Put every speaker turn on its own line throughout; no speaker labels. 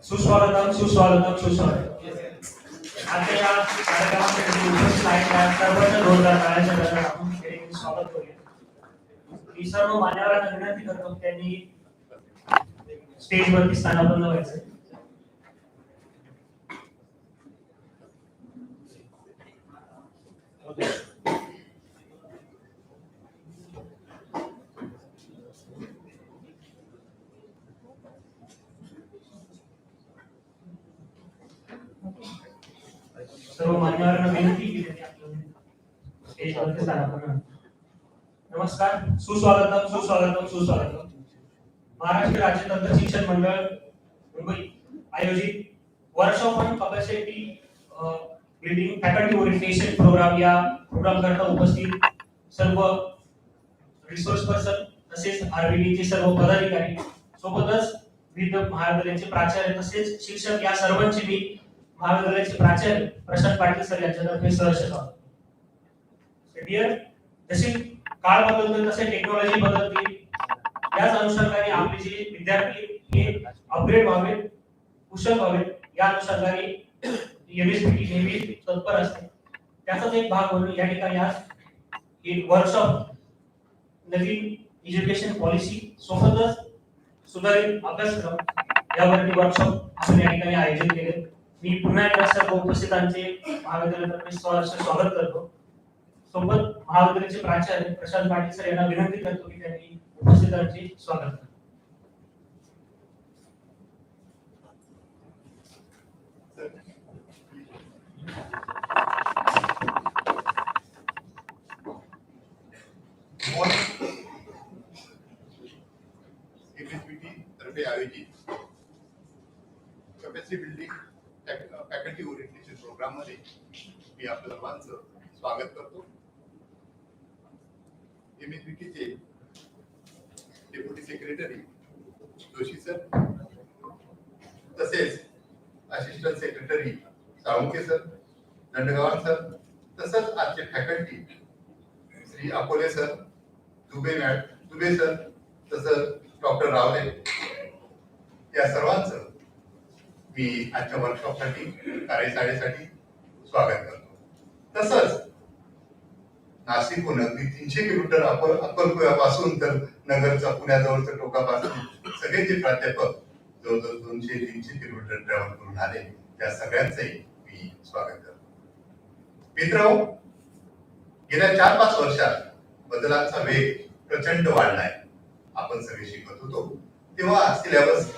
सुस्वागतम सुस्वागतम सुस्वागतम. आजच्या या कार्यक्रमासाठी उपस्थित आहेत सर्वांचं जोरदार टाळ्यांच्या गजरात आपण स्वागत करूया. मी सर्व मान्यवरांना विनंती करतो त्यांनी स्टेजवरती स्थानापन्न व्हायचं. सर्व मान्यवरांना विनंती की त्यांनी आपलं स्टेजवरती स्थानापन्न. नमस्कार. सुस्वागतम सुस्वागतम सुस्वागतम. महाराष्ट्र राज्य तंत्र शिक्षण मंडळ मुंबई आयोजित workshop on capacity building faculty orientation programme या प्रोग्राम करता उपस्थित सर्व रिसोर्स पर्सन तसेच आरबीडीचे सर्व पदाधिकारी सोबतच विविध महाविद्यालयाचे प्राचार्य तसेच शिक्षक या सर्वांची मी महाविद्यालयाचे प्राचार्य प्रशांत पाटील सर यांच्यातर्फे सहर्ष स्वागत. डिअर, जसे काळ बदलतोय तसे टेक्नॉलॉजी बदलते, याच अनुषंगाने आपले जे विद्यार्थी हे अपग्रेड व्हावेत, कुशल व्हावेत, या अनुषंगाने एमएसपीटी नेहमी तत्पर असते. त्याचाच एक भाग म्हणून या ठिकाणी आज एक वर्कशॉप नवीन एज्युकेशन पॉलिसी सोबतच सुधारित अभ्यासक्रम यावरती वर्कशॉप आपण या ठिकाणी आयोजित केले. मी पुन्हा एकदा सर्व उपस्थितांचे महाविद्यालयातर्फे सहर्ष स्वागत करतो. सोबत महाविद्यालयाचे प्राचार्य प्रशांत पाटील सर यांना विनंती करतो की त्यांनी उपस्थितांचे स्वागत करावे.
तर्फे आयोजित capacity building faculty orientation programme मध्ये मी आपल्या सर्वांचं स्वागत करतो. एमएसबीटीचे डेप्युटी सेक्रेटरी जोशी सर, तसेच assistant secretary Salunke sir, Dandgawar sir, तसंच आजचे faculty Shri Akole sir, Dubey sir, तसंच डॉक्टर रावले, या सर्वांचं मी आजच्या वर्कशॉपसाठी कार्यशाळेसाठी स्वागत करतो. तसंच नाशिकहून अगदी 300 किलोमीटर अक्कलकोव्यापासून तर नगरचा पुण्याजवळच्या टोकापासून सगळे जे प्राध्यापक जवळजवळ 200-300 किलोमीटर ट्रॅव्हल करून आले, त्या सगळ्यांचंही मी स्वागत करतो. मित्रांनो, गेल्या 4-5 वर्षात बदलांचा वेग प्रचंड वाढलाय. आपण सगळे शिकत होतो तेव्हा सिलेबस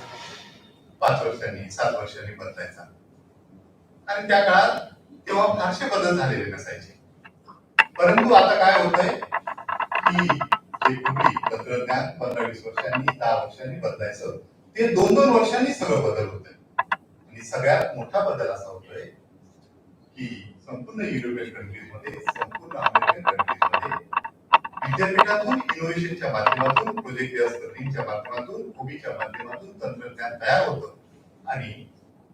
5 वर्षांनी 7 वर्षांनी बदलायचा आणि त्या काळात तेव्हा फारसे बदल झालेले नसायचे. परंतु आता काय होतंय की जे पूर्वी तंत्रज्ञान 15-20 वर्षांनी 10 वर्षांनी बदलायचं ते 2-2 वर्षांनी सगळं बदल होतंय. आणि सगळ्यात मोठा बदल असा होतोय की संपूर्ण युरोपियन कंट्रीज मध्ये, संपूर्ण अमेरिकन कंट्रीज मध्ये विद्यापीठातून इनोव्हेशनच्या माध्यमातून, प्रोजेक्ट बेस्ड लर्निंगच्या माध्यमातून, ओबीच्या माध्यमातून तंत्रज्ञान तयार होतं आणि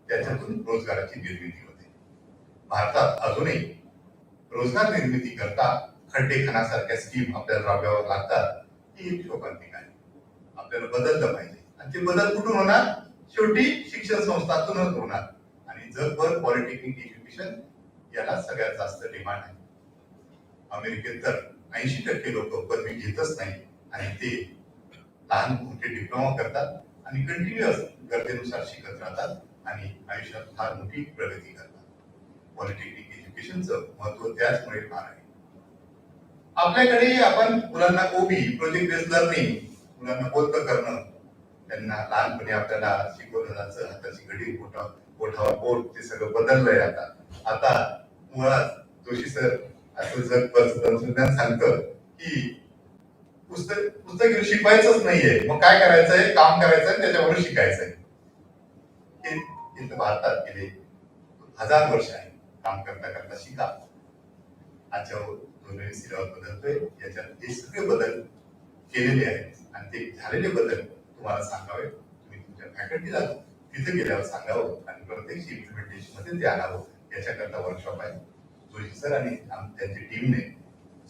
त्याच्यातून रोजगाराची निर्मिती होते. भारतात अजूनही रोजगार निर्मिती करता खड्डेखानासारख्या स्कीम आपल्याला राबवाव्या लागतात. ही एक शोकांतिक आहे. आपल्याला बदललं पाहिजे आणि ते बदल कुठून होणार? शेवटी शिक्षण संस्थातूनच होणार. आणि जगभर पॉलिटेक्निक एज्युकेशन याला सगळ्यात जास्त डिमांड आहे. अमेरिकेत तर 80% लोक पदवी घेतच नाही आणि ते लहान मोठे डिप्लोमा करतात आणि कंटिन्युअस गरजेनुसार शिकत राहतात आणि आयुष्यात फार मोठी प्रगती करतात. पॉलिटेक्निक एज्युकेशनचं महत्व त्याचमुळे फार आहे. आपल्याकडे आपण मुलांना ओबी, प्रोजेक्ट बेस्ड लर्निंग, मुलांना बोलतं करणं, त्यांना लहानपणी आपल्याला शिकवलं जायचं, हाताची घडी, बोटावर बोट, ते सगळं बदललंय. आता मुळात जोशी सर असं जगभर तंत्रज्ञान सांगतं की पुस्तक शिकवायचंच नाहीये, मग काय करायचंय? काम करायचंय, त्याच्यावर शिकायचंय. हे भारतात गेले 1000 वर्ष आहे. काम करता करता शिका. आजच्या नवीन सिलेबस बदलतोय, याच्यात हे सगळे बदल केलेले आहेत आणि ते झालेले बदल तुम्हाला सांगावे. तुम्ही तुमच्या फॅकल्टीला तिथे गेल्यावर सांगावं आणि प्रत्यक्ष इम्प्लिमेंटेशन मध्ये ते आणावं. याच्याकरता वर्कशॉप आहे. जोशी सर आणि त्यांच्या टीमने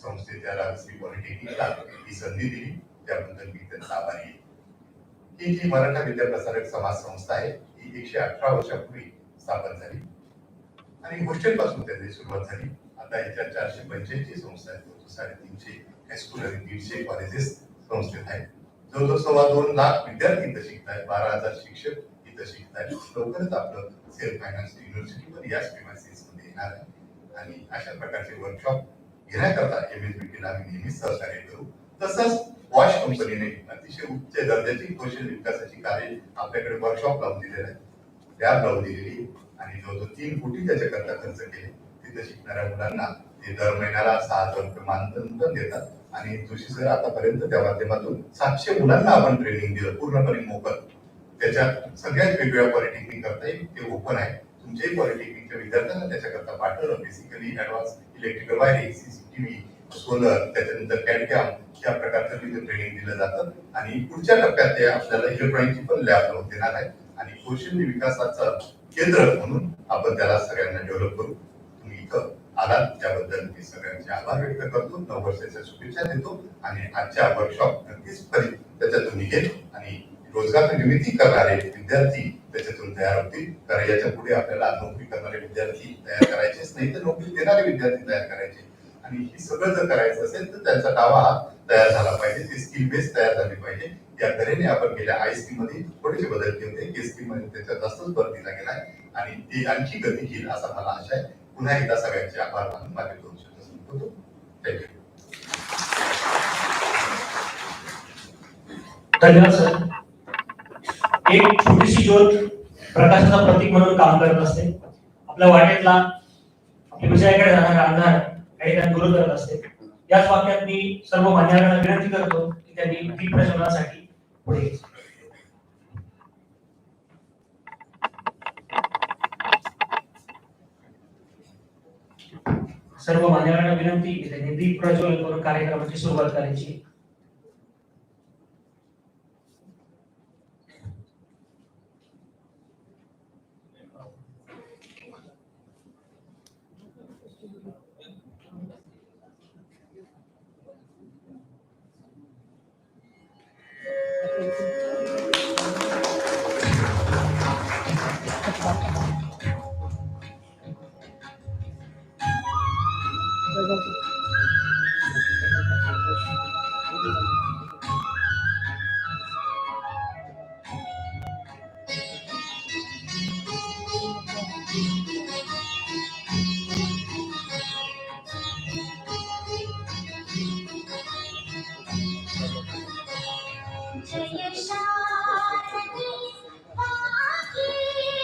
संस्थेच्या राजश्री पॉलिटेक्निकला ही संधी दिली, त्याबद्दल मी त्यांचा आभारी आहे. ही जी मराठा विद्याप्रसारक समाज संस्था आहे ही 118 वर्षापूर्वी स्थापन झाली आणि हॉस्टेलपासून त्याची सुरुवात झाली. आता याच्या 485 संस्था आहेत, 350 हायस्कूल आणि 150 कॉलेजेस संस्थेत आहेत. जवळजवळ 2.25 लाख विद्यार्थी इथं शिकतायत, 12,000 शिक्षक इथं शिकतायत. लवकरच आपलं सेल्फ फायनान्स युनिव्हर्सिटी पण याच प्रिमायसेस मध्ये येणार आहे आणि अशा प्रकारचे वर्कशॉप घेण्याकरता MSBT ला आम्ही नेहमीच सहकार्य करू. तसंच वॉश कंपनीने अतिशय उच्च दर्जाची कौशल्य विकासाची कार्य आपल्याकडे वर्कशॉप लावून दिलेले आहेत, लॅब लावून दिलेली आणि जवळजवळ 3 कोटी त्याच्याकरता खर्च केले. तिथे शिकणाऱ्या मुलांना ते दर महिन्याला 6,000 रुपये मानधन देतात आणि जोशी सर आतापर्यंत त्या माध्यमातून 700 मुलांना आपण ट्रेनिंग दिलं पूर्णपणे मोफत. त्याच्यात सगळ्यात वेगवेगळ्या पॉलिटेक्निक करता येईल, ते ओपन आहे. तुमच्याही पॉलिटेक्निकच्या विद्यार्थ्यांना त्याच्याकरता पाठवलं. Basically advance electrical wiring, CCTV, solar, त्याच्यानंतर कॅडकॅम या प्रकारचं तिथे ट्रेनिंग दिलं जातं आणि पुढच्या टप्प्यात ते आपल्याला इलेक्ट्रॉनिकची पण लॅब लावून देणार आहे आणि कौशल्य विकासाचं केंद्र म्हणून आपण त्याला सगळ्यांना डेव्हलप करू. तुम्ही इथं आलात त्याबद्दल मी सगळ्यांचे आभार व्यक्त करतो, 9 वर्षाच्या शुभेच्छा देतो आणि आजच्या वर्कशॉप नक्कीच त्याच्यातून निघेल आणि रोजगार निर्मिती करणारे विद्यार्थी त्याच्यातून तयार होतील. कारण याच्या पुढे आपल्याला नोकरी करणारे विद्यार्थी तयार करायचेच नाही तर नोकरी देणारे विद्यार्थी तयार करायचे आणि हे सगळं जर करायचं असेल तर त्यांचा डावा हात तयार झाला पाहिजे, ती स्किल बेस तयार झाली पाहिजे. या तऱ्हेने आपण गेल्या IST मध्ये थोडेसे बदल केले, KST मध्ये त्याच्यात जास्तच भर दिला गेलाय आणि ती आणखी गती घेईल असा मला आशा आहे. पुन्हा एकदा सगळ्यांचे आभार मानून माझे 2 शब्द संपवतो. थँक्यू.
धन्यवाद सर. एक छोटीशी ज्योत प्रकाशाचा प्रतीक म्हणून काम करत असते. आपल्या वाटेतला आपल्या विषयाकडे जाणारा अंधार काही ठिकाणी दूर करत असते. याच वाक्यात मी सर्व मान्यवरांना विनंती करतो की त्यांनी दीप प्रज्वलनासाठी पुढे यायचं. सर्व मान्यवरांना विनंती की त्यांनी दीप प्रज्वलन करून कार्यक्रमाची सुरुवात करायची.
जय शारदे वागीश्वरी,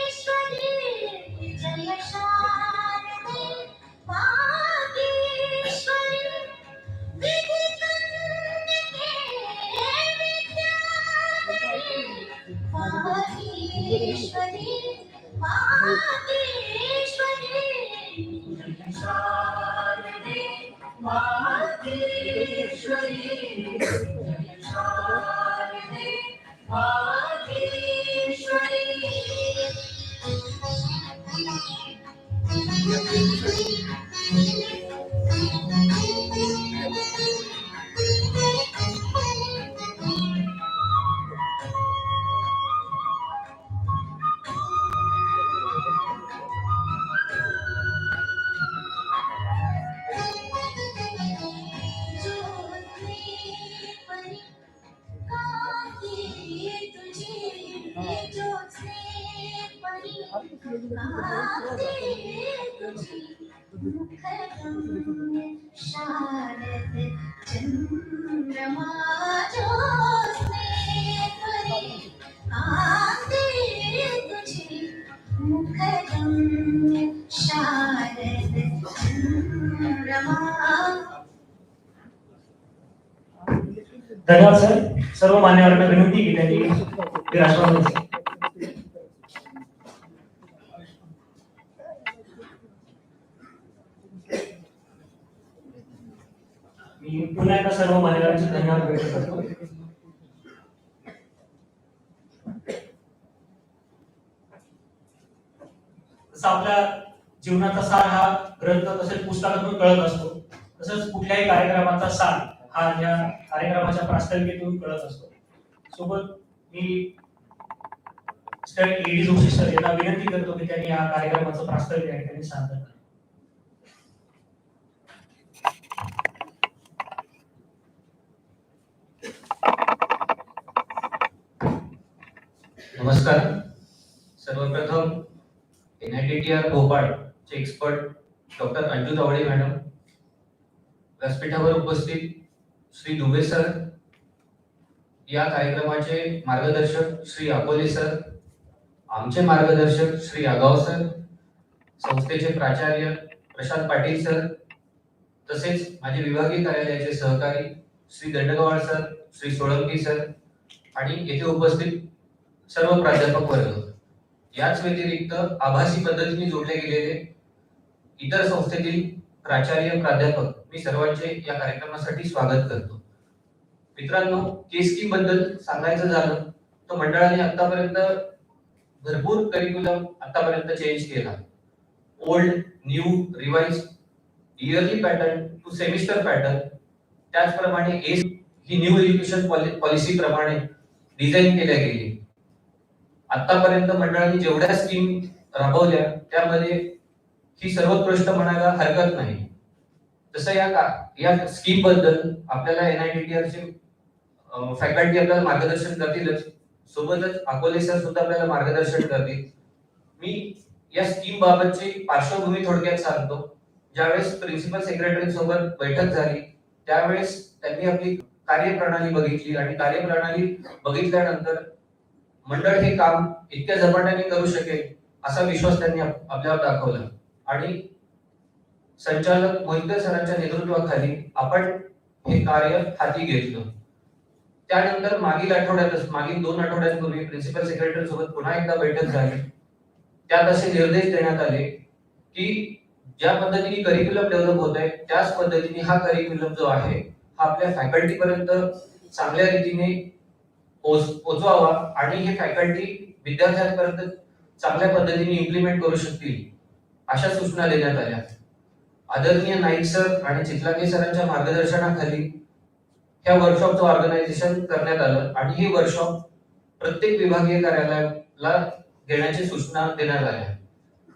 जय शारदे वागीश्वरी, विदितन्यके विद्याधरी, वागीश्वरी वागीश्वरी, जय शारदे वागीश्वरी, जय शारदे वागीश्वरी. शारद चंद्रमा ज्योत्स्ने परी, आंगे तुझी मुखरम्य शारद चंद्रमा.
धन्यवाद सर. सर्व मान्यवरांना विनंती की त्यांनी विराजमान व्हायचं. मी पुन्हा एकदा सर्व मान्यवरांचे धन्यवाद व्यक्त करतो. जसं आपल्या जीवनाचा सार हा ग्रंथ तसेच पुस्तकातून कळत असतो, तसंच कुठल्याही कार्यक्रमाचा सार हा या कार्यक्रमाच्या प्रास्ताविकेतून कळत असतो. सोबत मी मिस्टर एडी जोशी सर यांना विनंती करतो की त्यांनी या कार्यक्रमाचं प्रास्ताविक या ठिकाणी सादर करावं.
नमस्कार. सर्वप्रथम NITTR भोपाळचे expert doctor Anju Tawde madam, व्यासपीठावर उपस्थित श्री दुबे सर, या कार्यक्रमाचे मार्गदर्शक श्री अकोले सर, आमचे मार्गदर्शक श्री आगाव सर, संस्थेचे प्राचार्य प्रशांत पाटील सर, तसेच माझे विभागीय कार्यालयाचे सहकारी श्री दंडगवाळ सर, श्री सोळंकी सर आणि येथे उपस्थित सर्व प्राध्यापक वर्ग, याच व्यतिरिक्त आभासी पद्धतीने जोडले गेलेले इतर संस्थेतील प्राचार्य प्राध्यापक, मी सर्वांचे या कार्यक्रमासाठी स्वागत करतो. मित्रांनो, केस्की बद्दल सांगायचं झालं तर मंडळाने आतापर्यंत भरपूर करिक्युलम आतापर्यंत चेंज केला. Old, new, revise, yearly pattern to semester pattern, त्याचप्रमाणे ही न्यू एज्युकेशन पॉलिसी प्रमाणे डिझाईन केल्या गेली. आतापर्यंत मंडळाने जेवढ्या स्कीम राबवल्या त्यामध्ये ही सर्वोत्कृष्ट म्हणायला हरकत नाही. तसं या स्कीम बद्दल आपल्याला NITTR चे फॅकल्टी आपल्याला मार्गदर्शन करतीलच, सोबतच अकोले सर सुद्धा आपल्याला मार्गदर्शन करतील. मी या स्कीम बाबतची पार्श्वभूमी थोडक्यात सांगतो. ज्यावेळेस प्रिन्सिपल सेक्रेटरी सोबत बैठक झाली त्यावेळेस त्यांनी आपली कार्यप्रणाली बघितली आणि कार्यप्रणाली बघितल्यानंतर मंडळ हे काम इतक्या झपाट्याने करू शकेल असा विश्वास त्यांनी आपल्यावर दाखवला आणि संचालक मोहिते सरांच्या नेतृत्वाखाली आपण हे कार्य हाती घेतलं. त्यानंतर मागील 2 आठवड्यांपूर्वी प्रिन्सिपल सेक्रेटरी सोबत पुन्हा एकदा बैठक झाली. त्यात असे निर्देश देण्यात आले की ज्या पद्धतीने करिक्युलम डेव्हलप होत आहे त्याच पद्धतीने हा करिक्युलम जो आहे हा आपल्या फॅकल्टी पर्यंत चांगल्या रीतीने पोहोचवावा आणि हे फॅकल्टी विद्यार्थ्यांपर्यंत चांगल्या पद्धतीने इम्प्लिमेंट करू शकतील अशा सूचना देण्यात आल्या. आदरणीय नाईक सर आणि चितलाके सरांच्या मार्गदर्शनाखाली ह्या वर्कशॉपचं ऑर्गनायझेशन करण्यात आलं आणि ही वर्कशॉप प्रत्येक विभागीय कार्यालयाला घेण्याची सूचना देण्यात आल्या.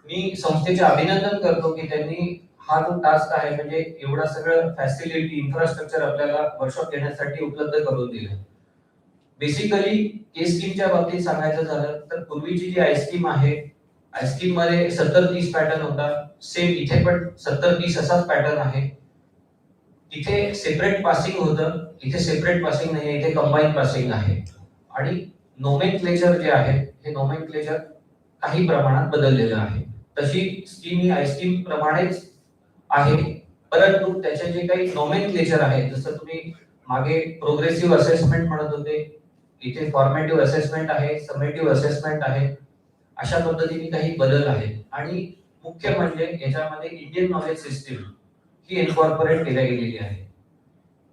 मी संस्थेचे अभिनंदन करतो की त्यांनी हा जो टास्क आहे म्हणजे एवढा सगळं फॅसिलिटी इन्फ्रास्ट्रक्चर आपल्याला वर्कशॉप घेण्यासाठी उपलब्ध करून दिलं. बेसिकली स्कीमच्या बाबतीत सांगायचं झालं तर पूर्वीची जी आयस्कीम आहे, आयस्कीम मध्ये 70-30 पॅटर्न होता. सेम इथे पण 70-30 असाच पॅटर्न आहे. तिथे सेपरेट पासिंग होतं, इथे सेपरेट पासिंग नाही, इथे कंबाईन पासिंग आहे. आणि नोमेनक्लेचर जे आहे हे नोमेनक्लेचर काही प्रमाणात बदललेलं आहे. तशी स्कीम ही आयस्कीम प्रमाणेच आहे, परंतु त्याचे जे काही नोमेनक्लेचर आहे, जसं तुम्ही मागे प्रोग्रेसिव्ह असेसमेंट म्हणत होते, इथे फॉर्मेटिव्ह असेसमेंट आहे, समेटिव्ह असेसमेंट आहे, अशा पद्धतीने काही बदल आहेत. आणि मुख्य म्हणजे याच्यामध्ये इंडियन नॉलेज सिस्टीम ही इन्कॉर्पोरेट केल्या गेलेली आहे.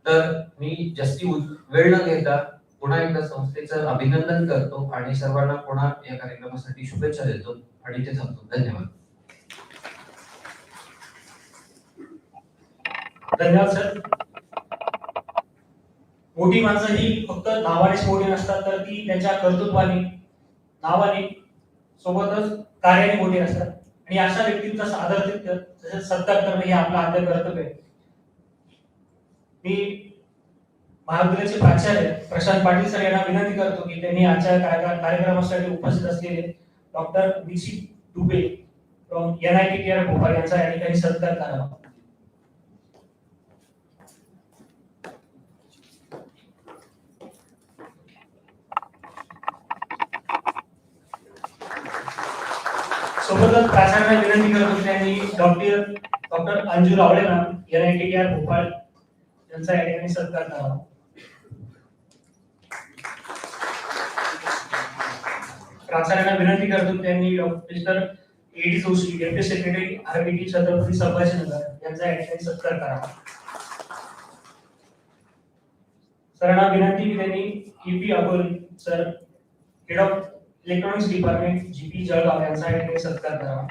तर मी जास्ती वेळ न घेता पुन्हा एकदा संस्थेचं अभिनंदन करतो आणि सर्वांना पुन्हा या कार्यक्रमासाठी शुभेच्छा देतो आणि ते थांबतो. धन्यवाद.
धन्यवाद सर. मोठी माणसं ही फक्त नावानेच मोठी नसतात, तर ती त्यांच्या कर्तृत्वाने, नावाने, सोबतच कार्याने मोठी असतात. आणि अशा व्यक्तींचा आदर सत्कार करणं हे आपलं आद्य कर्तव्य आहे. मी महाविद्यालयाचे प्राचार्य प्रशांत पाटील सर यांना विनंती करतो की त्यांनी आजच्या कार्यक्रमासाठी उपस्थित असलेले doctor DC Dubey from NITTR Bhopal यांचा या ठिकाणी सत्कार करावा. सोबतच प्राचार्यांना विनंती करतो त्यांनी doctor Anju Tawde ma'am NITTR Bhopal यांचा या ठिकाणी सत्कार करावा. प्राचार्यांना विनंती करतो त्यांनी mister A D Joshi deputy secretary RBT Chhatrapati Sambhajinagar यांचा या ठिकाणी सत्कार करावा. सरांना विनंती की त्यांनी EP Akole sir head of electronics department GP Jalgaon यांचा या ठिकाणी सत्कार करावा.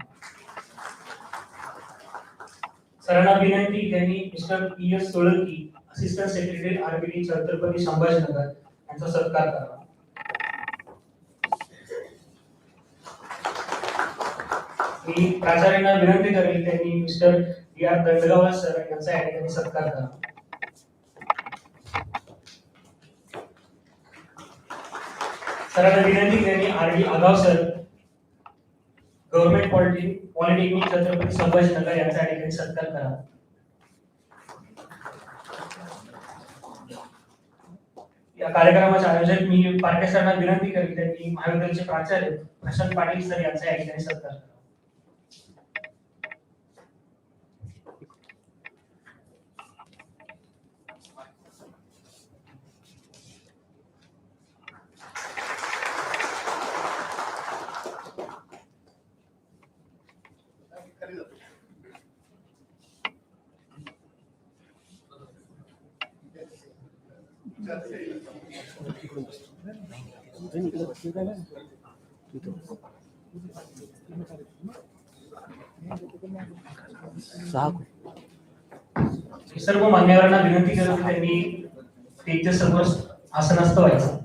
सरांना विनंती की त्यांनी mister P S. Solanki assistant secretary RBT Chhatrapati Sambhajinagar यांचा सत्कार करावा. मी प्राचार्यांना विनंती करेल त्यांनी mister D R Dandgaonkar sir यांचा या ठिकाणी सत्कार करावा. सरांना विनंती की त्यांनी R D Agav sir government polytechnic Chhatrapati Sambhajinagar यांचा या ठिकाणी सत्कार करावा. या कार्यक्रमाचे आयोजक मी पारखे सरांना विनंती करेल त्यांनी महाविद्यालयाचे प्राचार्य प्रशांत पाटील सर यांचा या ठिकाणी सत्कार करावा. सर्व मान्यवरांना विनंती करतो त्यांनी स्टेजच्या समोर आसनस्थ व्हायचं.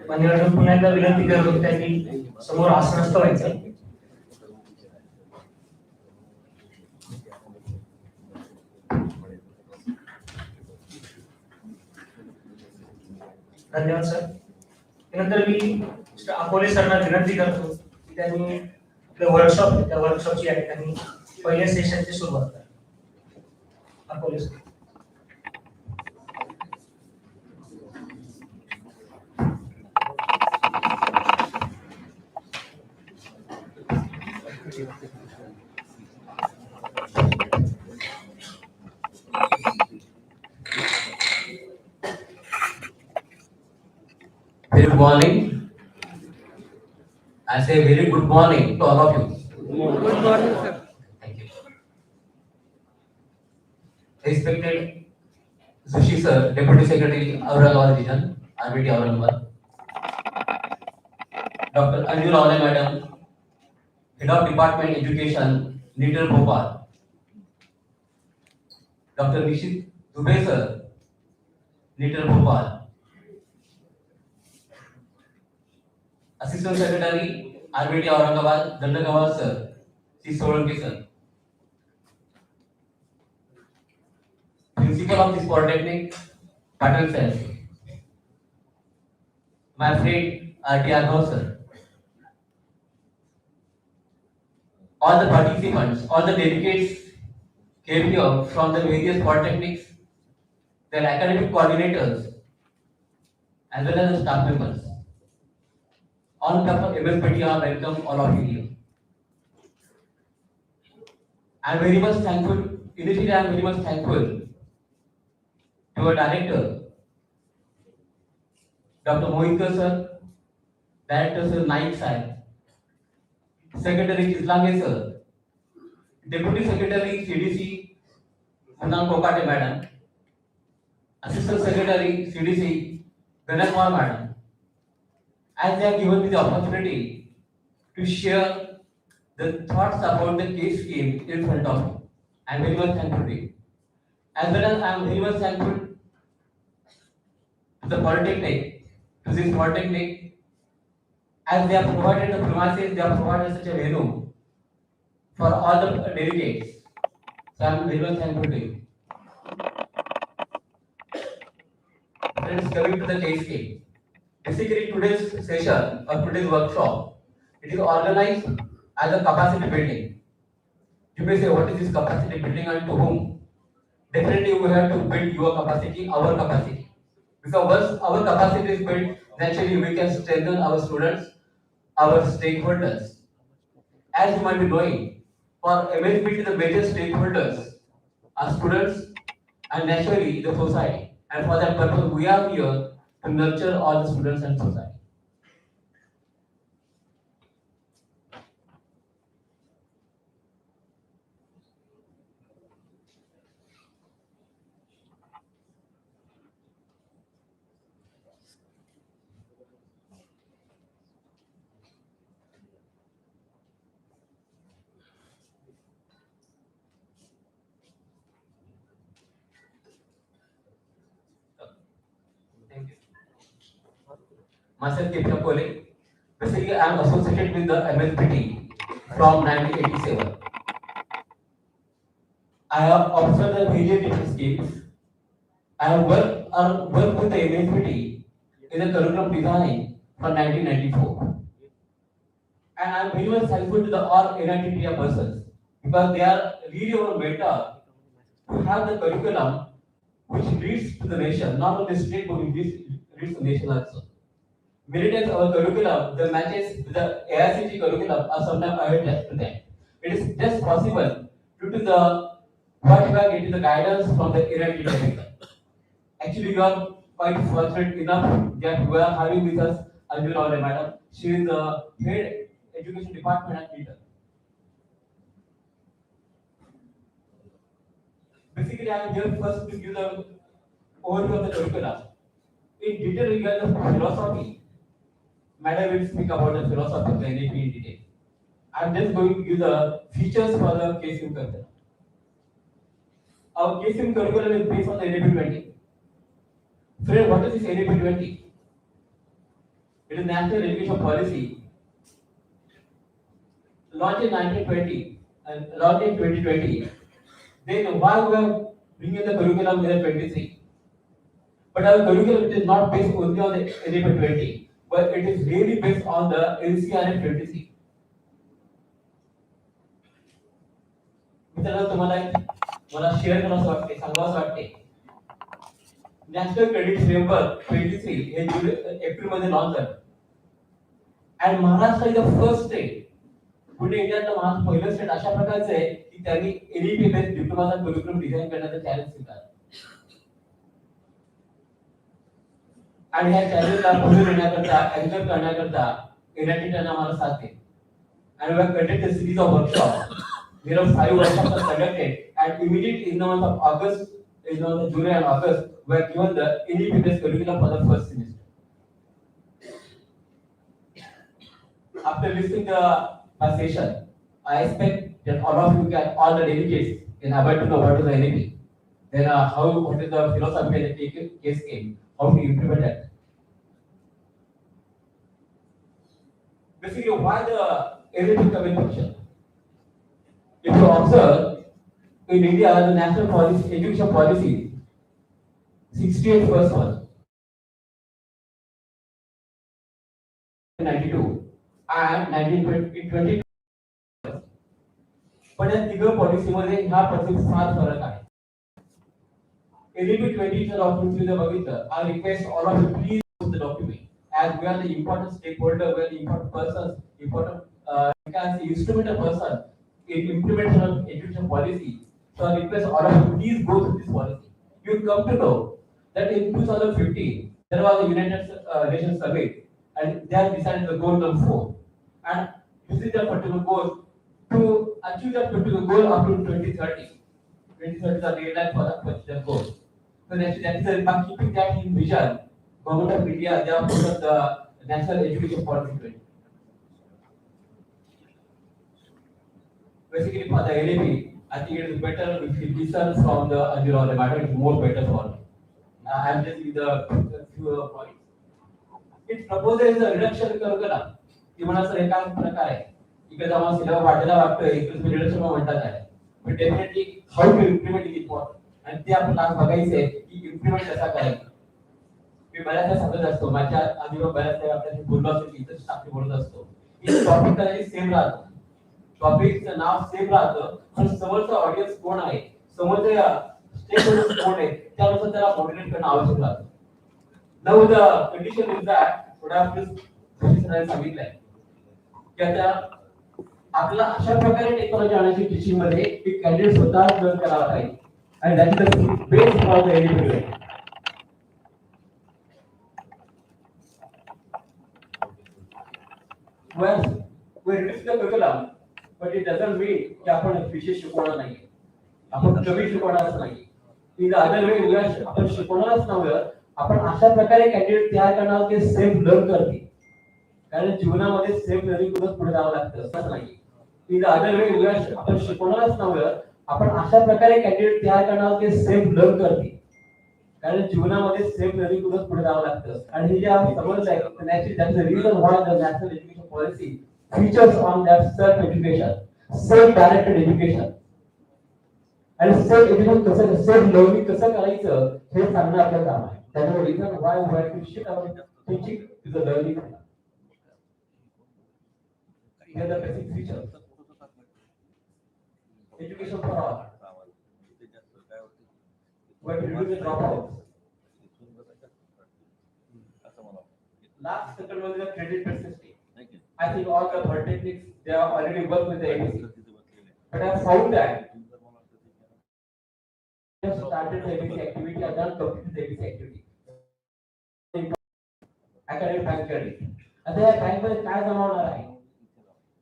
मान्यवरांना पुन्हा एकदा विनंती करतो त्यांनी समोर आसनस्थ व्हायचं. धन्यवाद सर. त्यानंतर मी मिस्टर अकोले सरांना विनंती करतो की त्यांनी वर्कशॉप त्या वर्कशॉपची या ठिकाणी पहिल्या सेशनची सुरुवात करा. Akole sir.
Very good morning. I say very good morning to all of you.
Good morning, sir.
Thank you. Respected Sushi sir, Deputy Secretary, Aurangabad Region, RBT Aurangabad. Dr. Anju Lavane Madam, Head of Department Education, NITR Bhopal. Dr. Nishit Dubey sir, NITR Bhopal. Assistant Secretary, RBT Aurangabad, Dandagawa sir, C. Solanki sir. Principal of this Polytechnic, Patel sir. My friend, R.T. Aghav sir. All the participants, all the delegates came here from the various polytechnics, their academic coordinators, as well as the staff members. On behalf of MSPT, I welcome all of you here. I am very much thankful. Initially, I am very much thankful to our director, Dr. Mohitkar sir, Director Sir Naik sir, Secretary Islamge sir, Deputy Secretary CDC Munal Kokate madam, Assistant Secretary CDC Ganakmar madam, as they have given me the opportunity to share the thoughts about the case scheme in front of me. I am very much thankful to you. As well as I am very much thankful to the Polytechnic, to this Polytechnic, as they have provided the premises, they have provided such a venue for all the delegates. So I am very much thankful to you. Friends, coming to the case scheme. Basically, today's session or today's workshop, it is organized as a capacity building. You may say, what is this capacity building and to whom? Definitely, we have to build your capacity, our capacity. Because once our capacity is built, naturally we can strengthen our students, our stakeholders. As you might be knowing, for MSBT, the major stakeholders are students and naturally the society. And for that purpose, we are here to nurture all the students and society. Thank you. Myself, Kipra Kole. Basically, I am associated with the MSBT from 1987. I have observed the various different schemes. I have worked with the MSBT in the curriculum design from 1994. And I am very much thankful to the all NITTR persons because they are really our mentor to have the curriculum which leads to the nation, not only state but it leads the nation also. Many times our curriculum, the matches with the AICT curriculum are sometimes ahead to them. It is just possible due to the what we are getting the guidance from the NITTR. Actually, we are quite fortunate enough that we are having with us Anjul Aure madam. She is the head education department at Peter. Basically, I am here first to give the overview of the curriculum. In detail regarding the philosophy, madam will speak about the philosophy of the NAP in detail. I am just going to give the features for the KSM curriculum. Our KSM curriculum is based on the NAP 20. Friend, what is this NAP 20? It is National Education Policy launched in 1920 and launched in 2020. Then why we are bringing the curriculum in the 23? But our curriculum is not based only on the NAP 20, but it is really based on the NCRF 23. मित्रांनो तुम्हाला मला share करावं वाटते सांगावं वाटते national credit framework 23 हे April मध्ये launch झालं आणि Maharashtra is the first state Pune इंडियातलं महाराष्ट्र पहिलं स्टेट अशा प्रकारचं आहे की त्यांनी एनईपी बेस्ड डिप्लोमाचा करिक्युलम डिझाइन करण्याचं चॅलेंज स्वीकारलं आणि ह्या चॅलेंजला पुढे नेण्याकरता अँकर करण्याकरता एनआयटीने आम्हाला साथ दिली and we have conducted a series of workshops. There are 5 workshops are conducted and immediately in the month of August, in the month of July and August, we have given the NEP-based curriculum for the first semester. After listening to my session, I expect that all of you can, all the delegates can able to know what is the NEP, then what is the philosophy of the case game, how to implement that. Basically, why the NEP convention? If you observe, in India, the national policy, education policy, 68 first one, 92 and 1920. पण या तिघं पॉलिसीमध्ये ह्या policy फार फरक आहे. NEP 20 चं document तुम्ही बघितलं, I request all of you please use the document as we are the important stakeholder, we are the important persons, important instrumental person in implementation of education policy. So I request all of you please go through this policy. You will come to know that in 2015 there was a United Nations summit and they have decided the goal number 4. And this is the particular goal to achieve that particular goal up to 2030. 2030 is the deadline for that particular goal. So that is by keeping that in vision, Government of India they have put up the National Education Policy 20. Basically, for the NEP, I think it is better if you listen from the Anjul Aure madam. It's more better for me. I am just with the few points. It proposes a reduction curriculum. ती म्हणा sir एका प्रकार आहे. इकडे जेव्हा syllabus वाढलेला वाटतोय इकडे तुम्ही रिडक्शन म्हणतात आहे. पण definitely how to implement it important. आणि ते आपण आज बघायचं आहे की इम्प्लिमेंट कसा करायचं. मी बऱ्याचदा सांगत असतो माझ्या आधी बऱ्याचदा आपल्याशी बोललो असतो की इथं स्टाफी बोलत असतो की टॉपिक तरी सेम राहतो. टॉपिकचं नाव सेम राहतं पण समोरचा ऑडियन्स कोण आहे समोरचा स्टेकहोल्डर्स कोण आहे त्यानुसार त्याला मॉड्युलेट करणं आवश्यक राहतं. Now the condition is that थोडा प्लीज सरांनी सांगितलंय की आता
आपल्याला अशा प्रकारे टेक्नॉलॉजी आणायची टीचिंग मध्ये की कॅन्डिडेट स्वतः लर्न करायला पाहिजे आणि that is the base for the education. Well, we reduce the curriculum, but it doesn't mean की आपण विशेष शिकवणार नाही, आपण कमी शिकवणार नाही. In the other way, we are आपण शिकवणारच नव्हे, आपण अशा प्रकारे कॅन्डिडेट तयार करणार की सेल्फ लर्न करतील. कारण जीवनामध्ये सेल्फ लर्निंग करून पुढे जावं लागतं असं नाही. In the other way, we are आपण शिकवणारच नव्हे, आपण अशा प्रकारे कॅन्डिडेट तयार करणार की सेल्फ लर्न करतील. कारण जीवनामध्ये सेल्फ लर्निंग करून पुढे जावं लागतं. आणि हे जे आपण समजलंय, actually that's the reason why the national education policy features on that self education, self directed education. आणि सेल्फ एज्युकेशन कसं, सेल्फ लर्निंग कसं करायचं हे सांगणं आपलं काम आहे. त्यामुळे reason why we have to shift our teaching to the learning. Here the basic features. Education for all. We have to reduce the dropouts. Last second one is the credit based system. I think all the polytechnics they have already worked with the ABC. But I have found that just started the ABC activity, I done completed the ABC activity. Academic bank credit. आता या bank मध्ये काय जमा होणार आहे?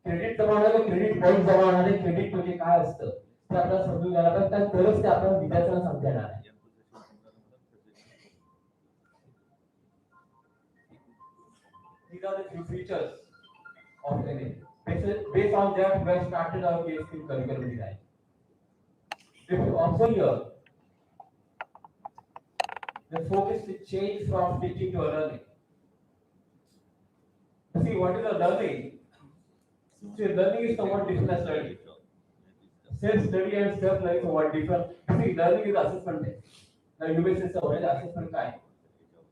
Credit जमा होणार आहे, क्रेडिट पॉईंट जमा होणार आहे. क्रेडिट म्हणजे काय असतं ते आपल्याला समजून घ्यायला पाहिजे, कारण तरच ते आपण विद्यार्थ्यांना समजता येणार आहे. These are the few features of NA. Based on that, we have started our PhD curriculum design. If you observe here, the focus is changed from teaching to learning. See, what is the learning? See, learning is somewhat different than study. Self-study and self-learning are somewhat different. See, learning is assessment. Now, you may say, so what is assessment kind?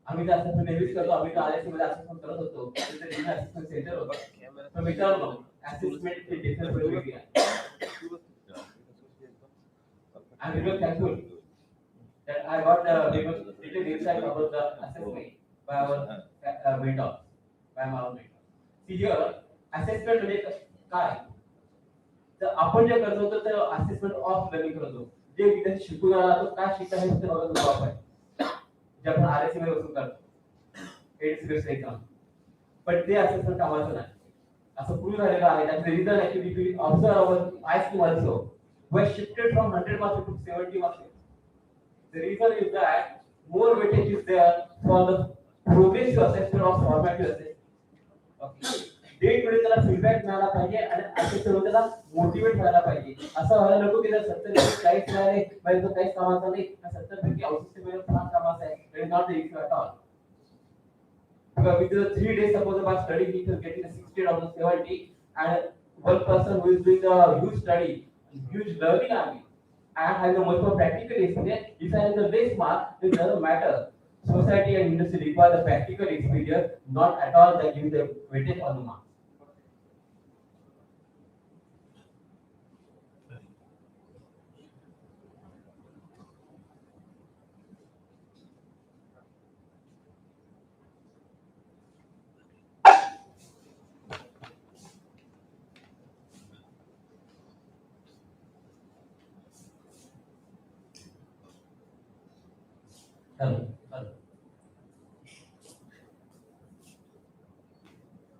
आम्ही त्या assessment नेहमीच करतो. आम्ही त्या IIT मध्ये assessment करत होतो. तिथे जिल्हा assessment center होतं. तर विचारलो, assessment ची difference वेगळी आहे. I'm really thankful that I got the detailed insight about the assessment by our mentor, by my mentor. See here, assessment म्हणजे काय? तर आपण जे करतो तर ते assessment of learning करतो. जे विद्यार्थी शिकून आला तो काय शिकला हे ते बघत आपण. जे आपण RSC मध्ये वसूल करतो. 8 बेस्ड एक्झाम. पण ते assessment कामाचं नाही. असं प्रूव्ह झालेलं आहे. That's the reason actually if you observe our ISQ also, we shifted from 100 marks to 70 marks. The reason is that more weightage is there for the progressive assessment of formative assessment. Okay. Day to day त्याला feedback मिळाला पाहिजे आणि assessor त्याला motivate व्हायला पाहिजे. असं व्हायला नको की 70 काहीच मिळाले म्हणजे तो काहीच कामाचा नाही, 70 आउटसिस्टम मध्ये फार कामाचा आहे. It is not the issue at all. Because with the 3 days suppose about studying, he is getting 60 out of 70, and one person who is doing a huge study, huge learning I mean, and has a much more practical experience, if I have the base mark, it doesn't matter. Society and industry require the practical experience, not at all that give the weightage on the mark.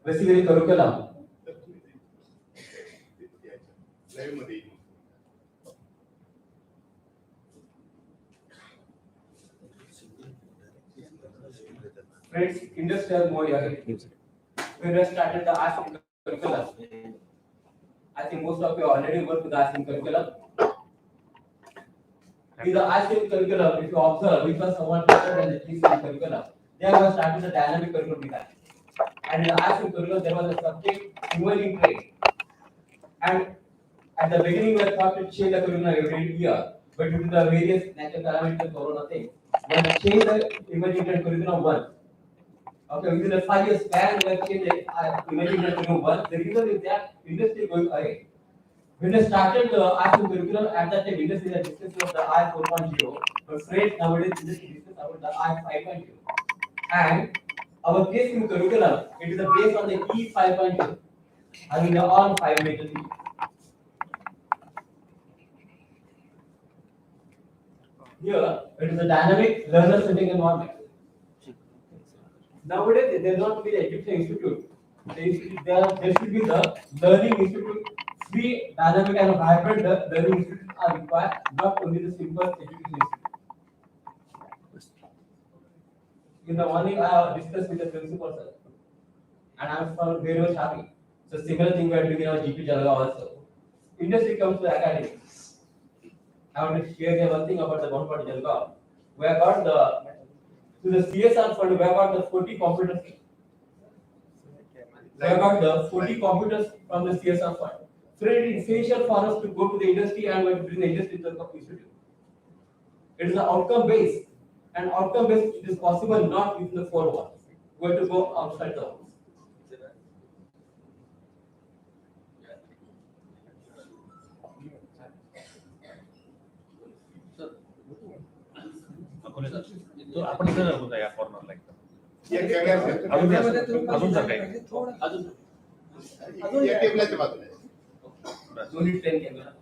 Basically curriculum.
Live मध्ये
Friends, industrial more here. We just started the ASIM curriculum. I think most of you already worked with the ASIM curriculum. In the ASIM curriculum, if you observe, which was somewhat better than the TCM curriculum, there was started the dynamic curriculum design. And in the ASIM curriculum, there was a subject emerging trade. And at the beginning, we thought to change the curriculum every year, but due to the various natural calamities, corona thing, we have changed the emerging trade curriculum once. Okay, within a 5 year span, we have changed the emerging trade curriculum once. The reason is that industry going ahead. When we started the ASIM curriculum, at that time, industry had discussed about the I 4.0, but friends nowadays industry discuss about the I 5.0. And our case in curriculum, it is based on the E 5.0. having all 5 meters. Here, it is a dynamic learner-centric environment. Nowadays, there is not be the Egyptian Institute. There should be the Learning Institute. Free, dynamic, and hybrid learning institutes are required, not only the simple education institute. In the morning, I have discussed with the principal, sir, and I am found very much happy. So, similar thing we are doing in our GP Jalgaon also. Industry comes to academics. I want to share one thing about the Bonaparte Jalgaon. We have got to the CSR fund, we have got the 40 computers. We have got the 40 computers from the CSR fund. So it is essential for us to go to the industry and we bring the industry to the institute. It is an outcome based, and outcome based it is possible not within the 4 walls. We have to go outside the walls.
तो आपण इथं होता या कॉर्नरला एकदम
या camera
अजून sir काही
या टेबलाच्या बाजूला
Only 10 camera.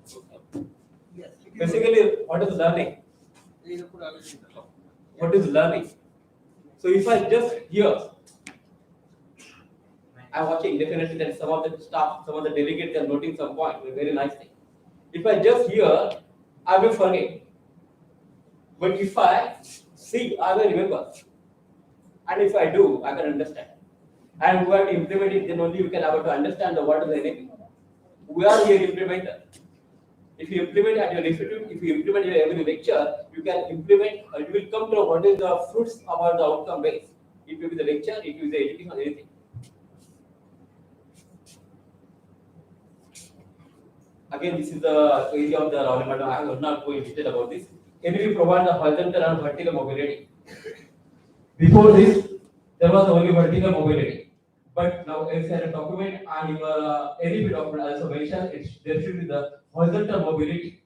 Basically, what is learning? What is learning? So if I just hear, I'm watching definitely that some of the staff, some of the delegates are noting some point, very nice thing. If I just hear, I will forget. But if I see, I will remember. And if I do, I can understand. And we have to implement it, then only you can able to understand the what is the enemy. We are here implementer. If you implement at your institute, if you implement your every lecture, you can implement, you will come to what is the fruits about the outcome base. It will be the lecture, it will be the editing or anything. Again, this is the area of the Rowley. I will not go in detail about this. NEP provides the horizontal and vertical mobility. Before this, there was only vertical mobility. But now, if there is a document and your NEP document also mentioned, there should be the horizontal mobility.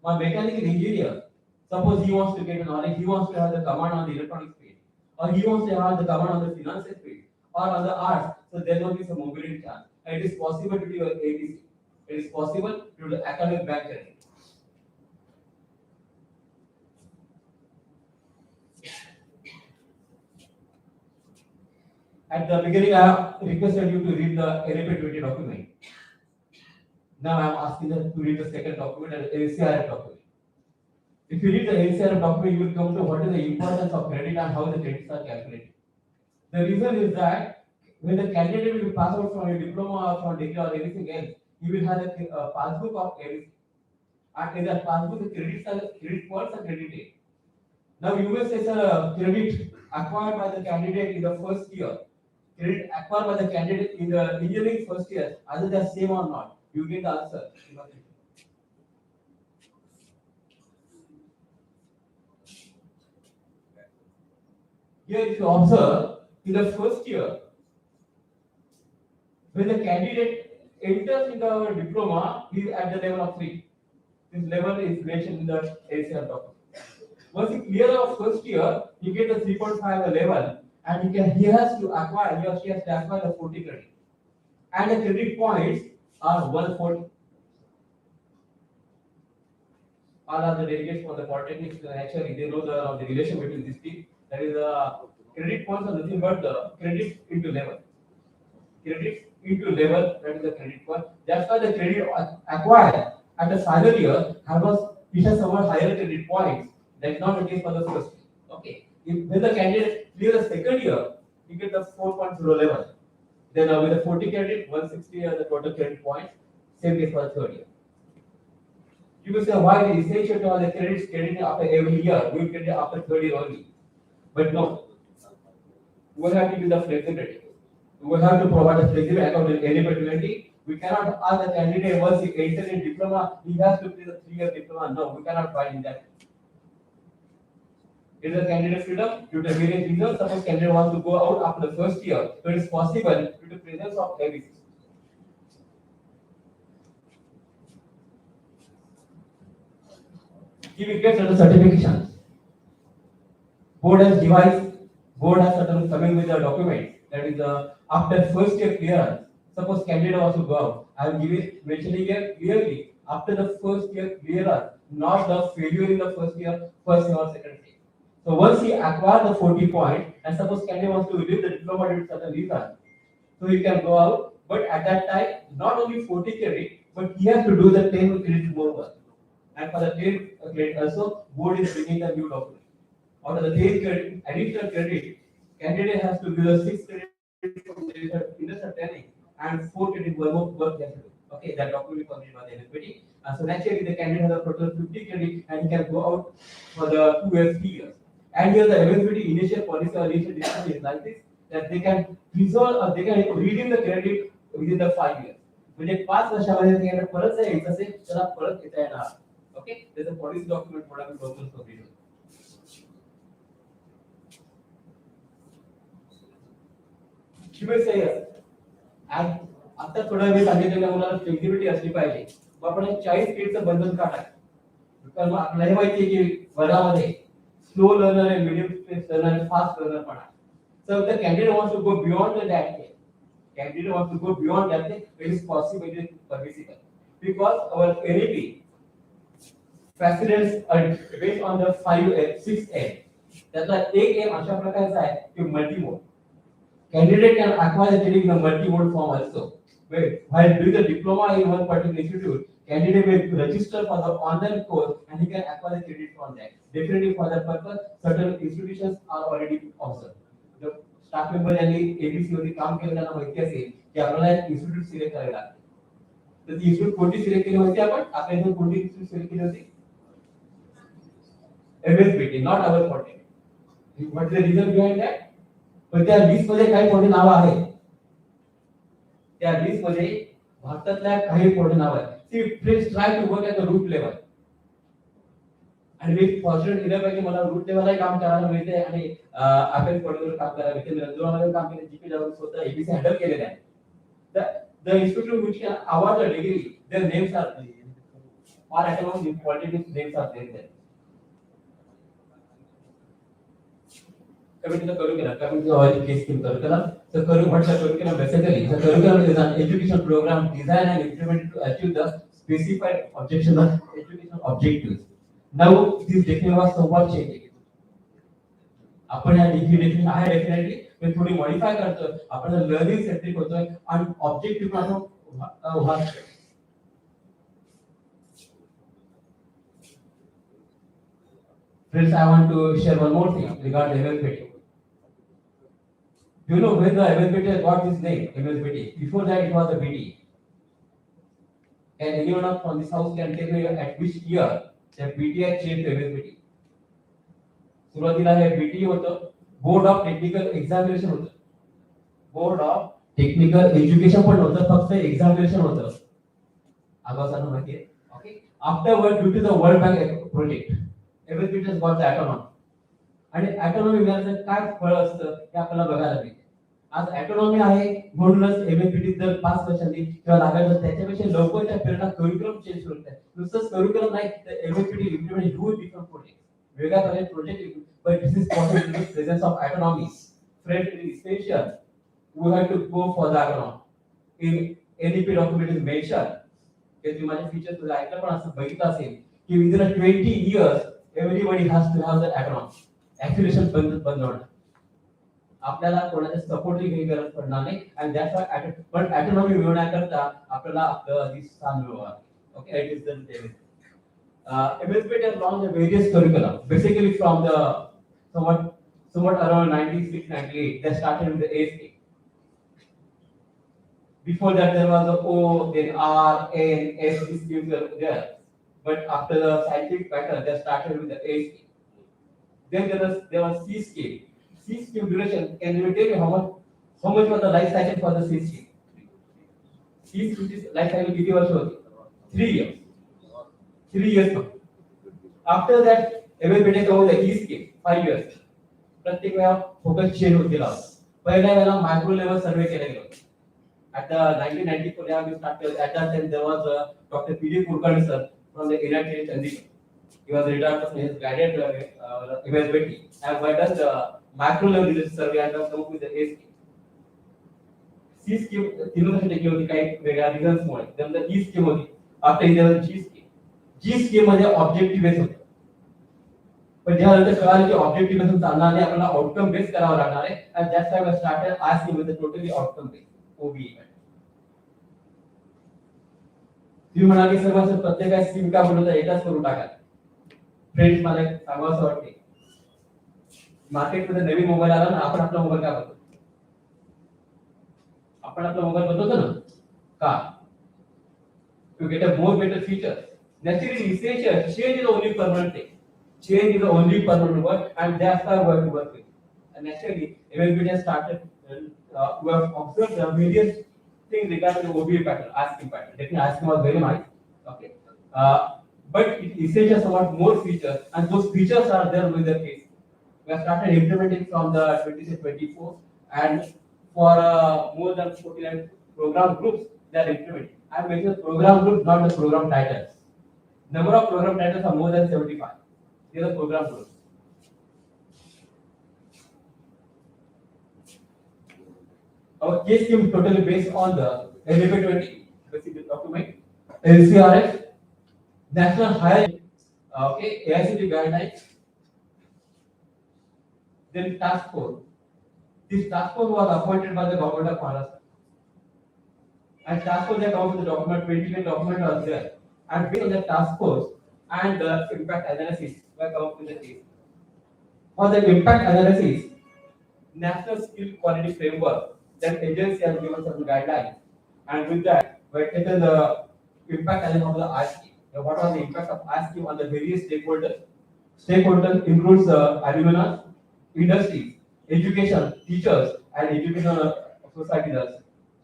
My mechanical engineer, suppose he wants to get knowledge, he wants to have the command on the electronic field, or he wants to have the command on the finance field, or on the arts, so there will be some mobility chance. And it is possible to do ABC. It is possible to do academic background. At the beginning, I have requested you to read the NEP 20 document. Now I am asking them to read the second document and NCRF document. If you read the NCRF document, you will come to what is the importance of credit and how the credits are calculated. The reason is that when the candidate will pass out from a diploma or from degree or anything else, he will have a passbook of everything. And in that passbook, the credits are credit points are credited. Now you may say, sir, credit acquired by the candidate in the first year, credit acquired by the candidate in the engineering first year, either they are same or not. You get the answer. Here, if you observe, in the first year, when the candidate enters into our diploma, he is at the level of 3. This level is mentioned in the ACR document. Once he clears our first year, you get the 3.5 level, and he has to acquire, he or she has to acquire the 40 credit. And the credit points are 140. All are the delegates for the polytechnics, actually they know the relation between these two. That is credit points are nothing but the credit into level. Credit into level, that is the credit point. That's why the credit acquired at the final year it has somewhat higher credit points. That's not the case for the first year. Okay. When the candidate clears the second year, you get the 4.0 level. Then with the 40 credit, 160 are the total credit points. Same case for the third year. You will say why it is essential to have the credits credited after every year. We get it after third year only. But no. We have to do the flexibility. We have to provide a flexible account in any particularity. We cannot ask the candidate once he enters in diploma, he has to play the 3-year diploma. No, we cannot find in that. It is a candidate freedom due to various reasons. Suppose candidate wants to go out after the first year, so it is possible due to presence of ABC. He will get certain certifications. Board has certain coming with the document that is after first year clearance, Suppose candidate wants to go out, I am giving mentioning here clearly after the first year clearer, not the failure in the first year or second year. So once he acquire the 40 point, and suppose candidate wants to leave the diploma due to certain reason, so he can go out. But at that time, not only 40 credit, but he has to do the 10 credit more work. And for the 10 credit also, board is bringing the new document. Out of the 10 credit, additional credit, candidate has to give the 6 credit from the industrial training and 4 credit one more work he has to do. Okay, that document will be published by the NSPT. And so naturally, the candidate has a total 50 credit and he can go out for the 2 years, 3 years. And here the NSPT initial policy or initial decision is like this, that they can resolve or they can redeem the credit within the 5 years. म्हणजे 5 वर्षामध्ये त्यांना परत जर यायचं असेल तर परत येता येणार. ओके, त्याचं पॉलिसी डॉक्युमेंट थोडा मी बघतो कम्प्लीट. आता थोडा वेळ सांगितलेल्या मुलाला फ्लेक्सिबिलिटी असली पाहिजे. मग आपण 40 क्रेडिटचं बंधन का टाकायचं? कारण आपल्याला हे माहिती आहे की वर्गामध्ये स्लो लर्नर आहे, मीडियम स्पेस लर्नर आहे, फास्ट लर्नर पण आहे. So if the candidate wants to go beyond that, candidate wants to go beyond that, it is possible, it is permissible. Because our NEP facilitates based on the 6 M. त्यातला एक M अशा प्रकारचा आहे की multimode. Candidate can acquire the credit in a multi-mode form also. While doing the diploma in one particular institute, candidate will register for the online course and he can acquire the credit from that. Definitely for that purpose, certain institutions are already observed. The staff member यांनी ABC मध्ये काम केलं त्यांना माहिती असेल की आपल्याला एक इन्स्टिट्यूट सिलेक्ट करायला लागते. तर ती इन्स्टिट्यूट कोणती सिलेक्ट केली होती आपण? आपल्या इथे कोणती इन्स्टिट्यूट सिलेक्ट केली होती? MSBT, not our fault. What is the reason behind that? पण त्या लिस्ट मध्ये काही मोठी नावं आहेत. त्या लिस्ट मध्ये भारतातल्या काही मोठी नावं आहेत. See please try to work at the root level. आणि मी फॉर्च्युनेट इनफ आहे की मला रूट लेवलला काम करायला मिळते आणि अपेक्स पॉइंटवर काम करायला मिळते. मी रंजनामध्ये काम केले, जीपी लेवल स्वतः एबीसी हँडल केलेले आहे. The institute which can award the degree, their names are or academic qualitative names are there. Coming to the curriculum, coming to our case scheme curriculum, the curriculum basically, the curriculum is an education program designed and implemented to achieve the specified educational objectives. Now, this definition was somewhat changed. आपण या definition आहे definitely, पण थोडी modify करतो. आपण learning centric होतोय आणि objective आपण वाचतो. Friends, I want to share one more thing regarding MSBT. Do you know when the MSBT got this name, MSBT? Before that, it was the BT. And anyone from this house can tell me at which year the BT had changed to MSBT? सुरुवातीला हे BT होतं, board of technical examination होतं. Board of technical education पण होतं, फक्त examination होतं. आगासांना माहिती आहे. Okay, afterward due to the world bank project MSBT has got the autonomy. आणि ऑटोनॉमी मिळाल्याचं काय फळ असतं हे आपल्याला बघायला मिळते. आज ऑटोनॉमी आहे म्हणूनच MSBT जर 5 वर्षांनी किंवा लागायचं त्याच्यापेक्षा लवकरच्या पिरियडला करिक्युलम चेंज होत आहे. नुसतंच करिक्युलम नाही तर MSBT implement huge different project, वेगळ्या प्रकारचे project. But this is possible in the presence of autonomy. Friend, it is essential we have to go for the autonomy. In NEP document is mention की तुम्ही माझे features मध्ये ऐकलं पण असं बघितलं असेल की within 20 years everybody has to have the autonomy. Affiliation बंद होणार. आपल्याला कोणाच्या सपोर्टची काही गरज पडणार नाही. आणि दॅट्स व्हाय पण ऑटोनॉमी मिळवण्याकरता आपल्याला आपलं अधिक स्थान मिळवावं. Okay, it is the MSBT has launched various curriculum basically from the somewhat around 96-98 they started with the ASK. Before that there was the O, then R, N, S, these schemes were there. But after the scientific pattern, they started with the A scheme. Then there was C scheme. C scheme duration. Can you tell me how much was the life cycle for the C scheme? C scheme life cycle किती वर्ष होती? 3 years. 3 years. After that, MSBT came with the E scheme 5 years. प्रत्येक वेळा focus change होत गेला. पहिल्या वेळेला micro level सर्वे केला गेला. At the 1994 year we started. At that time there was Dr. P.D. Kulkarni sir from the United States Chandigarh. He was retired from his guided MSBT. I have done the macro level research survey and come up with the A scheme. C scheme 3 वर्ष टेकली होती काही वेगळ्या reasons मुळे. त्यानंतर ही scheme होती. After ही जी स्कीम. जी स्कीम मध्ये ऑब्जेक्टिव्ह बेस होतं. पण जेव्हा नंतर कळालं की ऑब्जेक्टिव्ह बेस चालणार नाही, आपल्याला आउटकम बेस करावं लागणार आहे. आणि that's why we started I scheme with totally outcome base OBE. तुम्ही म्हणाल की सर्व असं प्रत्येक स्कीम का बोलतो एकच करून टाका. फ्रेंड्स, मला एक सांगावं असं वाटते, मार्केटमध्ये नवीन मोबाईल आला ना, आपण आपला मोबाईल का बदलतो? आपण आपला मोबाईल बदलतो ना का? To get a more better feature. Naturally, change is the only permanent thing. Change is the only permanent work, and that's how we have to work with. And naturally, when we just started, we have observed the various things regarding the OBA pattern, asking pattern. Definitely, asking was very nice. Okay. But it essentially somewhat more features, and those features are there with the case. We have started implementing from the 2024, and for more than 49 program groups, they are implementing. I mentioned program groups, not the program titles. Number of program titles are more than 75. These are program groups. Our case scheme is totally based on the NFA 20 basic document, LCRF, National Higher, okay, AICTE guidelines, then task force. This task force was appointed by the government of Maharashtra. And task force they come with the document, 20 document was there. And based on the task force and the impact analysis, we come up with the case. For the impact analysis, National Skill Quality Framework, that agency has given some guidelines, and with that, we have taken the impact analysis of the ISKIM. What was the impact of ISKIM on the various stakeholders? Stakeholders includes alumni, industries, education, teachers, and educational societies.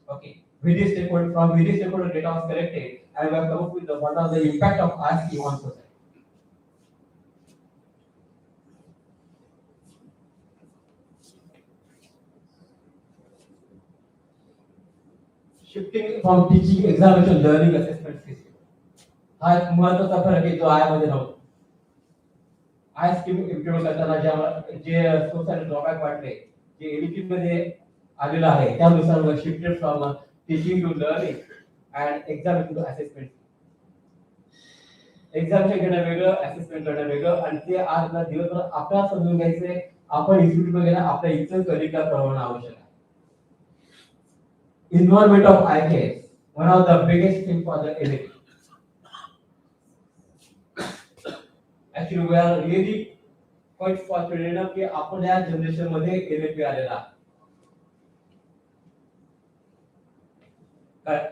Okay. Various stakeholders from various stakeholder data was collected, and we have come up with the what are the impact of ASCII on society. Shifting from teaching, examination, learning assessment system. हा एक महत्त्वाचा फरक आहे जो आय मध्ये नव्हता. आय scheme implement करताना जे society drawback वाटले, जे एडीपी मध्ये आलेलं आहे, त्यानुसार shifted from teaching to learning and examination to assessment. Examination घेणं वेगळं, assessment करणं वेगळं, आणि ते आज ना दिवसभर आपल्याला समजून घ्यायचंय. आपण इन्स्टिट्यूट मध्ये ना आपल्या इच्छा करिक्युलर प्रमाणे आवश्यक आहे. Involvement of IKS, one of the biggest thing for the LAP. Actually, we are really quite fortunate enough की आपण या जनरेशन मध्ये LAP आलेला आहे.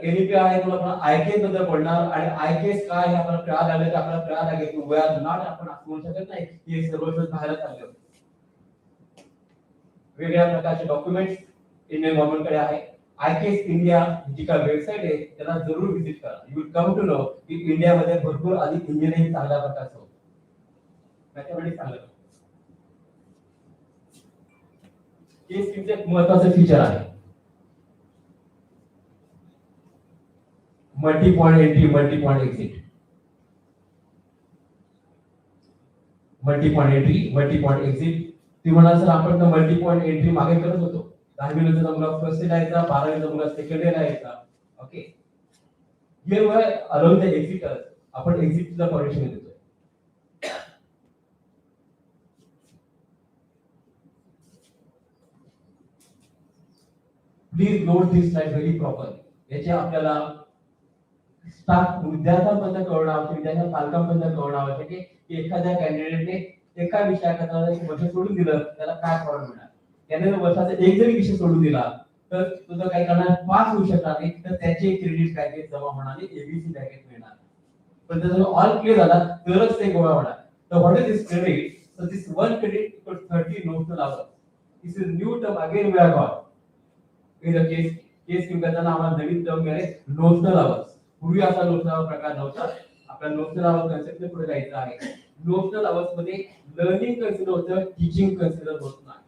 एनईपी आहे तुला आपण आयकेएस बद्दल बोलणार, आणि आयकेएस काय हे आपल्याला कळायला लागलं तर आपल्याला कळायला लागेल की वी आर नॉट, आपण असं म्हणू शकत नाही की हे सर्वच बाहेर चालले. वेगळ्या प्रकारचे डॉक्युमेंट्स इंडियन गव्हर्नमेंट कडे आहे. आयकेएस इंडिया जी का वेबसाईट आहे त्याला जरूर व्हिजिट करा. You will come to know की इंडियामध्ये भरपूर अधिक इंजिनिअरिंग चांगल्या प्रकारचं होतं, मॅथमॅटिक्स चांगलं. हे स्कीमचे एक महत्त्वाचं फीचर आहे, multi point entry, multi point exit. Multi point entry, multi point exit. ती म्हणाल सर आपण तर मल्टी पॉइंट एंट्री मागे करत होतो. 10वी नंतर मुलगा फर्स्ट इयर यायचा, 12वी नंतर मुलगा सेकंड इयर यायचा. Okay, here we allowed the exiters, आपण एक्झिटला परमिशन देतोय. Please note this slide very properly. याचे आपल्याला स्टाफ विद्यार्थ्यांपर्यंत कळवणं आवश्यक, विद्यार्थ्या पालकांपर्यंत कळवणं आवश्यक आहे की एखाद्या कॅन्डिडेटने एका विषयाकरता वर्ष सोडून दिलं त्याला काय फॉर्म मिळणार. त्याने जर वर्षाचा एक जरी विषय सोडून दिला तर तुझं काही करणार पास होऊ शकणार नाही, तर त्याचे क्रेडिट पॅकेज जमा होणारे एबीसी पॅकेज मिळणार. पण जर ऑल क्लिअर झाला तरच ते गोळा होणार. तर what is this credit? So this one credit equals 30 notional hours. This is new term again we are got in the case scheme करताना आम्हाला नवीन टर्म मिळाले नोशनल आवर्स. पूर्वी असा नोशनल आवर प्रकार नव्हता. आपल्याला नोशनल आवर कन्सेप्टने पुढे जायचं आहे. नोशनल आवर्स मध्ये लर्निंग कन्सिडर होतं, टीचिंग कन्सिडर होत नाही.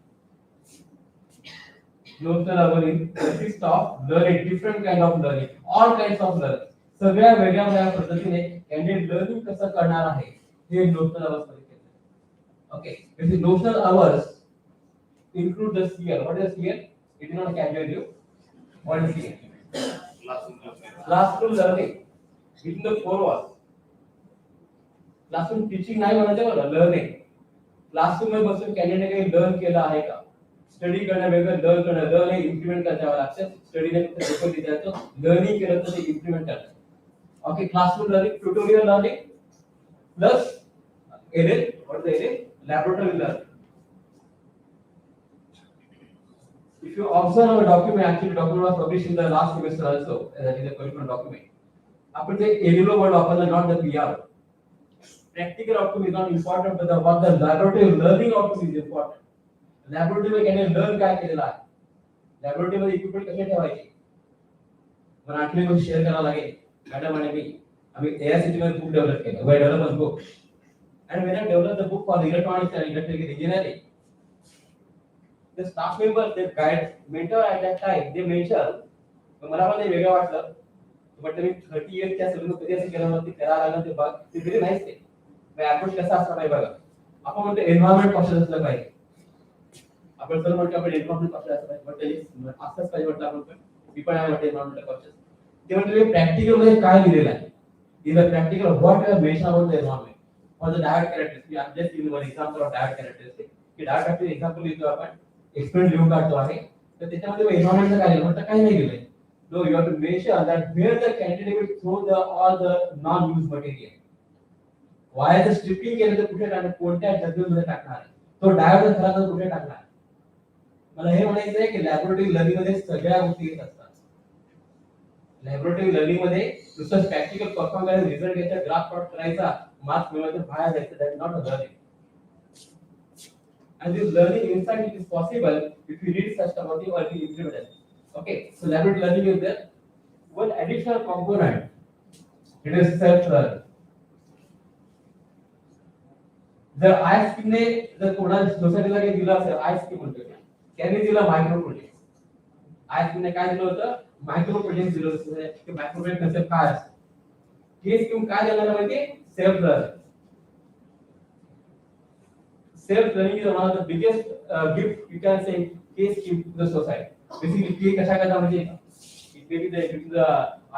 Notional hour consists of learning, different kind of learning, all kinds of learning. सगळ्या वेगळ्या पद्धतीने कॅन्डिडेट लर्निंग कसं करणार आहे हे नोशनल आवर्स मध्ये केलं. Okay, this notional hours include the CL. What is CL? It is not casual leave. What is it? Classroom learning within the four walls. Classroom teaching नाही म्हणायचं बरं, लर्निंग. क्लासरूम मध्ये बसून कॅन्डिडेट काही learn केलं आहे का? स्टडी करणं वेगळं, लर्न हे इम्प्लिमेंट करावं लागतं. स्टडीने फक्त पेपर लिहायचं, लर्निंग केलं तर ते इम्प्लिमेंट करायचं. Okay, classroom learning, tutorial learning plus what is it? Laboratory learning. If you observe our document, actually document was published in the last semester also, that is a curriculum document. आपण ते एलिलो word वापरला, not the PR. Practical outcome is not important, but what the laboratory learning outcome is important. Laboratory मध्ये कॅने learn काय केलेलं आहे, laboratory मध्ये equipment कसे ठेवायचे, मला आठवी मध्ये शेअर करावं लागेल. मॅडम आणि मी आम्ही एआयसीटी मध्ये बुक डेव्हलप केलं, वे development book. And when I developed the book for electronics and electrical engineering, the staff members, the guide, mentor at that time, they mentioned, मला पण ते वेगळं वाटलं, but मी 30 years त्या सगळं कधी असं केलं नव्हतं, करायला लागलं ते बघ, ते व्हेरी नाईस आहे. मग अप्रोच कसा असला पाहिजे बघा. आपण म्हणतो एन्व्हायरमेंट कॉन्शियस असलं पाहिजे. आपण सर म्हणतो आपण एन्व्हायरमेंट कॉन्शियस असलं पाहिजे, बट ते असंच पाहिजे म्हटलं आपण पण. मी पण आहे म्हणतो एन्व्हायरमेंट कॉन्शियस. ते म्हणतो प्रॅक्टिकल मध्ये काय दिलेलं आहे, in the practical what are mention about the environment. For the diet characteristics, we are just giving one example of diet characteristics. की diet characteristic example लिहितो आपण, एक्सपेरिमेंट लिहून काढतो आहे, तर त्याच्यामध्ये एन्व्हायरमेंटचं काय लिहिलं, काय नाही लिहिलंय. No, you have to mention that where the candidate will throw the all the non-used material. वायाचं स्ट्रिपिंग केलं तर कुठे टाकणार, कोणत्या डब्यामध्ये टाकणार, तो डायट झाला तर कुठे टाकणार. मला हे म्हणायचं आहे की लॅबोरेटरी लर्निंग मध्ये सगळ्या गोष्टी येत असतात. लॅबोरेटरी लर्निंग मध्ये नुसतं प्रॅक्टिकल परफॉर्म करायचं, रिझल्ट घ्यायचा, ग्राफ प्लॉट करायचा, मार्क्स मिळवायचे, बाहेर जायचं, that is not a learning. And this learning insight it is possible if you read such about the early implementation. Okay, so laboratory learning is there. One additional component, it is self-learning. जर आय स्कीमने जर कोणाला सोसायटीला काही दिलं असेल, आय scheme म्हणतो त्यांनी दिलं micro project. आय स्कीमने काय दिलं होतं, मायक्रो प्रोजेक्ट दिलं होतं. की मायक्रो प्रोजेक्ट कन्सेप्ट काय असतं, हे स्कीम काय देणार म्हणजे self learning. Self learning is one of the biggest gift you can say case scheme to the society. Basically, K कशा करता म्हणजे it may be the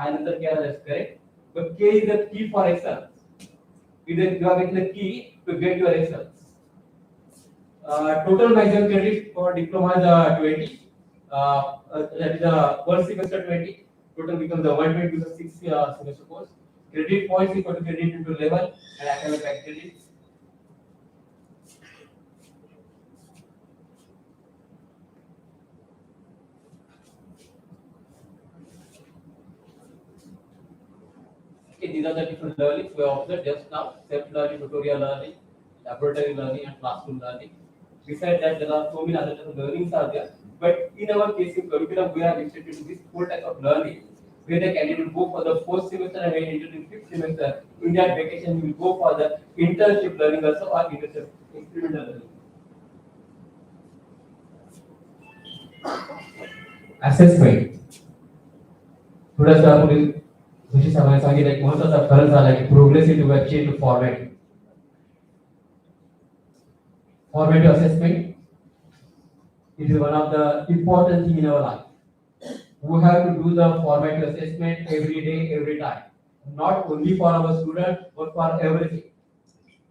I नंतर क्या is correct, but K is the key for excellence. You are getting the key to get your excellence. Total maximum credit for diploma is 20. That is one semester 20. Total becomes the 120 to the 6 semester course. Credit points equal to credit into level and academic credit. Okay, these are the different learnings we have observed just now: self-learning, tutorial learning, laboratory learning, and classroom learning. Besides that, there are so many other types of learnings are there. But in our case, in curriculum, we are restricted to these 4 types of learning. Where the candidate will go for the 4th semester and when enter the 5th semester, in that vacation, we will go for the internship learning also or internship experimental learning. Assessment. थोडासा आपण जशी सगळ्यांनी सांगितलं एक महत्त्वाचा फरक झाला की progressive to change to formative. Formative assessment it is one of the important thing in our life. We have to do the formative assessment every day, every time, not only for our students but for everything.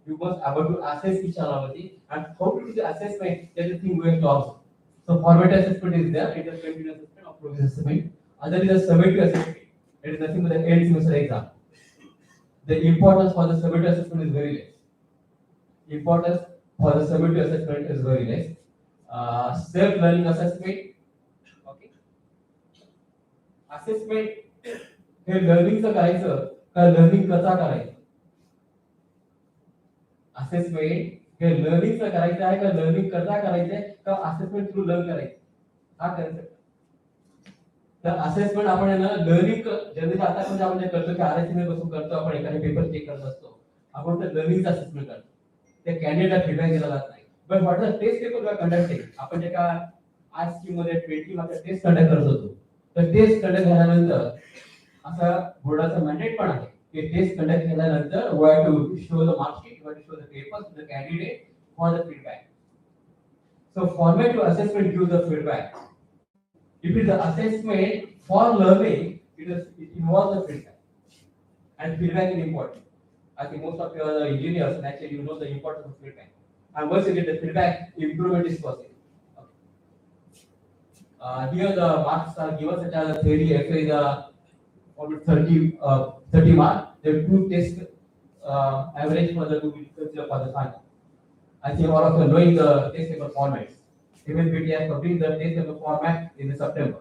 You must able to assess each and everything, and how to do the assessment, that is thing we have to also. So formative assessment is there, it is continuous assessment or progress assessment. Other is the summative assessment, it is nothing but the end semester exam. The importance for the summative assessment is very less. Importance for the summative assessment is very less. Self-learning assessment. Okay. Assessment हे लर्निंगचं करायचं का learning कसा करायचं. Assessment हे लर्निंगचं करायचं आहे का learning कसा करायचं आहे का असेसमेंट थ्रू लर्न करायचं, हा कन्सेप्ट. तर असेसमेंट आपण आहे ना लर्निंग जनरली आता म्हणजे आपण जे करतो की आरएसएम बसून करतो, आपण एखादे पेपर चेक करत असतो, आपण तर लर्निंगचं असेसमेंट करतो, त्या कॅन्डिडेटला फीडबॅक दिला जात नाही. But what is the test paper we are conducting, आपण जे का आज स्कीम मध्ये 20 मार्क्स टेस्ट कंडक्ट करत होतो, तर टेस्ट कंडक्ट झाल्यानंतर असा बोर्डाचा मॅन्डेट पण आहे की टेस्ट कंडक्ट केल्यानंतर we have to show the marksheet, we have to show the papers to the candidate for the feedback. So formative assessment gives the feedback. If it is the assessment for learning, it involves the feedback. And feedback is important. I think most of your engineers, actually, you know the importance of feedback. And once you get the feedback, improvement is possible. Here the marks are given such as theory, FA is almost 30 marks. There are two tests average for the two consider for the final. I think all of you knowing the test paper formats. Even BT has completed the test paper format in September.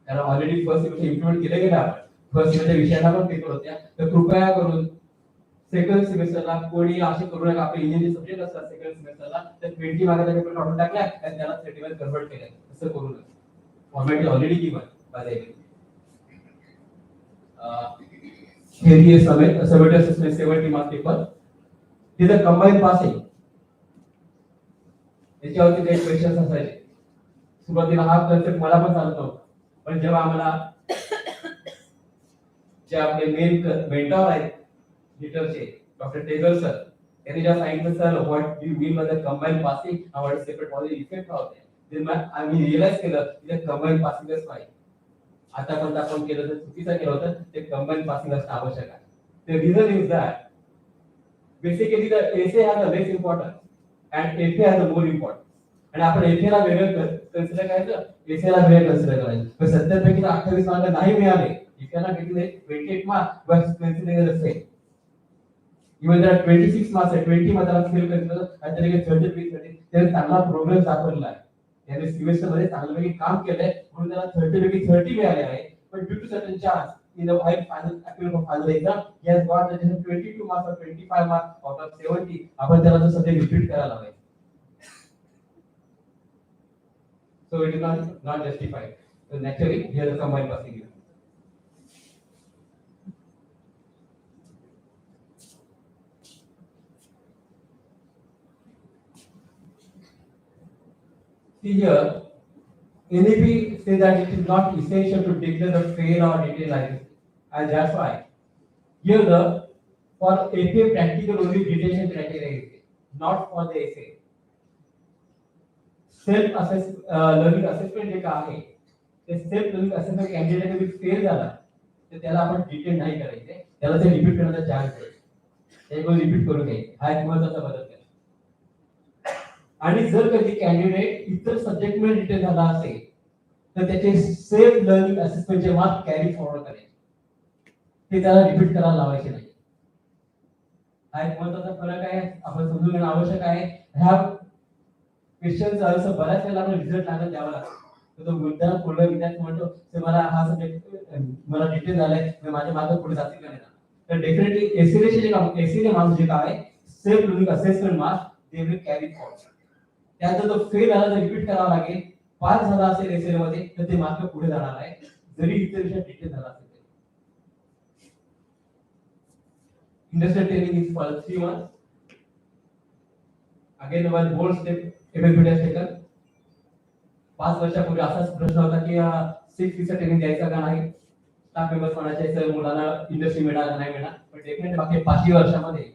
And already first semester implement केले गेले आपण. First semester विषयाला पण paper होत्या. तर कृपया करून second सेमेस्टरला कोणी असे करू नका आपले इंजिनिअरिंग सब्जेक्ट असतात सेकंड सेमेस्टरला तर 20 मार्काचा पेपर काढून टाकला आणि त्याला 31 कन्वर्ट केलं. असं करू नका. Format is already given by the ABA. Theory is summative assessment 70 mark paper. This is a combined passing. याच्यावरती काही क्वेश्चन्स असायचे. सुरुवातीला हा कन्सेप्ट मला पण चालत नव्हता. पण जेव्हा आम्हाला जे आपले मेन मेंटॉर आहेत लीडरचे डॉक्टर टेगर सर त्यांनी जेव्हा सांगितलं sir what do you mean by the combine passing आणि what is separate positive effect of that तेव्हा आम्ही रिअलाइज केलं की ते कंबाईन पासिंगच पाहिजे. आतापर्यंत आपण केलं तर चुकीचं केलं होतं ते कंबाईन पासिंग असणं आवश्यक आहे. The reason is that basically the essay has a less importance and FA has a more importance. आणि आपण FA ला वेगळं कन्सिडर करायचं, essay ला वेगळं कन्सिडर करायचं. पण 70 पैकी 28 मार्क नाही मिळाले. If you are not getting 28 marks, but considering the same. Even there are 26 marks, 20 मार्काला fail करतो आणि त्याने 30 पैकी 30 त्याने चांगला प्रोग्रेस दाखवला आहे. त्याने सेमेस्टर मध्ये चांगल्यापैकी काम केलंय म्हणून त्याला 30 पैकी 30 मिळाले आहे. पण due to certain chance in the final appeal for final exam he has got the 22 marks or 25 marks out of 70 आपण त्याला तर सध्या रिपीट करायला हवंय. So it is not justified. So naturally here is a combined passing. See here, NEP says that it is not essential to declare the fail or detailed identity. And that's why here for APA practical only detention criteria is there, not for the essay. Self learning assessment जे का आहे ते self learning assessment candidate ने fail झाला तर त्याला आपण detain नाही करायचे त्याला ते रिपीट करण्याचा चान्स आहे. त्याला रिपीट करू नये हा एक महत्त्वाचा बदल आहे. आणि जर कधी कॅन्डिडेट इतर सब्जेक्ट मध्ये डिटेन झाला असेल तर त्याचे सेल्फ लर्निंग असेसमेंटचे मार्क कॅरी फॉरवर्ड करायचे ते त्याला रिपीट करायला लावायचे नाही. हा एक महत्त्वाचा फरक आहे आपण समजून घेणं आवश्यक आहे. ह्या क्वेश्चनचा असं बऱ्याच वेळेला आपल्याला रिझल्ट लागत द्यावा लागतो. तो मुद्दा पुढे विद्यार्थी म्हणतो की मला हा सब्जेक्ट मला डिटेन झालाय माझे मार्क पुढे जातील का नाही तर डेफिनेटली एसीचे मार्क्स जे काय self learning assessment marks they will carry forward. त्यात जर फेल झाला तर रिपीट करावा लागेल. पास झाला असेल एसीए मध्ये तर ते मार्क पुढे जाणार आहे जरी इतर विषय डिटेन झाला असेल. Industrial training is for 3 months. Again, one bold step everybody has taken. 5 वर्षापूर्वी असाच प्रश्न होता की 6 वीकचा ट्रेनिंग द्यायचा का नाही. स्टाफ मेंबर्स म्हणायचे सर मुलांना इंडस्ट्री मिळणार का नाही मिळणार. पण डेफिनेटली मागच्या 5 वर्षामध्ये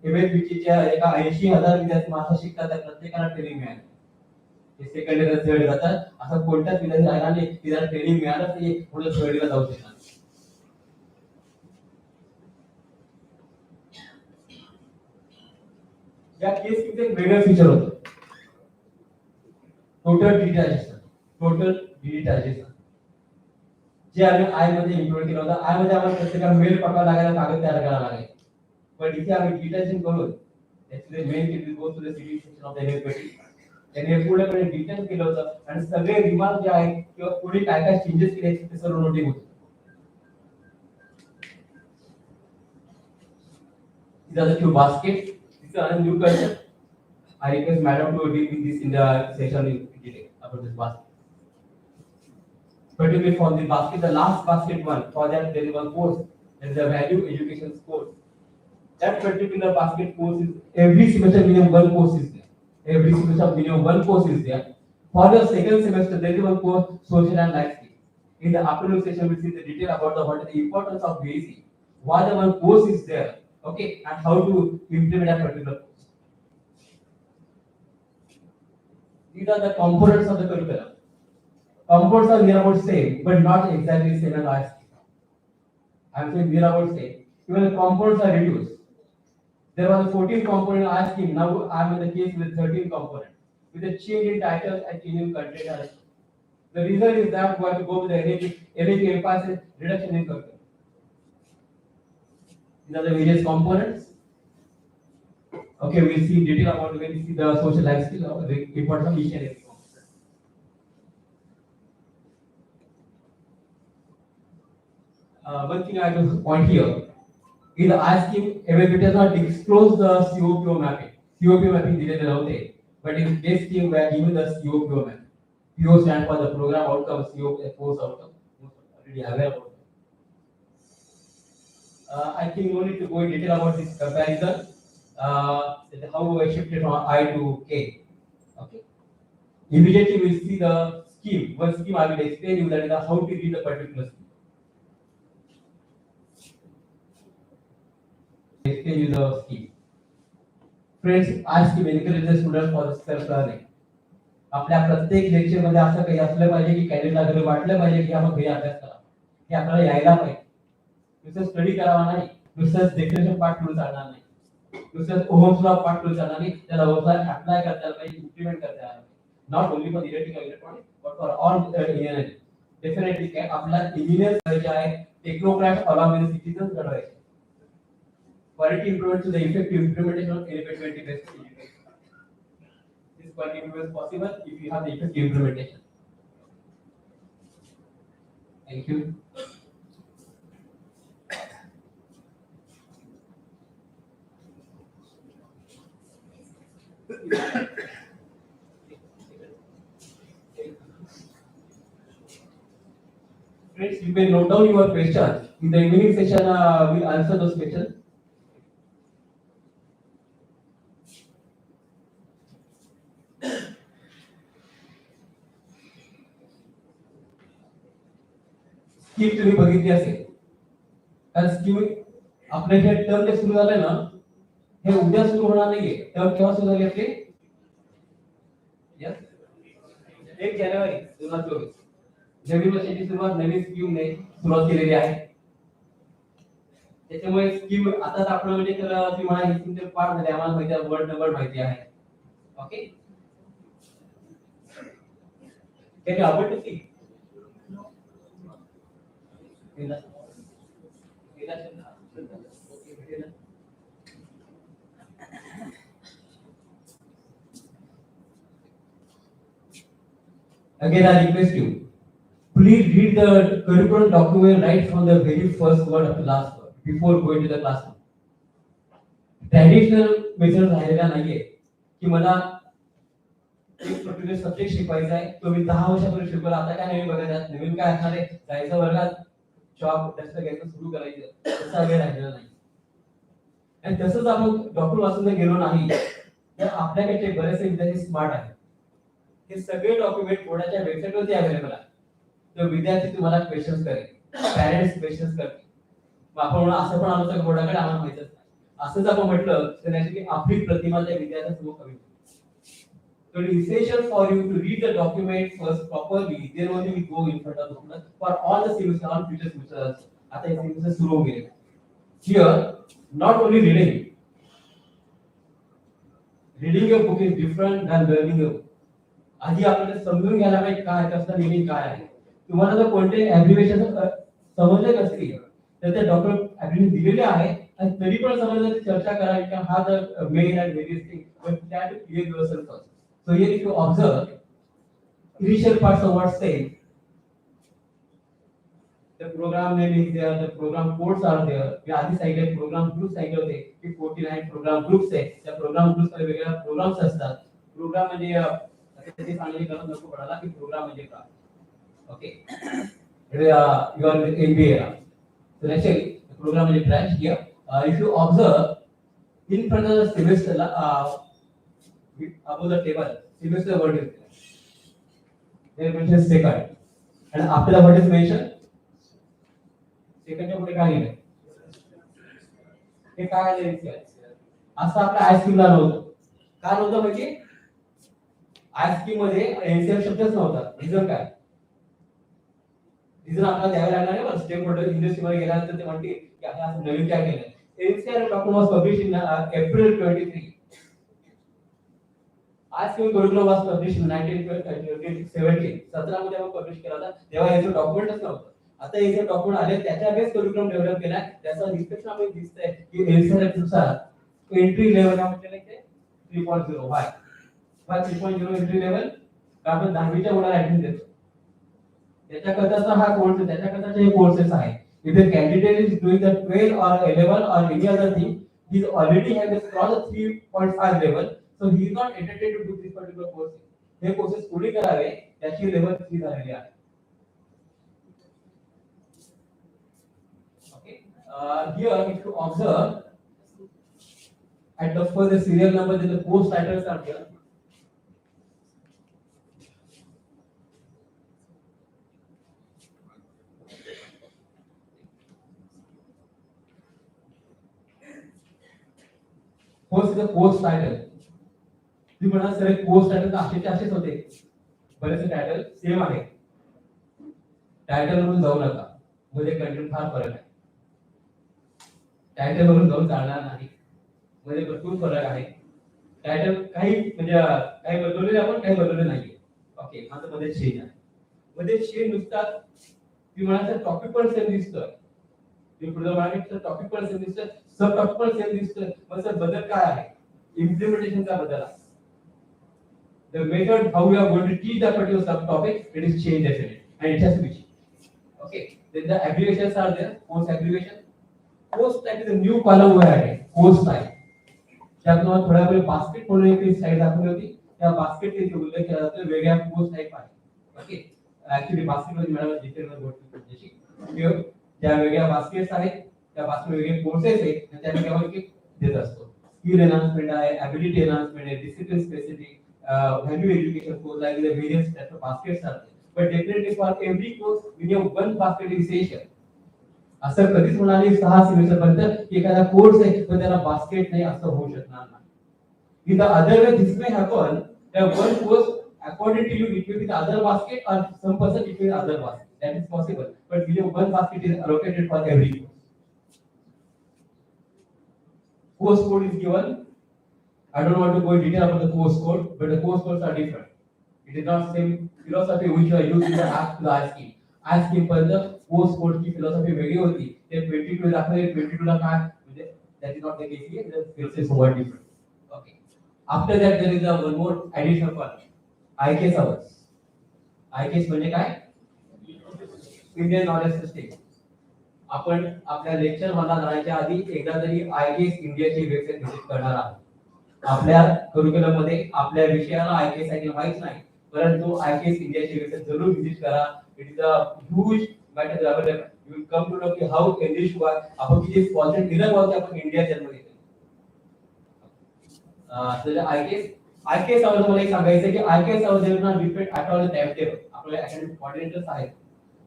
एमएसबीच्या एका 80,000 विद्यार्थी मास्टर शिकतात त्या प्रत्येकाला ट्रेनिंग मिळाली. ते सेकंड इयर थर्ड जातात असं कोणत्याच विद्यार्थी राहिला नाही की त्याला ट्रेनिंग मिळालं ते पुढे थर्ड इयरला जाऊ शकणार. या केस मध्ये एक वेगळं फीचर होतं टोटल डिजिटायझेशन जे आम्ही आय मध्ये इम्प्लिमेंट केलं होतं. आय मध्ये आम्हाला प्रत्येकाला मेल पाठवायला लागायला कागद तयार करायला लागायचे. पण इथे आम्ही डिजिटायझेशन करून त्याचे मेल केली go to the city section of the NSPT त्यांनी पूर्णपणे डिटेल केलं होतं आणि सगळे रिमार्क जे आहेत किंवा पुढे काय काय चेंजेस केले ते सर्व नोटिंग होतं. These are the two baskets. This is a new concept. I request madam to deal with this in the session in detail about this basket. Particularly for the basket, the last basket one, for that there is one course, there is a value education course. That particular basket course is every semester minimum one course is there. Every semester minimum one course is there. For the second semester, there is one course, social and life skills. In the afternoon session, we see the detail about what is the importance of BAC, why the one course is there, okay, and how to implement that particular course. These are the components of the curriculum. compounds are near about same, but not exactly same as I scheme. I'm saying near about same. Even the compounds are reduced. There was a 14 component I scheme. Now I'm in the case with 13 components. With a change in title and change in content. The reason is that we have to go with the NAD emphasis reduction in curve. These are the various components. Okay, we'll see detail about when we see the social life skill or the importance of each and every component. One thing I have to point here is the I scheme availability does not disclose the COPO mapping. COPO mapping दिलेले नव्हते, but in this scheme we are given the COPO mapping. PO stands for the program outcome, COPO course outcome. Already aware about it. I think no need to go in detail about this comparison. How I shifted from I to K. Okay. Immediately we see the scheme. One scheme I will explain you that is how to read the particular scheme. Explain you the scheme. Friends, I scheme encourages students for self learning. आपल्या प्रत्येक lecture मध्ये असं काही असलं पाहिजे की कॅडेटला घरी वाटलं पाहिजे की आपण घरी अभ्यास करा, की आपल्याला यायला पाहिजे. नुसतं स्टडी करावा नाही, नुसतं डेफिनेशन पाठ करून चालणार नाही, नुसतं ओहम्स लॉ पाठ करून चालणार नाही, त्याला ओहम्स अप्लाय करता आलं पाहिजे, इम्प्लिमेंट करता आलं पाहिजे. Not only for electrical electronic but for all engineering. Definitely काय आपल्याला इंजिनियर करायचे आहे, टेक्नोक्रॅट अलॉंग विथ सिटीजन्स घडवायचे. Quality improvement to the effective implementation of element based education. This quality improvement is possible if you have the effective implementation. Thank you. Friends, you may note down your questions. In the evening session, we'll answer those questions. Scheme तुम्ही बघितली असेल, कारण scheme आपले जे term जे सुरू झाले ना, हे उद्या सुरू होणार नाहीये. टर्म केव्हा सुरू झाली आपली? 1 जानेवारी 2024. नवीन वर्षाची सुरुवात नवीन स्कीमने सुरुवात केलेली आहे. त्याच्यामुळे स्कीम आता आपण म्हणजे तर तुम्ही म्हणा ही स्कीम पार्ट झाली, आम्हाला माहिती आहे, वर्ड नंबर माहिती आहे. ओके, काय आवडतं की Again, I request you, please read the curriculum document right from the very first word up to last word before going to the classroom. Traditional method राहिलेला नाहीये की मला एक पर्टिक्युलर सब्जेक्ट शिकवायचा आहे, तो मी 10 वर्षापूर्वी शिकवला, आता काय नवीन बघायचं, नवीन काय असणार आहे, जायचं वर्गात जॉब टेस्ट घ्यायचं सुरू करायचं, तसा वेळ राहिलेला नाही. आणि तसंच आपण डॉक्टर वाचून गेलो नाही तर आपल्याकडे बरेचसे विद्यार्थी स्मार्ट आहेत. हे सगळे डॉक्युमेंट बोर्डाच्या वेबसाईटवरती अवेलेबल आहे. तर विद्यार्थी तुम्हाला क्वेश्चन्स करेल, पॅरेंट्स क्वेश्चन्स करतील. मग आपण असं पण आलो तर बोर्डाकडे आम्हाला माहितच नाही, असंच आपण म्हटलं तर ऍक्च्युअली आपली प्रतिमा त्या विद्यार्थ्यांसमोर कमी होते. So it is essential for you to read the document first properly, then only we go in front of the student for all the semesters, all future semesters. आता हे semester सुरू होऊन गेले. Here, not only reading a book is different than learning a book. आधी आपल्याला समजून घ्यायला पाहिजे काय कसं लिहिणे काय आहे. तुम्हाला जर कोणते ऍब्रिव्हिएशन समजले नसतील तर ते डॉक्टर ऍब्रिव्हिएशन दिलेले आहे आणि तरी पण समजलं चर्चा करावी की हा the men and various thing but that clear yourself first. So here if you observe, initial parts of what say, the program name is there, the program codes are there. We आधी सांगितले program groups सांगितले होते की 49 program groups आहे. त्या program groups मध्ये वेगवेगळे programs असतात. Program म्हणजे त्याची सांगण्याची गरज नको पडायला की program म्हणजे काय. Okay. You are in MBA. So let's say the program म्हणजे branch here. If you observe in front of the semester above the table, semester word is there. There mentions second, and after the word is mentioned, second च्या पुढे काय लिहिलंय? हे काय लिहिलंय? असं आपल्या आय स्कीमला नव्हतं. काय नव्हतं म्हणजे आय स्कीम मध्ये एनसीएफ शब्दच नव्हता. रिझन काय? रिझन आपल्याला द्यावे लागणार आहे. स्टेक होल्डर इंडस्ट्रीमध्ये गेल्यानंतर ते म्हणते की आपण असं नवीन काय केलं. NCR document was published in April 23. आज किंवा curriculum was published in 1917. 17 मध्ये आपण पब्लिश केला होता. तेव्हा याचं डॉक्युमेंटच नव्हतं. आता हे जे डॉक्युमेंट आले त्याच्या बेस करिक्युलम डेव्हलप केला. त्याचा डिस्क्रिप्शन आपल्याला दिसतंय की NCR नुसार एंट्री लेवल काय म्हटलेलं आहे ते 3.0 व्हाय 3.0 एंट्री लेवल आपण 10वीच्या मुलाला ऍडमिशन देतो. त्याच्याकरता हा कोर्स आहे. त्याच्याकरता हे कोर्सेस आहे. If the candidate is doing the 12 or 11 or any other thing, he is already has crossed the 3.5 level, so he is not entitled to do this particular course. हे courses पुढे करावे त्याची level 3 झालेली आहे. Okay, here if you observe at the first the serial number, then the course titles are here. First is the course title. तुम्ही म्हणा sir course title असेच होते. बरेचसे टायटल सेम आहे. टायटल वरून जाऊ नका. मध्ये कंटेंट फार फरक आहे. टायटल वरून जाऊन चालणार नाही. मध्ये भरपूर फरक आहे. टायटल काही म्हणजे काही बदलले आपण काही बदलले नाहीये. ओके, आता मध्ये चेंज आहे. मध्ये चेंज नुसता तुम्ही म्हणा सर टॉपिक पण सेम दिसतोय. तुम्ही पुढे म्हणाले टॉपिक पण सेम दिसतोय, सब टॉपिक पण सेम दिसतोय. मग सर बदल काय आहे? इम्प्लिमेंटेशनचा बदल आहे. The method how we are going to teach that particular subtopic, it is changed definitely, and it has to be changed. Okay, then the abbreviations are there. Course abbreviation. Course type is a new column we added. Course type. त्यात तुम्हाला थोड्या वेळ basket म्हणून एक slide दाखवली होती. त्या basket चे उल्लेख केला जातो वेगळ्या कोर्स टाइप आहे. ओके, ऍक्च्युअली बास्केट मध्ये मॅडम डिटेल मध्ये बोलतो जशी त्या वेगळ्या बास्केट्स आहेत. त्या बास्केट वेगळे कोर्सेस आहेत आणि त्या वेगळ्या देत असतो. स्किल एनहान्समेंट आहे, ॲबिलिटी एनहान्समेंट आहे, discipline specific value education course, like the various types of baskets are there. But definitely for every course we have one basket is essential. असं कधीच होणार नाही 6 सेमेस्टर पर्यंत एखादा कोर्स आहे पण त्याला बास्केट नाही असं होऊ शकणार नाही. In the other way this may happen that one course according to you it will be the other basket or some person it will be other basket. That is possible. But we have one basket is allocated for every course. Course code is given. I don't want to go in detail about the course code, but the course codes are different. It is not same philosophy which are used in the app to the ISKIM. ISKIM पर the course code की philosophy वेगळी होती. ते 22 दाखवले 22 ला काय म्हणजे that is not the case here. The philosophy is somewhat different. Okay. After that there is a one more additional part. IKS hours. IKS म्हणजे काय? Indian Knowledge System. आपण आपल्या लेक्चर मला जाण्याच्या आधी एकदा तरी IKS इंडियाची वेबसाईट व्हिजिट करणार आहोत. आपल्या करिक्युलम मध्ये आपल्या विषयाला IKS आहे माहित नाही, परंतु IKS इंडियाची वेबसाईट जरूर व्हिजिट करा. It is a huge matter available. You will come to know की हाऊ इंग्लिश वर्क. आपण किती पॉझिटिव्ह दिलं पाहिजे आपण इंडिया जन्म घेतला. तर IKS आवर मला एक सांगायचं की IKS hour there not depend at all the time table. आपले अकॅडमिक कोऑर्डिनेटर्स आहेत.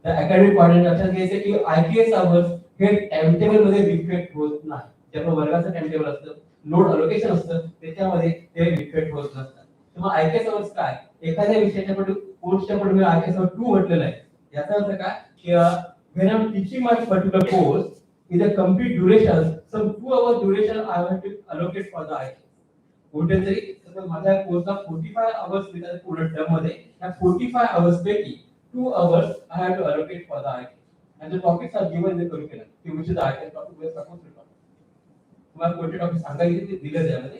त्या अकॅडमिक कोऑर्डिनेटरच्या घ्यायचं की IKS आवर्स हे टाइम टेबल मध्ये रिफ्लेक्ट होत नाही. जे आपलं वर्गाचं टाइम टेबल असतं, लोड अलोकेशन असतं, त्याच्यामध्ये ते रिफ्लेक्ट होत नसतात. मग IKS आवर्स काय? एखाद्या विषयाच्या कोर्सच्या पट मी IKS आवर 2 म्हटलेलं आहे. याचा अर्थ काय की when I'm teaching my particular course is a complete duration, some 2 hours duration I have to allocate for the IKS. कुठे तरी तर माझ्या कोर्सला 45 आवर्स मिळतात पूर्ण टर्म मध्ये. त्या 45 आवर्स पैकी 2 hours I have to allocate for the IKS. And the topics are given in the curriculum. की which is the IKS topic we are supposed to talk. तुम्हाला कोणते टॉपिक सांगायचे ते दिले त्यामध्ये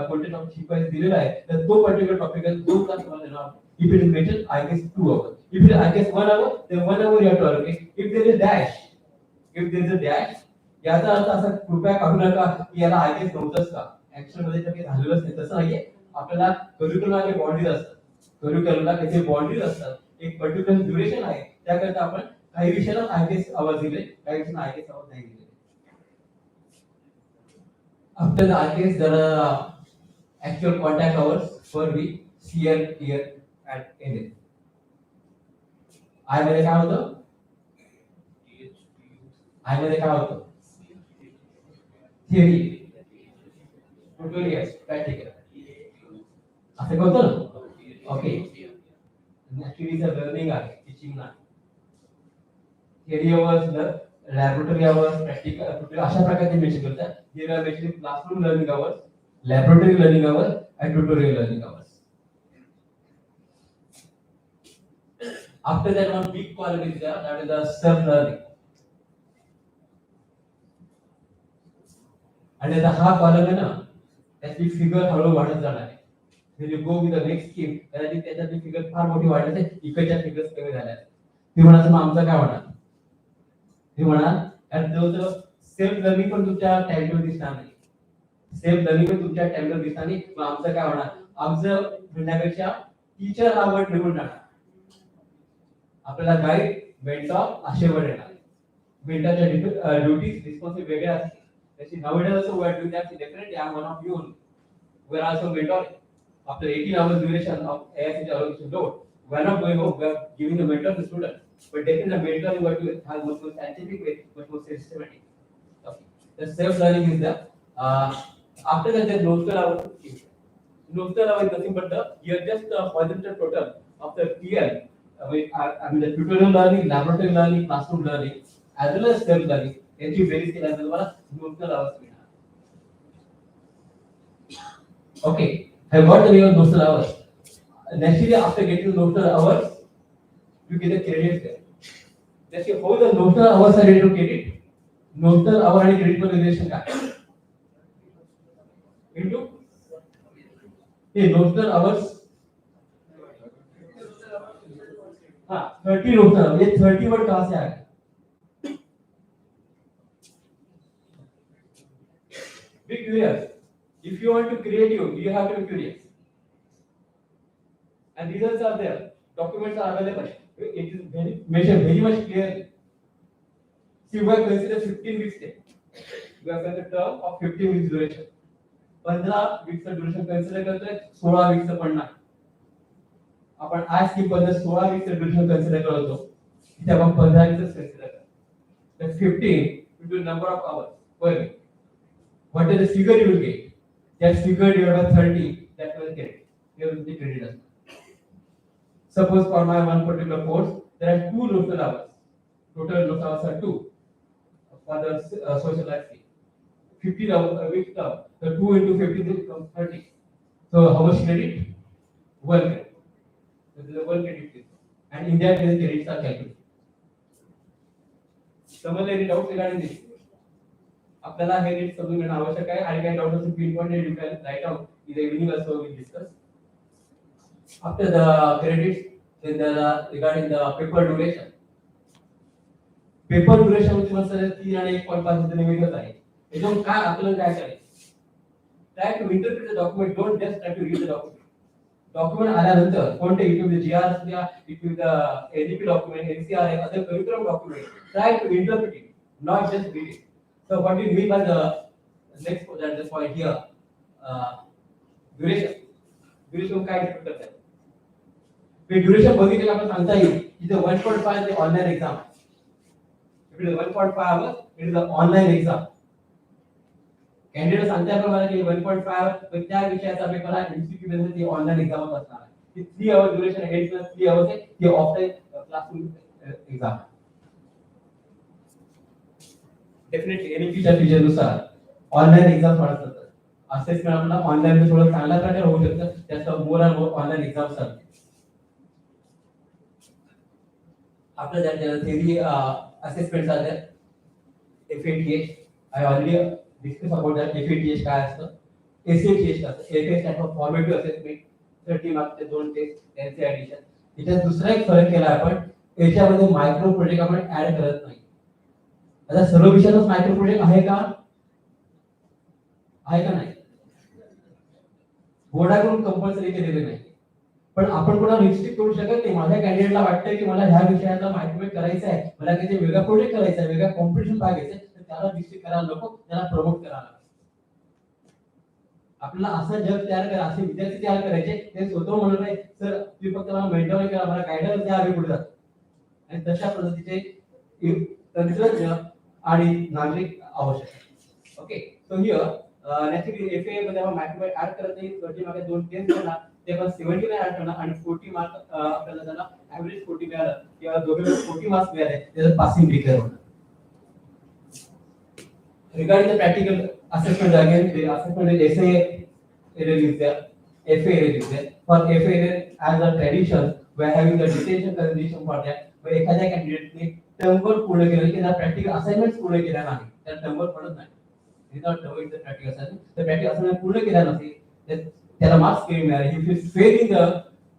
कोणते टॉपिक शिकवायचे दिलेला आहे तर तो पर्टिक्युलर टॉपिक आहे तो क्लास तुम्हाला देणार. If it is mention IKS 2 hours, if it is IKS 1 hour, then 1 hour you have to allocate. If there is dash, याचा अर्थ असा कृपया काढू नका की याला IKS नव्हतंच का. ऍक्च्युअल मध्ये तर काही झालेलंच नाही, तसं नाहीये. आपल्याला करिक्युलमला बॉन्डीज असतात. करिक्युलमला त्याचे बॉन्डीज असतात. एक पर्टिक्युलर ड्युरेशन आहे. त्याकरता आपण काही विषयाला IKS आवर्स दिले, काही विषयाला IKS आवर्स नाही दिले. After the IKS, there are actual contact hours for week, CL, year, and NL. I मध्ये काय होतं? I मध्ये काय होतं? Theory. Totally yes, practical. असं होतं ना? Okay. Actually, it's a learning आहे, teaching नाही. theory hours, laboratory hours, practical अशा प्रकारे मेन्शन करतात. Here are mentioning classroom learning hours, laboratory learning hours, and tutorial learning hours. After that, one big column is there, that is the self-learning. आणि आता हा column आहे ना, त्याची figure हळूहळू वाढत जाणार आहे. When you go with the next scheme, कदाचित त्याच्यातली फिगर फार मोठी वाढत आहे, इकडच्या फिगर्स कमी झाल्या आहेत. ते म्हणाल मग आमचं काय होणार? ते म्हणाल आणि जो सेल्फ लर्निंग पण तुमच्या टाइमवर दिसणार नाही. सेल्फ लर्निंग पण तुमच्या टाइमवर दिसणार नाही. मग आमचं काय होणार? आमचं म्हणण्यापेक्षा टीचर आवड निवडून जाणार. आपल्याला गाईड मेंटॉर असे वर येणार. मेंटॉरच्या ड्युटीज रिस्पॉन्सिबिलिटी वेगळ्या असतील. त्याची nowadays also we are doing that definitely. I am one of you. We are also mentoring. After 18 hours duration of AICT allocation load, we are not going home. We are giving a mentor to students. But definitely the mentor is going to have much more scientific way, much more systematic. Okay. The self-learning is there. After that, there is notional hours. Notional hours is nothing but here just the horizontal total of the TL. I mean the tutorial learning, laboratory learning, classroom learning, as well as self-learning. याची berries केल्यानंतर तुम्हाला notional hours मिळणार. Okay, I got the name of notional hours. Naturally, after getting notional hours, you get the credits there. Let's see how the notional hours are related to credit. Notional hour and credit मध्ये relation काय? Into notional hours. हाँ, 30 notional hours. ये 30 word कहाँ से आया? Be curious. If you want to create you have to be curious. And results are there. Documents are available. It is mentioned very much clearly. See, we have considered 15 weeks day. We have considered term of 15 weeks duration. 15 weeks duration consider करतोय, 16 weeks पडणार. आपण आज की 16 weeks duration consider करतो. इथे आपण 15 weeks consider करतो. The 15 into number of hours per week. What is the figure you will get? That figure divided by 30, that will get. Here will be credit. Suppose for my one particular course, there are 2 notional hours. Total notional hours are 2 for the social life. 50 hours a week term. So 2 into 50 becomes 30. So how much credit? 1 credit. So this is a 1 credit. And in that case, credits are calculated. Someone any doubts regarding this? आपल्याला हे NEET समजून घेणं आवश्यक आहे आणि काही doubt असेल pinpointed you can write down in the evening also we discuss. After the credits, then there are regarding the paper duration. Paper duration मध्ये मस्त 3 आणि 1.5 मध्ये निमित्त आहे. याच्यातून काय आपल्याला काय करायचं? Try to interpret the document, don't just try to read the document. Document आल्यानंतर कोणते it will be GR असल्या, it will be the ADP document, NCR other curriculum document. Try to interpret it, not just read it. So what do you mean by the next point here? Duration. Duration काय define करता है? पे duration बघितलं आपण सांगता येईल की the 1.5 the online exam. If it is 1.5 hours, it is the online exam. Candidate सांगता प्रमाणे की 1.5 पण त्या विषयाचा पेपर आहे MCQ बेसिस ती ऑनलाइन एक्झाम असणार आहे. ती 3 आवर ड्युरेशन आहे 8 + 3 आवर्स आहे ती ऑफलाइन क्लासरूम एक्झाम. डेफिनेटली एनईपीच्या फीचरनुसार ऑनलाइन एक्झाम वाढत जातात. असेसमेंट आपल्याला ऑनलाइन थोडं चांगल्या प्रकारे होऊ शकतं. त्याचा more and more online exams आहेत. After that, there are theory assessments are there. FATH. I already discussed about that. FATH काय असतं? SATH काय असतं? FATH stand for formative assessment. 30 मार्क्सचे 2 टेस्ट NC ॲडिशन. इथे दुसरा एक फरक केला आपण. याच्यामध्ये मायक्रो प्रोजेक्ट आपण ऍड करत नाही. आता सर्व विषयातच मायक्रो प्रोजेक्ट आहे का? आहे का नाही? बोर्डाकडून कंपल्सरी केलेले नाही. पण आपण कोणाला रिस्ट्रिक्ट करू शकत नाही. माझ्या कॅन्डिडेटला वाटतंय की मला ह्या विषयाचा मायक्रोवेव्ह करायचा आहे, मला काही वेगळा प्रोजेक्ट करायचा आहे, वेगळा कॉम्पिटिशन भाग घ्यायचा आहे, तर त्याला रिस्ट्रिक्ट करायला नको, त्याला प्रमोट करायला. आपल्याला असं जग तयार करा, असे विद्यार्थी तयार करायचे ते स्वतः म्हणत नाही सर तुम्ही फक्त मला मेंटॉर करा, मला गायडन्स द्या, आम्ही पुढे जातो. आणि तशा पद्धतीचे तंत्रज्ञ आणि नागरिक आवश्यक आहे. Okay, so here naturally FA मध्ये आपण मॅथमॅटिक्स ऍड करत नाही. 30 मागे 2 टेस्ट करणार ते पण 79 आठवणा आणि 40 मार्क आपल्याला त्याला ऍव्हरेज 40 मिळालं किंवा दोघे 40 मार्क्स मिळाले त्याचं पासिंग डिक्लेअर होणार. Regarding the practical assessment, again the assessment is essay error is there, FA error is there. For FA error, as a tradition, we are having the detention condition for that. But एखाद्या कॅन्डिडेटने टर्मवर पूर्ण केलं की practical assignment पूर्ण केल्या नाही त्या टर्मवर पडत नाही. Without doing the practical assignment, तर प्रॅक्टिकल असाइनमेंट पूर्ण केल्या नसेल तर त्याला मार्क्स कमी मिळाले. If is fail in the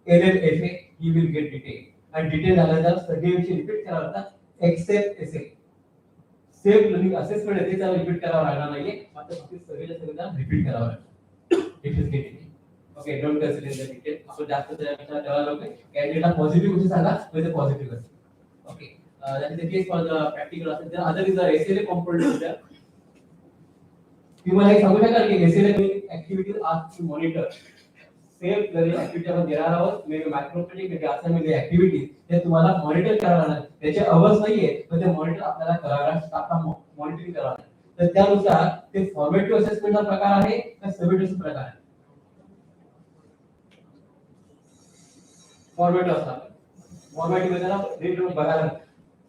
error FA, he will get detain. आणि डिटेन झाल्यानंतर सगळे विषय रिपीट करावा लागतात एक्सेप्ट एसे. सेम लर्निंग असेसमेंट आहे त्याला रिपीट करावा लागणार नाहीये, मात्र फक्त सगळ्या सगळ्यांना रिपीट करावा लागेल. It is getting okay. Don't consider the detail. आपण जास्त त्याला ठेवायला नको. कॅन्डिडेटला पॉझिटिव्ह गोष्टी सांगा म्हणजे पॉझिटिव्ह गोष्टी. Okay. That is the case for the practical असेल. Other is the SLA component द्या. तुम्हाला हे सांगू शकाल की SLA activities are to monitor self learning activity आपण घेणार आहोत. मे मायक्रोप्रोजेक्ट म्हणजे असाइनमेंट ऍक्टिव्हिटीज ते तुम्हाला मॉनिटर करावं लागणार. त्याचे अवर्स नाहीये पण ते मॉनिटर आपल्याला करावं लागतं. मॉनिटरिंग करावं लागतं. तर त्यानुसार ते फॉर्मेटिव्ह असेसमेंटचा प्रकार आहे का समेटिव्ह प्रकार आहे. फॉर्मेटिव्ह असणार. फॉर्मेटिव्ह मध्ये ना रीड बघायला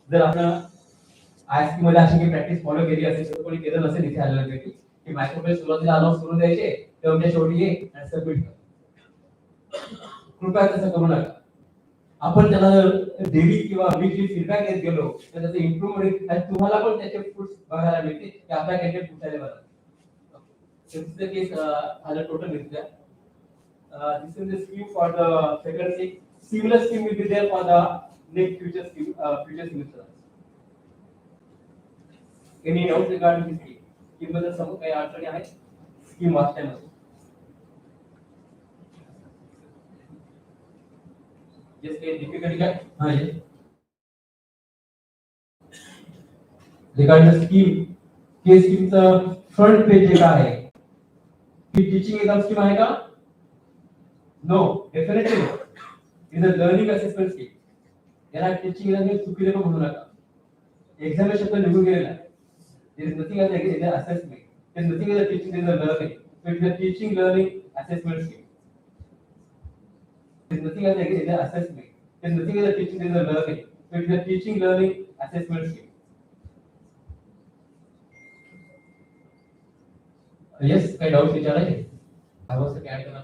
जर आपण आयएसपी मध्ये अशी प्रॅक्टिस फॉलो केली असेल तर कोणी केलं नसेल इथे आलेलं व्यक्ती की मायक्रोप्रोजेक्ट सुरुवातीला अनाउन्स करून द्यायचे तेव्हा म्हणजे शेवटी ये आणि सबमिट कर. कृपया तसं करू नका. आपण त्याला डेली किंवा वीकली फीडबॅक देत गेलो तर त्याचं इम्प्रूव्हमेंट होईल आणि तुम्हाला पण त्याचे फ्रुट्स बघायला मिळते की आपला कॅन्डिडेट कुठे बघा. This is the case as a total is there. This is the scheme for the second thing. Similar scheme will be there for the next future semester. Any doubts regarding this scheme? Scheme मध्ये समोर काही अडचणी आहेत scheme वाचण्यामध्ये. Yes, काही difficulty काय? हां yes. Regarding the scheme, के स्कीमचं front page जे काय आहे ही टीचिंग एक्झाम स्कीम आहे का? No, definitely no. Is a learning assessment scheme. याला टीचिंग एक्झाम चुकीचं म्हणू नका. एक्झाम शब्द निघून गेलेला आहे. There is nothing as a assessment. There is nothing as a teaching. There is a learning. So it is a teaching, learning, assessment scheme. There is nothing as a assessment. There is nothing as a teaching. There is a learning. So it is a teaching, learning, assessment scheme. Yes, काही doubts विचारायचे? आवश्यक add करा.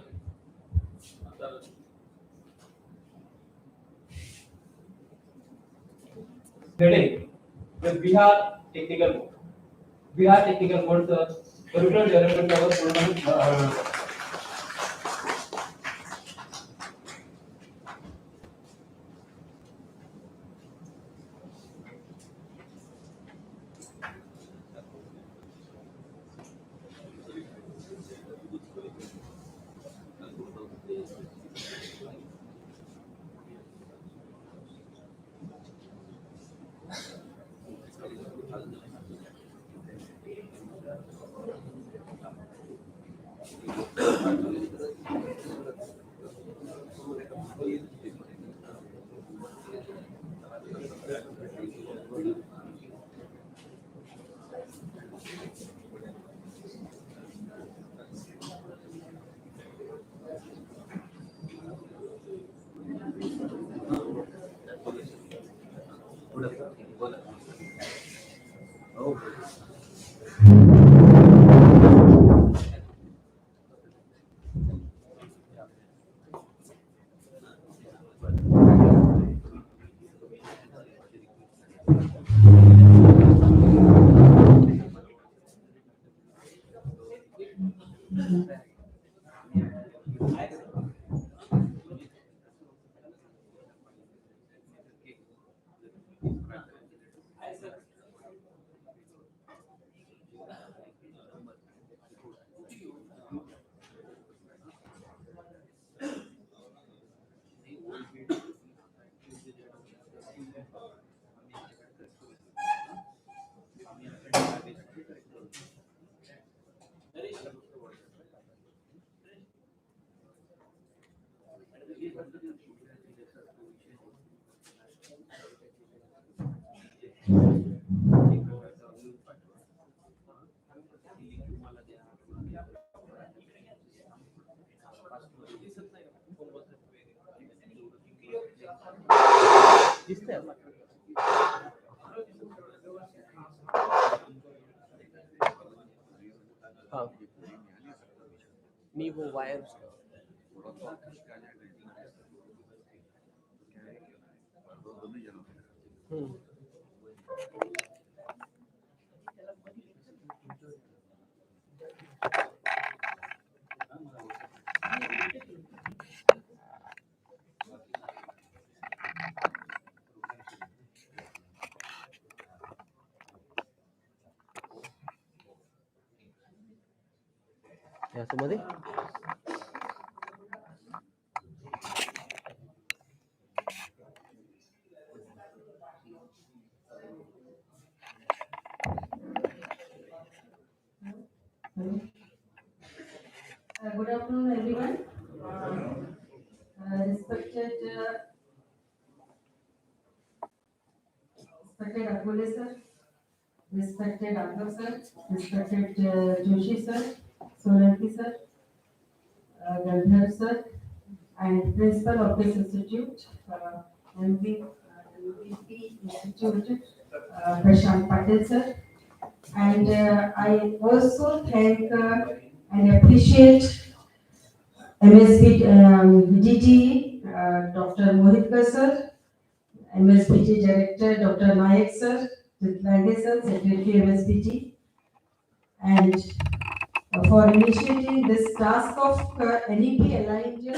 Studying the Bihar Technical Board. Bihar Technical Board curriculum development वर पूर्ण
दिसतंय हाँ नहीं वो wire याच्यामध्ये
Good afternoon, everyone. Respected Akole sir, respected Arthur sir, respected Joshi sir, Solanki sir, Gandhar sir, and principal of this institute, MVP Institute, Prashant Patel sir. And I also thank and appreciate MSP DT Dr. Mohitkar sir, MSPT Director Dr. Nayak sir, Lange sir, Secretary MSPT, and for initiating this task of NEP aligned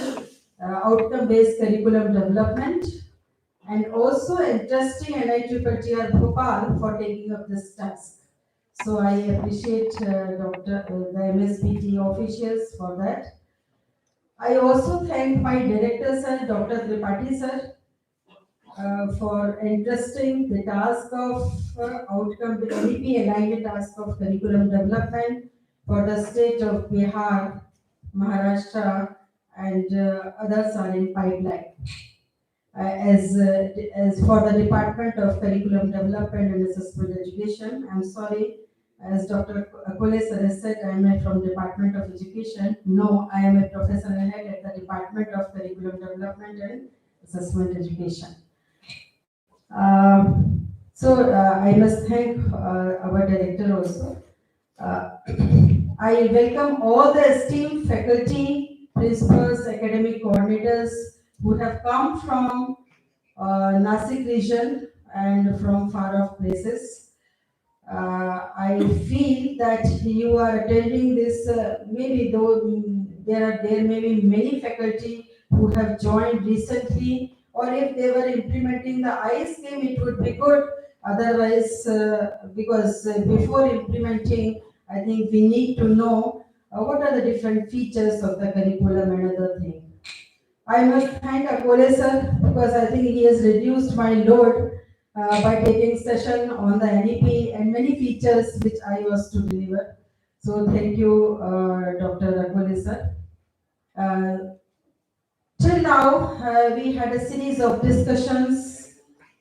outcome-based curriculum development, and also entrusting NITTR Bhopal for taking up this task. So I appreciate the MSPT officials for that. I also thank my director sir, Dr. Tripathi sir, for entrusting the task of outcome, the NEP aligned task of curriculum development for the state of Bihar, Maharashtra, and others are in pipeline. As for the Department of Curriculum Development and Assessment Education, I'm sorry, as Dr. Akole sir has said, I am from Department of Education. No, I am a professor head at the Department of Curriculum Development and Assessment Education. I must thank our director also. I welcome all the esteemed faculty, principals, academic coordinators who have come from Nasik region and from far off places. I feel that you are attending this, maybe though there may be many faculty who have joined recently, or if they were implementing the ICE scheme, it would be good. Otherwise, because before implementing, I think we need to know what are the different features of the curriculum and other things. I must thank Akole sir because I think he has reduced my load by taking session on the NEP and many features which I was to deliver. So thank you, Dr. Akole sir. Till now, we had a series of discussions,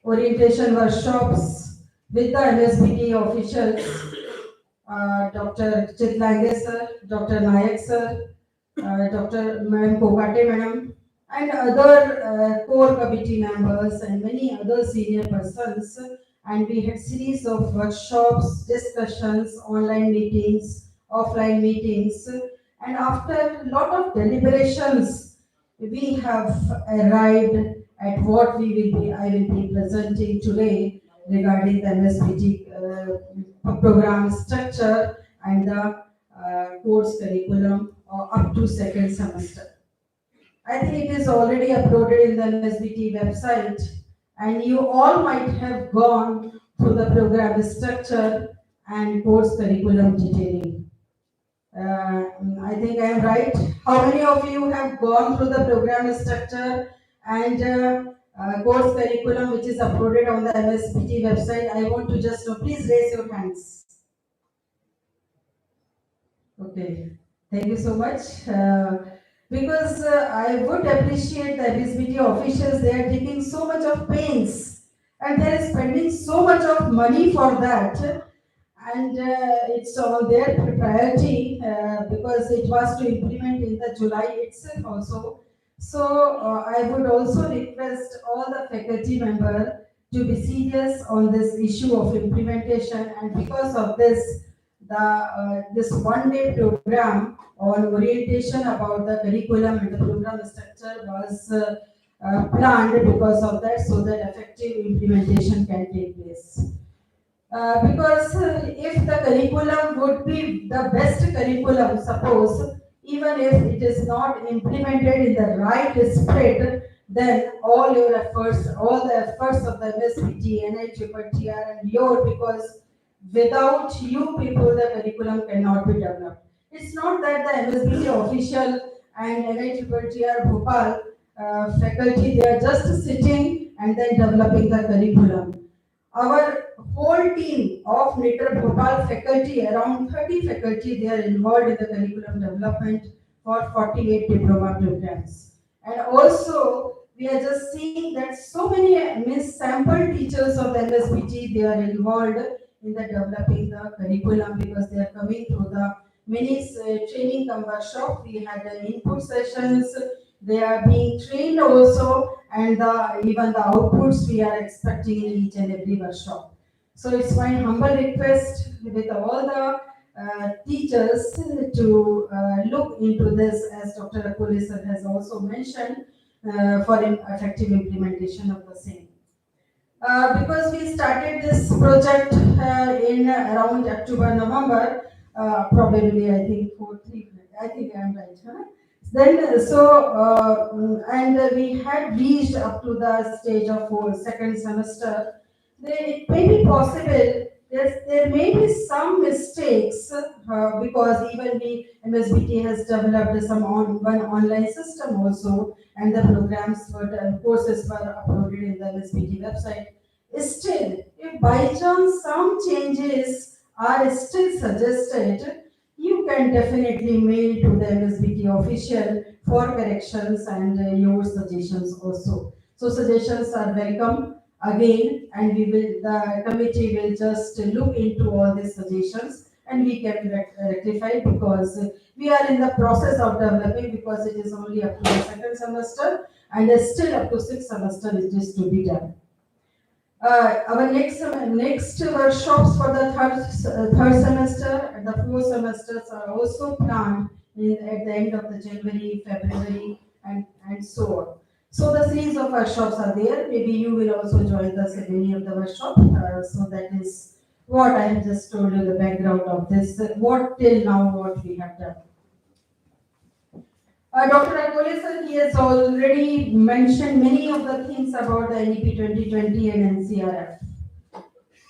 orientation workshops with the MSPT officials, Dr. Chitlange sir, Dr. Nayak sir, Dr. Madam Kokate madam, and other core committee members and many other senior persons. And we had series of workshops, discussions, online meetings, offline meetings. And after a lot of deliberations, we have arrived at what I will be presenting today regarding the MSPT program structure and the course curriculum up to second semester. I think it is already uploaded in the MSBT website, and you all might have gone through the program structure and course curriculum detailing. I think I am right. How many of you have gone through the program structure and course curriculum which is uploaded on the MSBT website? I want to just know, please raise your hands. Okay, thank you so much. Because I would appreciate the MSBT officials, they are taking so much of pains and they are spending so much of money for that, and it's on their priority because it was to implement in the July itself also. So I would also request all the faculty member to be serious on this issue of implementation, and because of this, this one-day program on orientation about the curriculum and the program structure was planned because of that, so that effective implementation can take place. Because if the curriculum would be the best curriculum, suppose, even if it is not implemented in the right spirit, then all your efforts, all the efforts of the MSPT, NITR and your, because without you people, the curriculum cannot be developed. It's not that the MSPT official and NITR Bhopal faculty, they are just sitting and then developing the curriculum. Our whole team of NITR Bhopal faculty, around 30 faculty, they are involved in the curriculum development for 48 diploma programs. And also, we are just seeing that so many sample teachers of the MSPT, they are involved in the developing the curriculum because they are coming through the many training workshop. We had input sessions, they are being trained also, and even the outputs we are expecting in each and every workshop. So it's my humble request with all the teachers to look into this, as Dr. Akule sir has also mentioned, for effective implementation of the same. Because we started this project in around October, November, probably I think I think I'm right, huh? Then, and we had reached up to the stage of second semester. Then it may be possible, there may be some mistakes because even we, MSBT has developed some one online system also, and the programs courses were uploaded in the MSBT website. Still, if by chance some changes are still suggested, you can definitely mail to the MSBT official for corrections and your suggestions also. So suggestions are welcome again, and the committee will just look into all these suggestions and we can rectify, because we are in the process of developing, because it is only up to the second semester and still up to sixth semester it is to be done. Our next workshops for the third semester and the fourth semesters are also planned at the end of the January, February, and so on. So the series of workshops are there. Maybe you will also join us in any of the workshop. So that is what I have just told you, the background of this. What till now what we have done. Dr. Akole sir, he has already mentioned many of the things about the NEP 2020 and NCRF.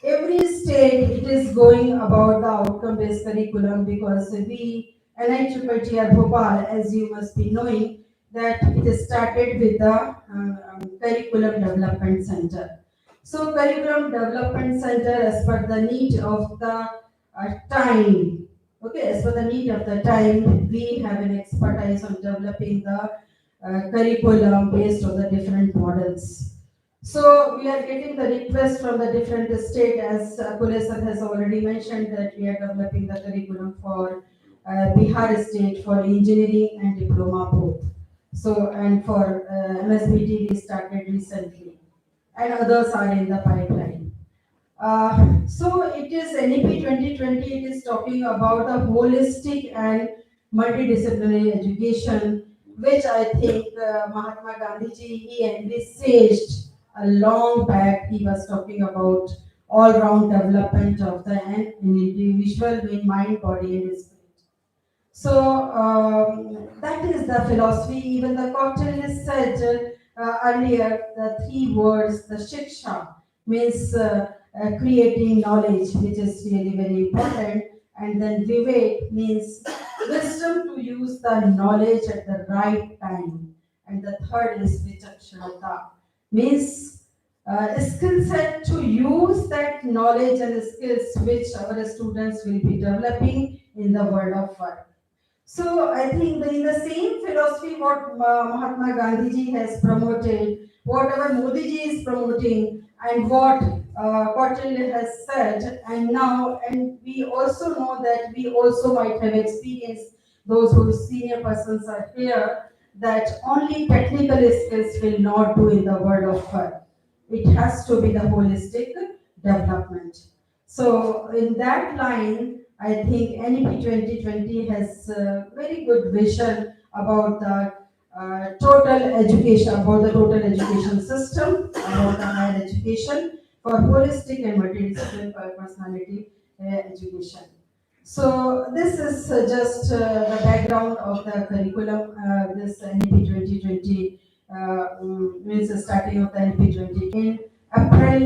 Every state, it is going about the outcome-based curriculum, because we, NITR Bhopal, as you must be knowing, that it started with the Curriculum Development Center. So Curriculum Development Center, as per the need of the time, okay, as per the need of the time, we have an expertise on developing the curriculum based on the different models. So we are getting the request from the different state, as Akule sir has already mentioned, that we are developing the curriculum for Bihar state for engineering and diploma both. So, and for MSBT we started recently, and others are in the pipeline. So it is NEP 2020, it is talking about the holistic and multidisciplinary education, which I think Mahatma Gandhi ji, he envisaged a long back. He was talking about all-round development of the individual in mind, body and spirit. So that is the philosophy. Even the Kautilya said earlier, the three words, the shiksha, means creating knowledge, which is really very important. And then vivek means wisdom to use the knowledge at the right time. And the third is vichakshana, means skill set to use that knowledge and skills which our students will be developing in the world of work. So I think in the same philosophy what Mahatma Gandhi ji has promoted, whatever Modi ji is promoting, and what Kautilya has said, and now, and we also know that we also might have experienced, those whose senior persons are here, that only technical skills will not do in the world of work. It has to be the holistic development. So in that line, I think NEP 2020 has very good vision about the total education, about the total education system, about the higher education for holistic and multidisciplinary personality education. So this is just the background of the curriculum. This NEP 2020 means the starting of the NEP 20 in April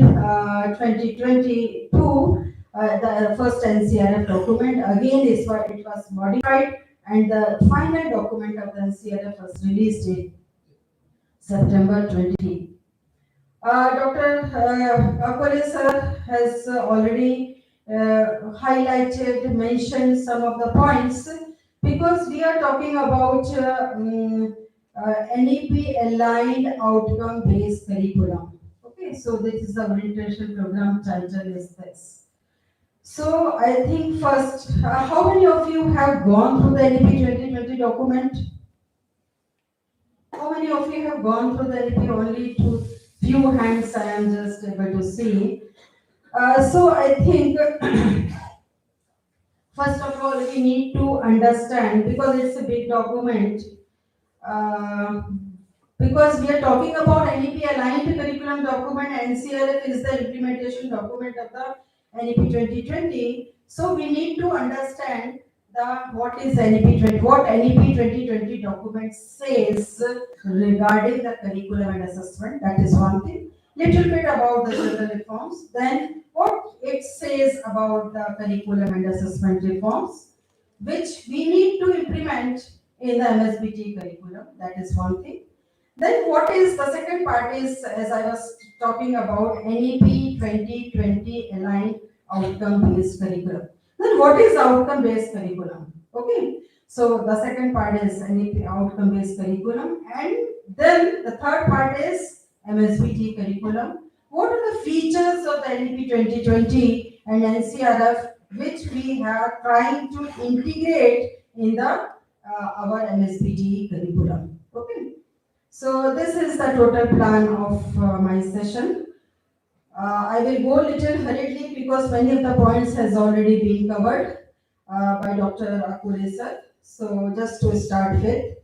2022. The first NCRF document again is what it was modified, and the final document of the NCRF was released in September 20. Dr. Akole sir has already highlighted, mentioned some of the points, because we are talking about NEP aligned outcome based curriculum. Okay, so this is the orientation program title is this. So I think first, how many of you have gone through the NEP 2020 document? How many of you have gone through the NEP? Only two few hands I am just able to see. So I think first of all we need to understand, because it's a big document, because we are talking about NEP aligned curriculum document, NCRF is the implementation document of the NEP 2020. So we need to understand what is NEP 20, what NEP 2020 document says regarding the curriculum and assessment. That is one thing. Little bit about the general reforms, then what it says about the curriculum and assessment reforms, which we need to implement in the MSBT curriculum. That is one thing. Then what is the second part is, as I was talking about, NEP 2020 aligned outcome based curriculum. Then what is outcome based curriculum? Okay, so the second part is NEP outcome based curriculum, and then the third part is MSBT curriculum. What are the features of the NEP 2020 and NCRF which we are trying to integrate in the our MSBT curriculum? Okay, so this is the total plan of my session. I will go little hurriedly because many of the points has already been covered by Dr. Akole sir. So just to start with,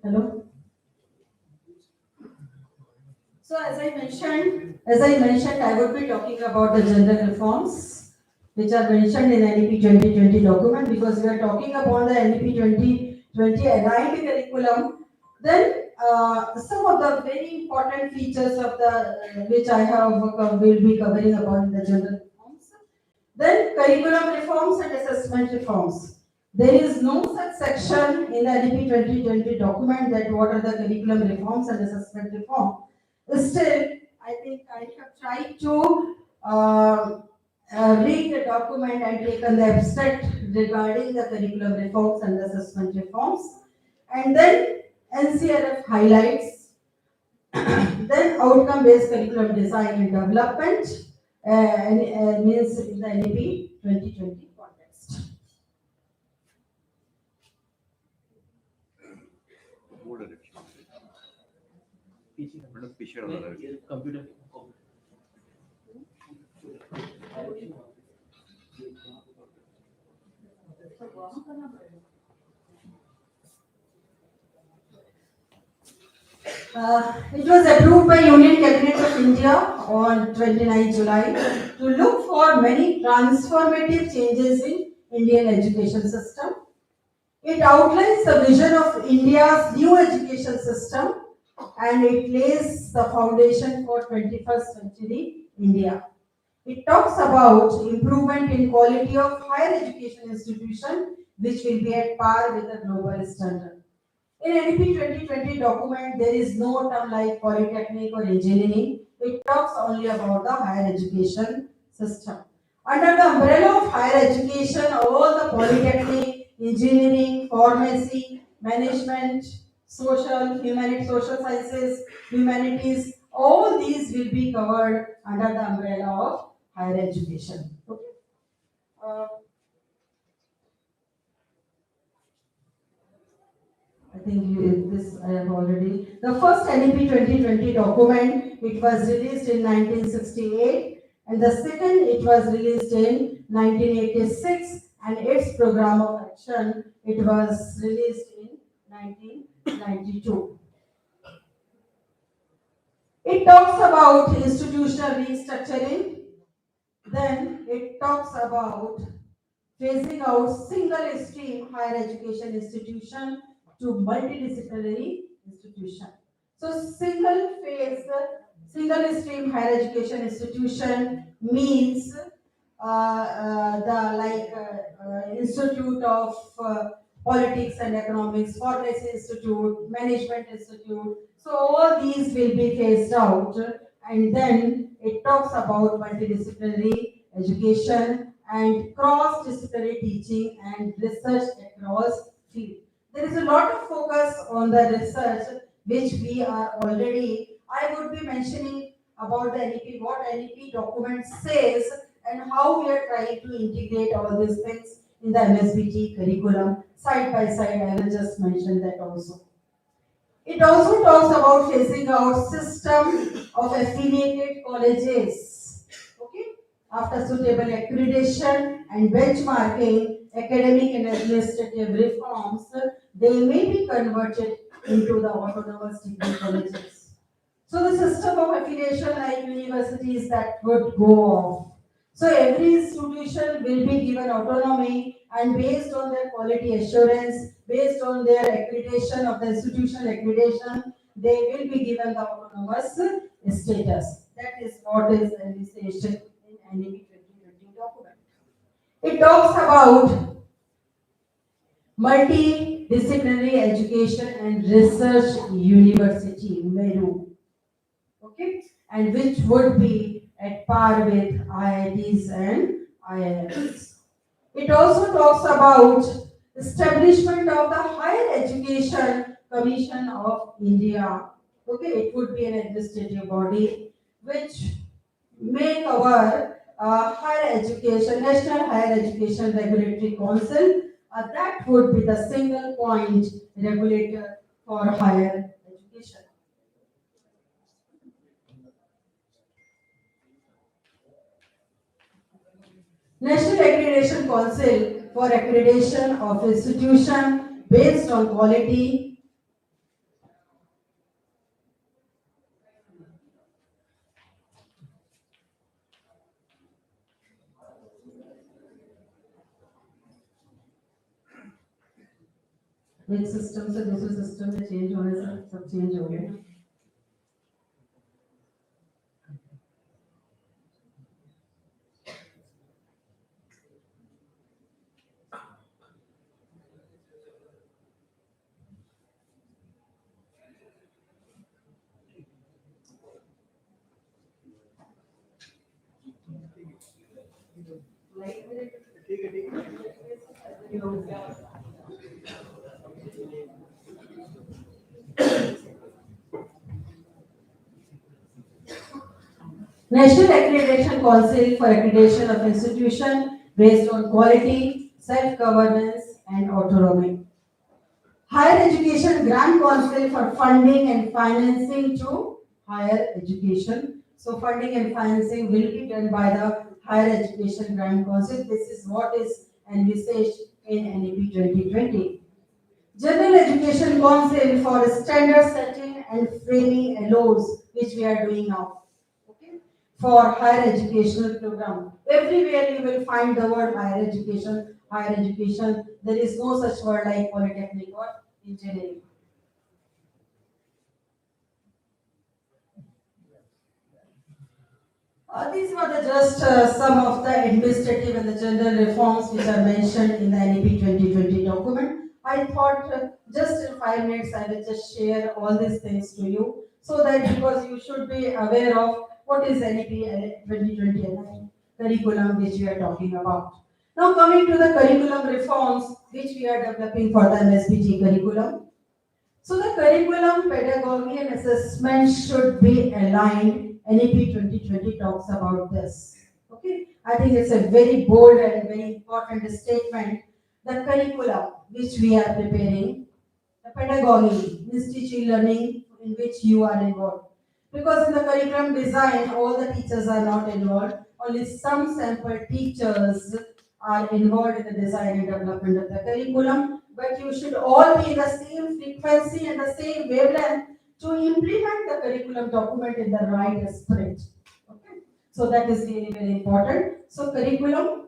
hello. So as I mentioned, I would be talking about the general reforms which are mentioned in NEP 2020 document, because we are talking about the NEP 2020 aligned curriculum. Then some of the very important features of the which I have will be covering about the general reforms. Then curriculum reforms and assessment reforms. There is no such section in the NEP 2020 document that what are the curriculum reforms and assessment reform. Still, I think I have tried to read the document and taken the abstract regarding the curriculum reforms and assessment reforms, and then NCRF highlights, then outcome-based curriculum design and development, means in the NEP 2020 context.
Computer.
It was approved by Union Cabinet of India on 29 July to look for many transformative changes in Indian education system. It outlines the vision of India's new education system, and it lays the foundation for 21st century India. It talks about improvement in quality of higher education institution, which will be at par with the global standard. In NEP 2020 document, there is no term like polytechnic or engineering. It talks only about the higher education system. Under the umbrella of higher education, all the polytechnic, engineering, pharmacy, management, social sciences, humanities, all these will be covered under the umbrella of higher education. Okay. I think this I have already. The first NEP 2020 document, it was released in 1968, and the second it was released in 1986, and its program of action, it was released in 1992. It talks about institutional restructuring, then it talks about phasing out single stream higher education institution to multidisciplinary institution. So single stream higher education institution means Institute of Politics and Economics, Pharmacy Institute, Management Institute. So all these will be phased out, and then it talks about multidisciplinary education and cross-disciplinary teaching and research across field. There is a lot of focus on the research which we are already. I would be mentioning about the NEP, what NEP document says, and how we are trying to integrate all these things in the MSBT curriculum side by side. I will just mention that also. It also talks about phasing out system of affiliated colleges. Okay, after suitable accreditation and benchmarking, academic and administrative reforms, they may be converted into the autonomous degree colleges. So the system of affiliation like universities that would go off. So every institution will be given autonomy, and based on their quality assurance, based on their accreditation of the institutional accreditation, they will be given the autonomous status. That is what is envisaged in NEP 2020 document. It talks about multidisciplinary education and research university, MERU. Okay, and which would be at par with IITs and IIMs. It also talks about establishment of the Higher Education Commission of India. Okay, it would be an administrative body which may cover higher education, National Higher Education Regulatory Council. That would be the single point regulator for higher education. National Accreditation Council for accreditation of institution based on quality. एक system से दूसरे system में change होने से सब change हो गया. National Accreditation Council for accreditation of institution based on quality, self-governance and autonomy. Higher Education Grant Council for funding and financing to higher education. So funding and financing will be done by the Higher Education Grant Council. This is what is envisaged in NEP 2020. General Education Council for standard setting and framing laws, which we are doing now. Okay? For higher educational program. Everywhere you will find the word higher education, higher education. There is no such word like polytechnic or engineering. These were just some of the administrative and the general reforms which are mentioned in the NEP 2020 document. I thought just in 5 minutes I will just share all these things to you so that because you should be aware of what is NEP 2020 curriculum which we are talking about. Now coming to the curriculum reforms which we are developing for the MSBT curriculum. So the curriculum, pedagogy and assessment should be aligned. NEP 2020 talks about this. Okay, I think it's a very bold and very important statement. The curriculum which we are preparing, the pedagogy means teaching learning in which you are involved. Because in the curriculum design, all the teachers are not involved. Only some sample teachers are involved in the design and development of the curriculum. But you should all be in the same frequency and the same wavelength to implement the curriculum document in the right spirit. Okay, so that is really very important. So curriculum,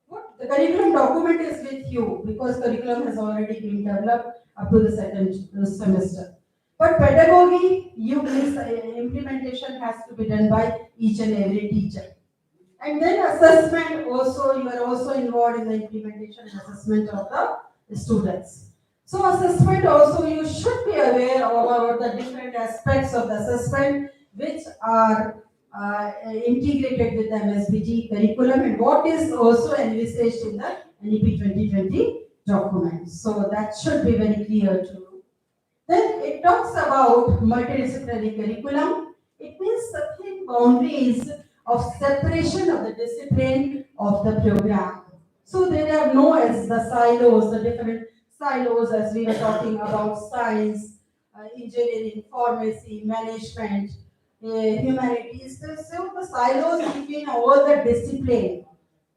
what the curriculum document is with you because curriculum has already been developed up to the second semester. But pedagogy, you means implementation has to be done by each and every teacher. And then assessment also, you are also involved in the implementation and assessment of the students. So assessment also, you should be aware about the different aspects of the assessment which are integrated with the MSBT curriculum and what is also envisaged in the NEP 2020 document. So that should be very clear to you. Then it talks about multidisciplinary curriculum. It means the thin boundaries of separation of the discipline of the program. So there are no as the silos, the different silos as we were talking about science, engineering, pharmacy, management, humanities. So the silos between all the discipline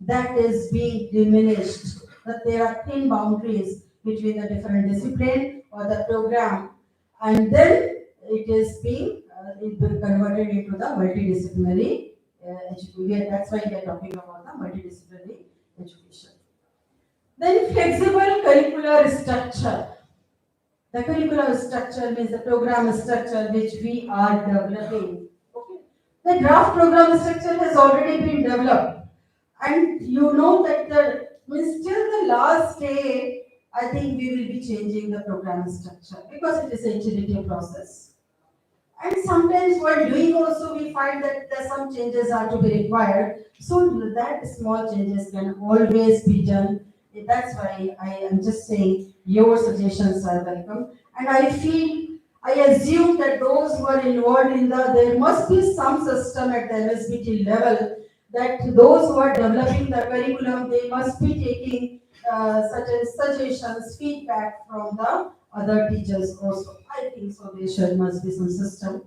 that is being diminished. That there are thin boundaries between the different discipline or the program, and then it is being converted into the multidisciplinary education. That's why we are talking about the multidisciplinary education. Then flexible curricular structure. The curricular structure means the program structure which we are developing. Okay. The draft program structure has already been developed, and you know that the means till the last day, I think we will be changing the program structure because it is an iterative process. And sometimes while doing also we find that some changes are to be required. So that small changes can always be done. That's why I am just saying your suggestions are welcome. And I assume that those who are involved in there must be some system at the MSBT level that those who are developing the curriculum, they must be taking certain suggestions, feedback from the other teachers also. I think so. Must be some system.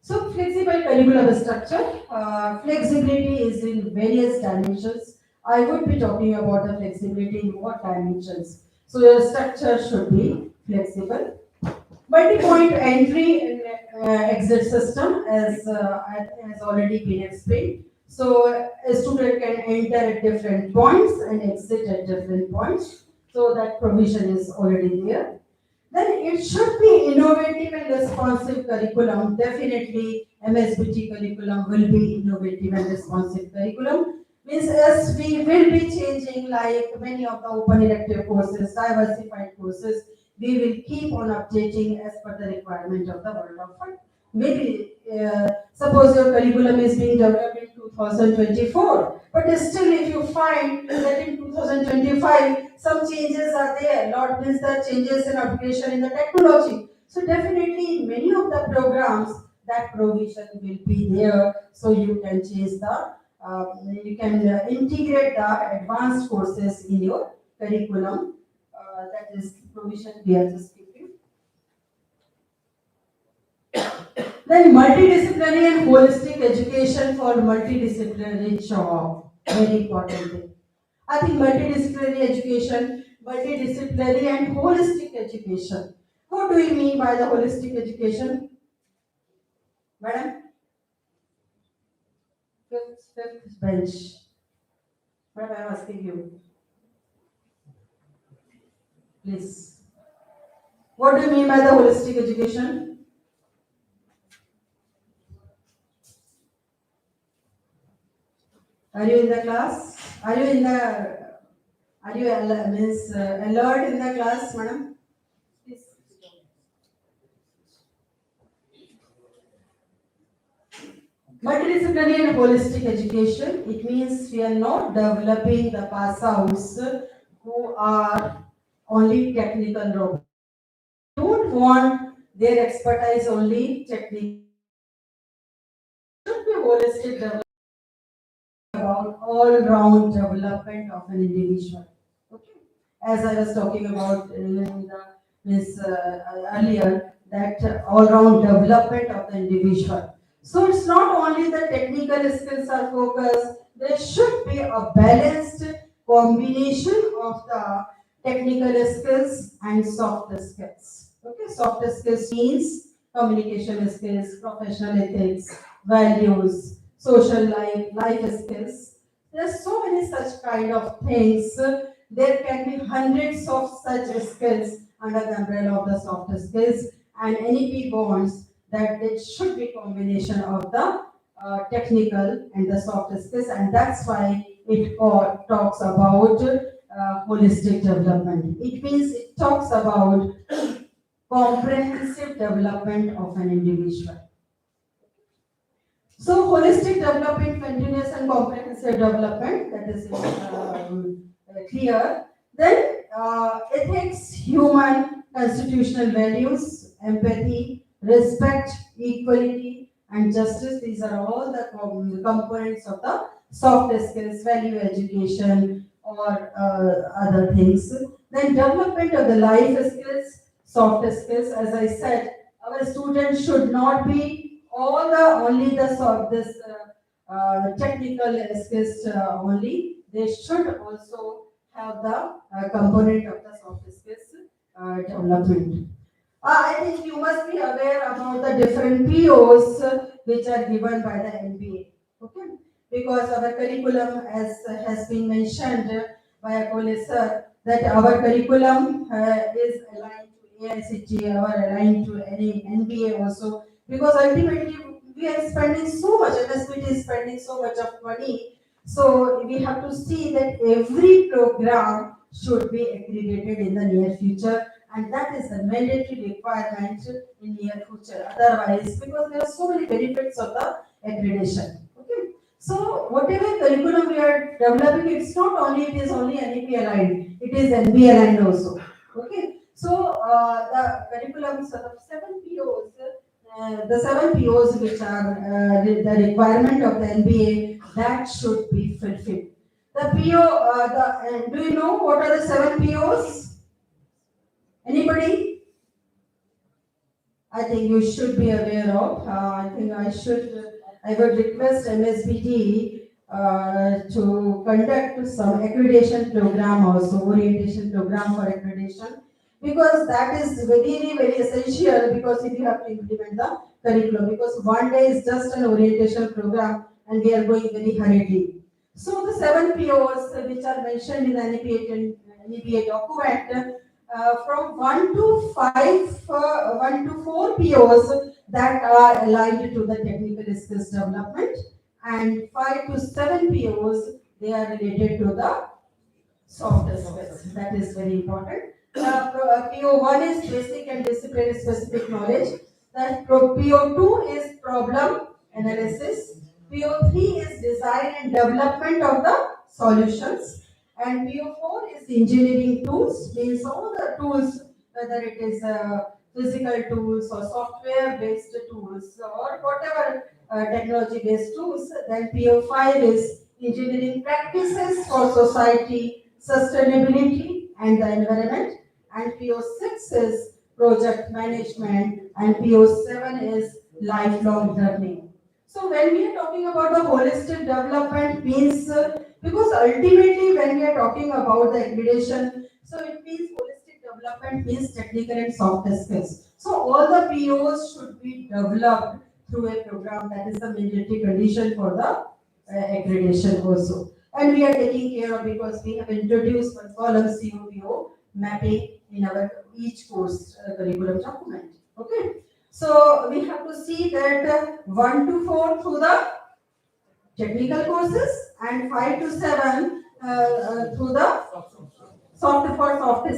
So flexible curriculum structure. Flexibility is in various dimensions. I would be talking about the flexibility in what dimensions. So your structure should be flexible. Multi-point entry and exit system as has already been explained. So a student can enter at different points and exit at different points. So that provision is already there. Then it should be innovative and responsive curriculum. Definitely MSBT curriculum will be innovative and responsive curriculum. Means as we will be changing like many of the open elective courses, diversified courses, we will keep on updating as per the requirement of the world of fund. Maybe suppose your curriculum is being developed in 2024, but still if you find that in 2025 some changes are there, lot means the changes in application in the technology. So definitely in many of the programs that provision will be there, so you can change the you can integrate the advanced courses in your curriculum. That is provision we are just keeping. Then multidisciplinary and holistic education for multidisciplinary job. Very important thing. I think multidisciplinary education, multidisciplinary and holistic education. What do you mean by the holistic education? Madam? Fifth bench. Madam, I am asking you. Please. What do you mean by the holistic education? Are you in the class? Are you in the, are you alert in the class, madam? Please. Multidisciplinary and holistic education, it means we are not developing the pass outs who are only technical robots. Don't want their expertise only technical. Should be holistic development about all-round development of an individual. Okay, as I was talking about earlier, that all-round development of the individual. So it's not only the technical skills are focused. There should be a balanced combination of the technical skills and soft skills. Okay, soft skills means communication skills, professional ethics, values, social life skills. There's so many such kind of things. There can be hundreds of such skills under the umbrella of the soft skills, and NEP bonds that it should be combination of the technical and the soft skills, and that's why it talks about holistic development. It means it talks about comprehensive development of an individual. So holistic development, continuous and comprehensive development, that is clear. Then ethics, human constitutional values, empathy, respect, equality, and justice. These are all the components of the soft skills, value education, or other things. Then development of the life skills, soft skills. As I said, our students should not be only the technical skills only. They should also have the component of the soft skills development. I think you must be aware about the different POs which are given by the NBA. Okay, because our curriculum, as has been mentioned by Akole sir, that our curriculum is aligned to AICT, aligned to any NBA also. Because ultimately we are spending so much, MSBT is spending so much of money, so we have to see that every program should be accredited in the near future, and that is a mandatory requirement in near future. Otherwise, because there are so many benefits of the accreditation. Okay, so whatever curriculum we are developing, it is only NEP aligned, it is NBA aligned also. Okay, so the curriculum sort of 7 POs. The 7 POs which are the requirement of the NBA, that should be fulfilled. The PO, do you know what are the 7 POs? Anybody? I think you should be aware of. I would request MSBT to conduct some accreditation program also, orientation program for accreditation, because that is very, very essential, because if you have to implement the curriculum, because one day is just an orientation program and we are going very hurriedly. So the 7 POs which are mentioned in the NEPA document, from 1 to 4 POs that are aligned to the technical skills development, and 5 to 7 POs, they are related to the soft skills. That is very important. PO1 is basic and discipline specific knowledge. Then PO2 is problem analysis. PO3 is design and development of the solutions. And PO4 is engineering tools, means all the tools, whether it is physical tools or software based tools or whatever technology based tools. Then PO5 is engineering practices for society, sustainability and the environment. And PO6 is project management, and PO7 is lifelong learning. So when we are talking about the holistic development means, because ultimately when we are talking about the accreditation, so it means holistic development means technical and soft skills. So all the POs should be developed through a program, that is the mandatory condition for the accreditation also. And we are taking care of, because we have introduced one column COPO mapping in our each course curriculum document. Okay, so we have to see that 1 to 4 through the technical courses and 5 to 7 through the soft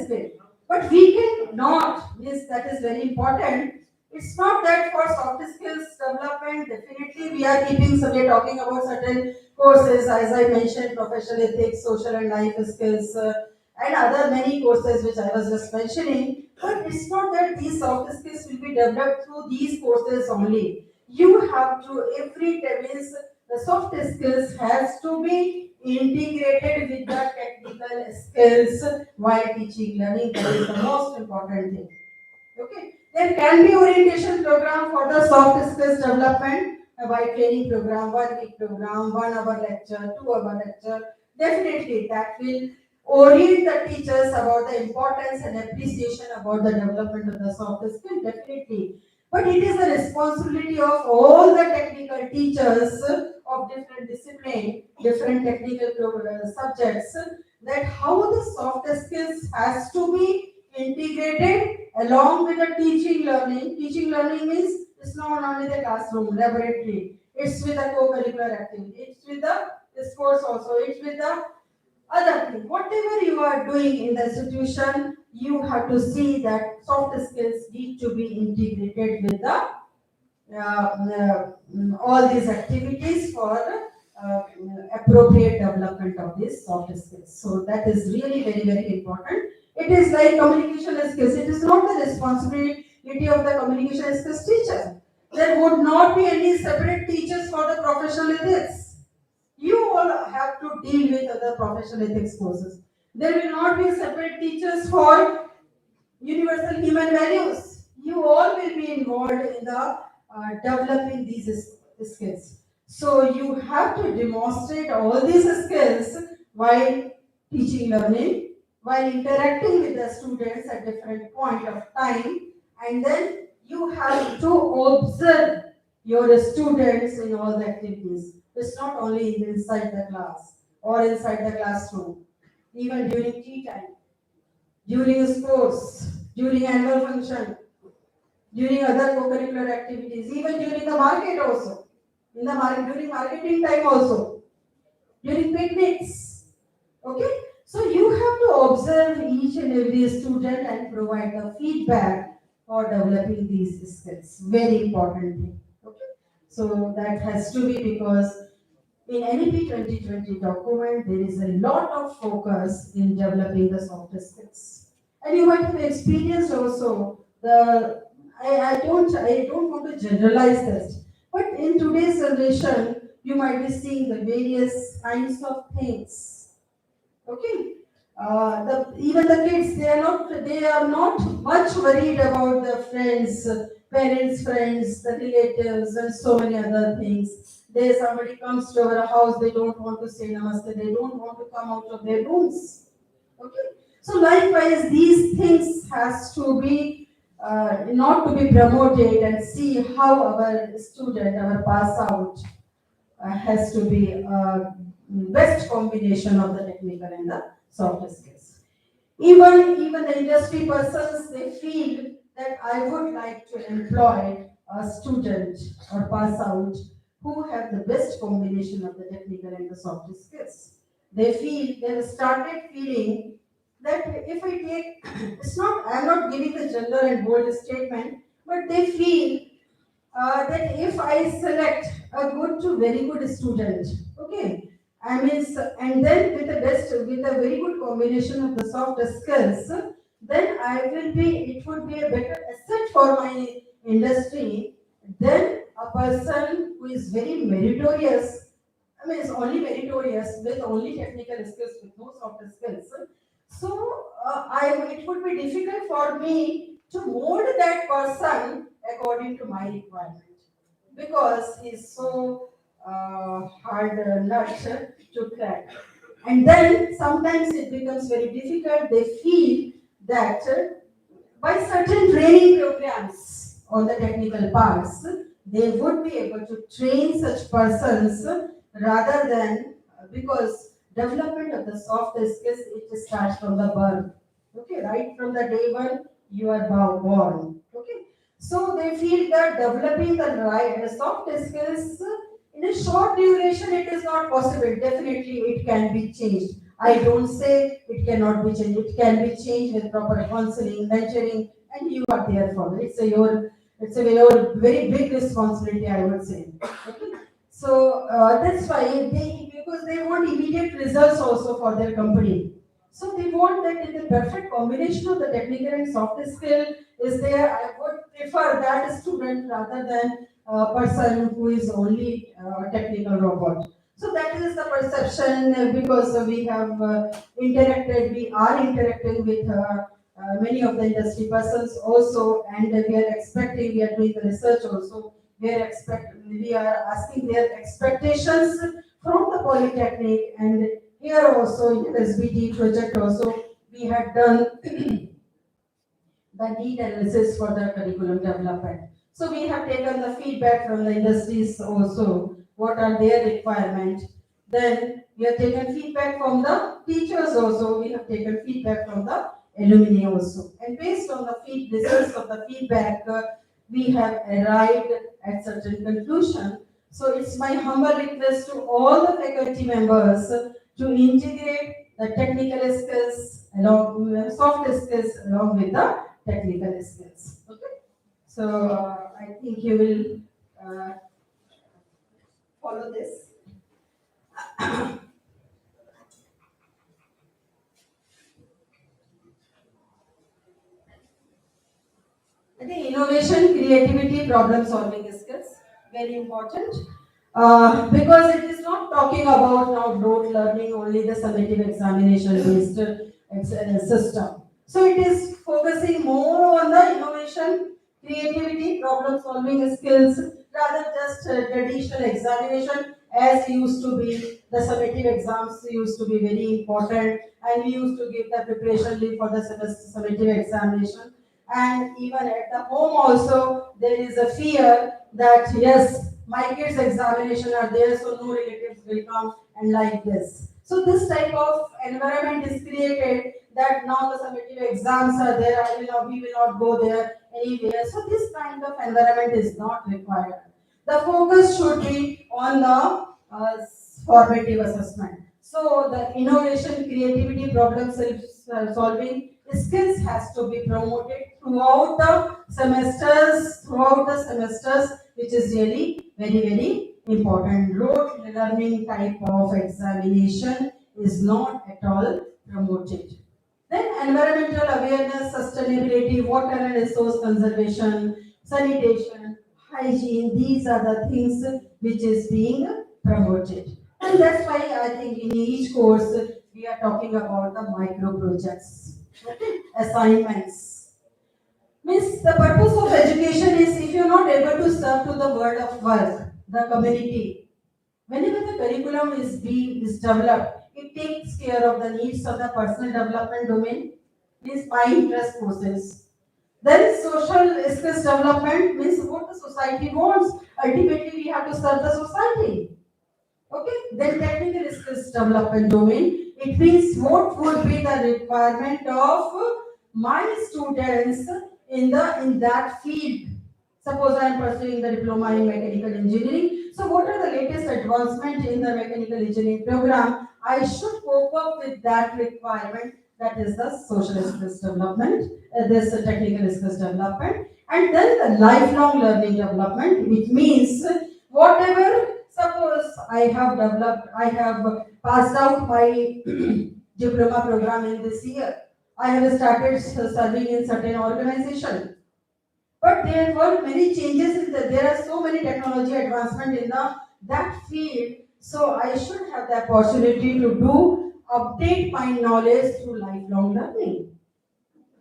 skill. But we cannot, means that is very important. It's not that for soft skills development, definitely we are keeping, so we are talking about certain courses, as I mentioned, professional ethics, social and life skills, and other many courses which I was just mentioning. But it's not that these soft skills will be developed through these courses only. You have to, every means the soft skills has to be integrated with the technical skills while teaching learning. That is the most important thing. Okay, there can be orientation program for the soft skills development by training program, 1 week program, 1 hour lecture, 2 hour lecture. Definitely that will orient the teachers about the importance and appreciation about the development of the soft skill. Definitely, but it is the responsibility of all the technical teachers of different discipline, different technical subjects, that how the soft skills has to be integrated along with the teaching learning. Teaching learning means it's not only the classroom, laboratory, it's with the co-curricular activity, it's with the sports also, it's with the other thing. Whatever you are doing in the institution, you have to see that soft skills need to be integrated with the all these activities for appropriate development of these soft skills. So that is really very, very important. It is like communication skills. It is not the responsibility of the communication skills teacher. There would not be any separate teachers for the professional ethics. You all have to deal with other professional ethics courses. There will not be separate teachers for universal human values. You all will be involved in the developing these skills. So you have to demonstrate all these skills while teaching learning, while interacting with the students at different point of time, and then you have to observe your students in all the activities. It's not only inside the class or inside the classroom, even during tea time, during sports, during annual function, during other co-curricular activities, even during the market also, in the market, during marketing time also, during picnics. Okay, so you have to observe each and every student and provide the feedback for developing these skills. Very important thing. Okay, so that has to be, because in NEP 2020 document, there is a lot of focus in developing the soft skills. And you might have experienced also the, I don't want to generalize this, but in today's generation, you might be seeing the various kinds of things. Okay, even the kids, they are not much worried about the friends, parents, friends, the relatives, and so many other things. Somebody comes to our house, they don't want to say namaste, they don't want to come out of their rooms. Okay, so likewise, these things has to be not to be promoted, and see how our student, our pass out has to be best combination of the technical and the soft skills. Even the industry persons, they feel that I would like to employ a student or pass out who have the best combination of the technical and the soft skills. They have started feeling that if I take, I'm not giving the gender and bold statement, but they feel that if I select a good to very good student, okay, I mean, and then with a very good combination of the soft skills, then it would be a better asset for my industry than a person who is very meritorious. I mean, it's only meritorious with only technical skills, with no soft skills. So, it would be difficult for me to mold that person according to my requirement, because he's so hard nut to crack. And then sometimes it becomes very difficult. They feel that by certain training programs on the technical parts, they would be able to train such persons rather than, because development of the soft skills, it starts from the birth. Okay, right from the day one you are born. Okay, so they feel that developing the soft skills in In a short duration, it is not possible. Definitely, it can be changed. I don't say it cannot be changed. It can be changed with proper counseling, mentoring, and you are there for it. It's a your very big responsibility, I would say. Okay? So that's why because they want immediate results also for their company. So they want that in the perfect combination of the technical and soft skill is there. I would prefer that student rather than a person who is only a technical robot. So that is the perception because we have interacted, we are interacting with many of the industry persons also, and we are expecting, we are doing the research also. We are asking their expectations from the polytechnic, and here also in SBT project also we had done the need analysis for the curriculum development. So we have taken the feedback from the industries also, what are their requirements. Then we have taken feedback from the teachers also, we have taken feedback from the alumni also. And based on the results of the feedback, we have arrived at certain conclusion. So it's my humble request to all the faculty members to integrate the technical skills along soft skills along with the technical skills. Okay, so I think you will follow this. I think innovation, creativity, problem solving skills very important because it is not talking about now rote learning only the summative examination based system. So it is focusing more on the innovation, creativity, problem solving skills rather just traditional examination as used to be. The summative exams used to be very important, and we used to give the preparation leave for the summative examination. And even at the home also there is a fear that yes, my kids examination are there, so no relatives will come and like this. So this type of environment is created that now the summative exams are there, we will not go there anywhere. So this kind of environment is not required. The focus should be on the formative assessment. So the innovation, creativity, problem solving skills has to be promoted throughout the semesters, which is really very, very important. Rote learning type of examination is not at all promoted. Then environmental awareness, sustainability, water and resource conservation, sanitation, hygiene, these are the things which is being promoted. And that's why I think in each course we are talking about the micro projects, assignments. Means the purpose of education is if you're not able to serve to the world of work, the community, whenever the curriculum is developed, it takes care of the needs of the personal development domain, means my interest courses. Then social skills development means what the society wants. Ultimately, we have to serve the society. Okay, then technical skills development domain, it means what would be the requirement of my students in that field. Suppose I am pursuing the diploma in mechanical engineering. So what are the latest advancements in the mechanical engineering program? I should cope up with that requirement. That is the social skills development, this technical skills development, and then the lifelong learning development, which means whatever. Suppose I have passed out my diploma program in this year. I have started serving in certain organization. But there were many changes there are so many technology advancement in that field. So I should have the opportunity to update my knowledge through lifelong learning.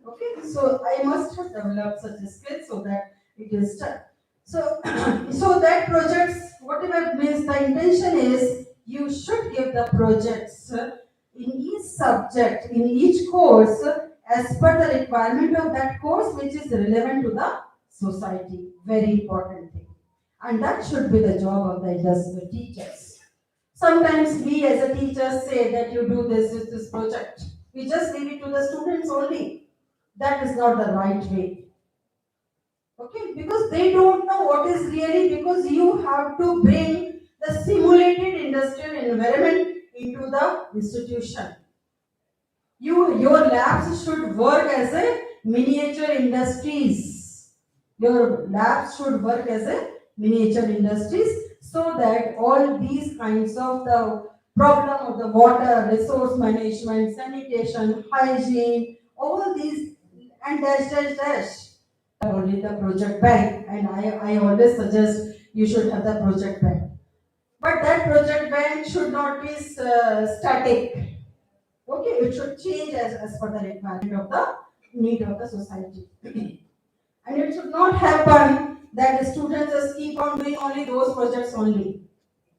Okay, so I must have developed such a skill so that it is done. So, so that projects, whatever means the intention is, you should give the projects in each subject, in each course, as per the requirement of that course, which is relevant to the society. Very important thing. And that should be the job of the industry teachers. Sometimes we as a teacher say that you do this project. We just leave it to the students only. That is not the right way. Okay, because they don't know what is really, because you have to bring the simulated industrial environment into the institution. Your labs should work as a miniature industries. Your labs should work as a miniature industries so that all these kinds of the problem of the water, resource management, sanitation, hygiene, all these and dash dash dash. Only the project bank, and I always suggest you should have the project bank. But that project bank should not be static. Okay, it should change as per the requirement of the need of the society. And it should not happen that the students just keep on doing only those projects only.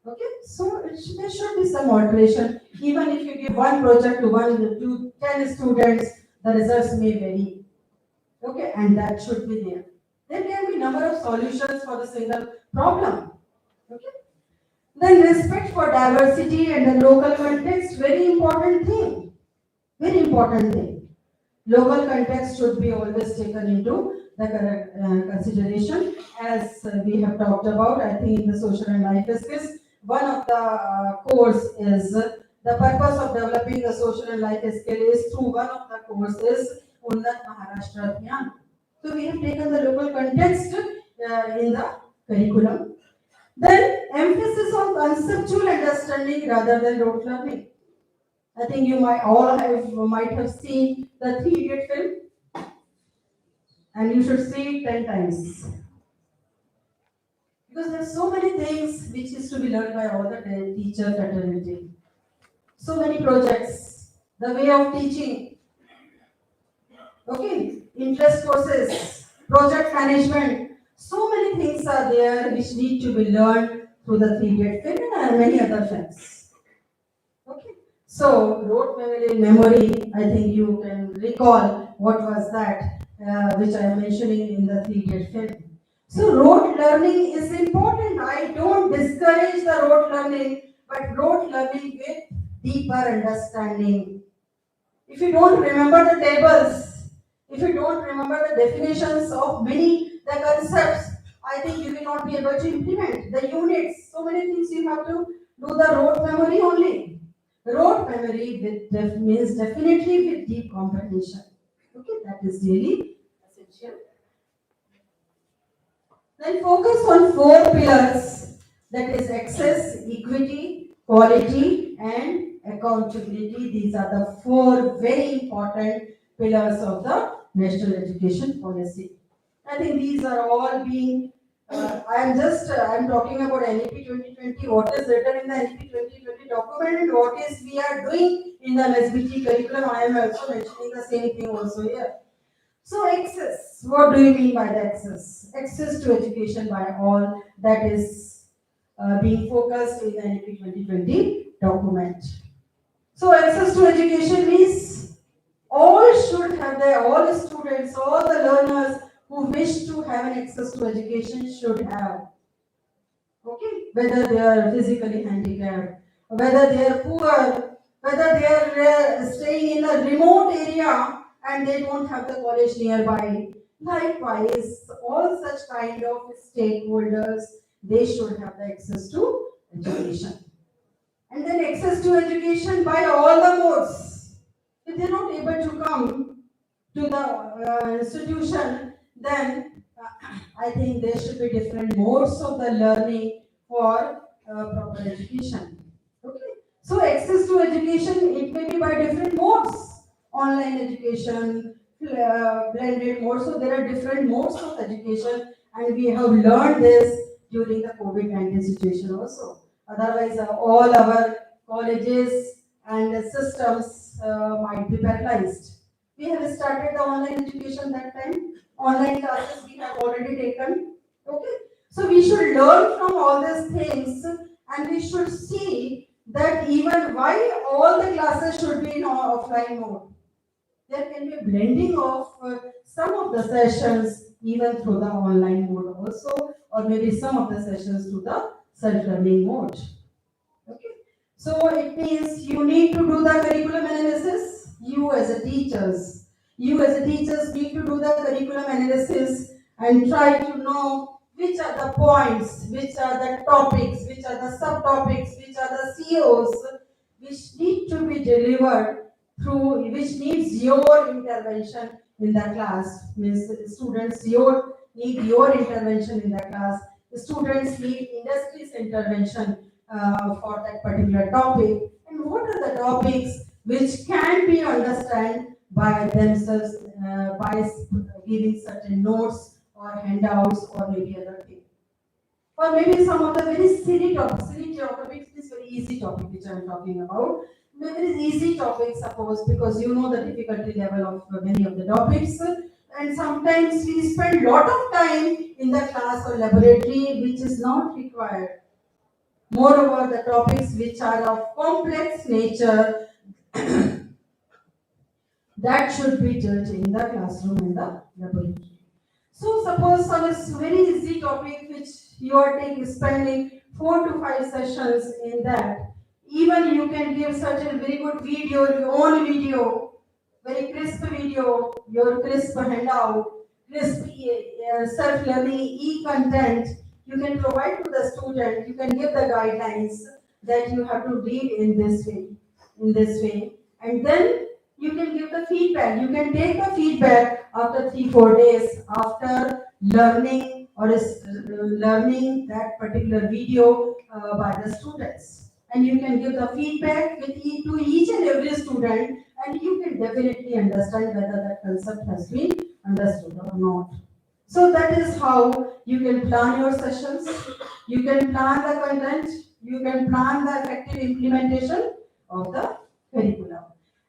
Okay, so there should be some alteration. Even if you give one project to 10 students, the results may vary. Okay, and that should be there. There can be number of solutions for the single problem. Okay. Then respect for diversity and the local context, very important thing. Very important thing. Local context should be always taken into the consideration, as we have talked about. I think in the social and life skills, one of the course is the purpose of developing the social and life skill is through one of the courses Unnat Maharashtra Abhiyan. So we have taken the local context in the curriculum. Then emphasis on conceptual understanding rather than rote learning. I think you might have seen the 3 Idiot film, and you should see it 10 times. Because there are so many things which is to be learned by all the teacher fraternity. So many projects, the way of teaching, okay, interest courses, project management, so many things are there which need to be learned through the 3 Idiot film and many other films. Okay. So, rote memory, I think you can recall what was that, which I am mentioning in the 3 Idiot film. So, rote learning is important. I don't discourage the rote learning, but rote learning with deeper understanding. If you don't remember the tables, if you don't remember the definitions of the concepts, I think you will not be able to implement the units. So many things you have to do the rote memory only. Rote memory means definitely with deep comprehension. Okay, that is really essential. Then focus on 4 pillars, that is access, equity, quality and accountability. These are the 4 very important pillars of the national education policy. I think these are all being I'm talking about NEP 2020, what is written in the NEP 2020 document and what is we are doing in the MSBT curriculum. I am also mentioning the same thing also here. So access, what do you mean by the access? Access to education by all, that is being focused in the NEP 2020 document. So access to education means all students, all the learners who wish to have an access to education should have. Okay, whether they are physically handicapped, whether they are poor, whether they are staying in a remote area and they don't have the college nearby. Likewise, all such kind of stakeholders, they should have the access to education. And then access to education by all the modes. If they are not able to come to the institution, then I think there should be different modes of the learning for proper education. Okay. So access to education, it may be by different modes. Online education, blended modes. So there are different modes of education, and we have learned this during the COVID-19 situation also. Otherwise, all our colleges and systems might be paralyzed. We have started the online education that time. Online classes we have already taken. Okay. So we should learn from all these things, and we should see that even why all the classes should be in offline mode. There can be a blending of some of the sessions even through the online mode also, or maybe some of the sessions through the self-learning mode. Okay. So it means you need to do the curriculum analysis. You as a teachers need to do the curriculum analysis and try to know which are the points, which are the topics, which are the subtopics, which are the COs, which need to be delivered through, which needs your intervention in the class. Means students, need your intervention in the class. Students need industry's intervention for that particular topic. And what are the topics which can be understood by themselves by giving certain notes or handouts or maybe other thing. Or maybe some of the very silly topics. Silly topics is very easy topic which I am talking about. Maybe it is easy topic, suppose, because you know the difficulty level of many of the topics. And sometimes we spend lot of time in the class or laboratory which is not required. Moreover, the topics which are of complex nature that should be dealt in the classroom in the laboratory. So suppose some is very easy topic which you are spending 4 to 5 sessions in that. Even you can give certain very good video, your own video, very crisp video, your crisp handout, crisp self-learning e-content. You can provide to the student. You can give the guidelines that you have to read in this way, and then you can give the feedback. You can take the feedback after 3-4 days after learning or learning that particular video by the students, and you can give the feedback to each and every student, and you can definitely understand whether that concept has been understood or not. So that is how you can plan your sessions, you can plan the content, you can plan the effective implementation of the curriculum.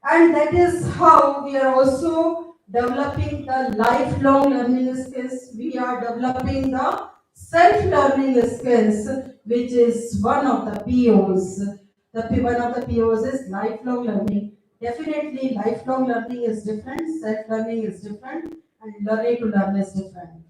And that is how we are also developing the lifelong learning skills. We are developing the self-learning skills, which is one of the POs. One of the POs is lifelong learning. Definitely, lifelong learning is different, self-learning is different, and learning to learn is different.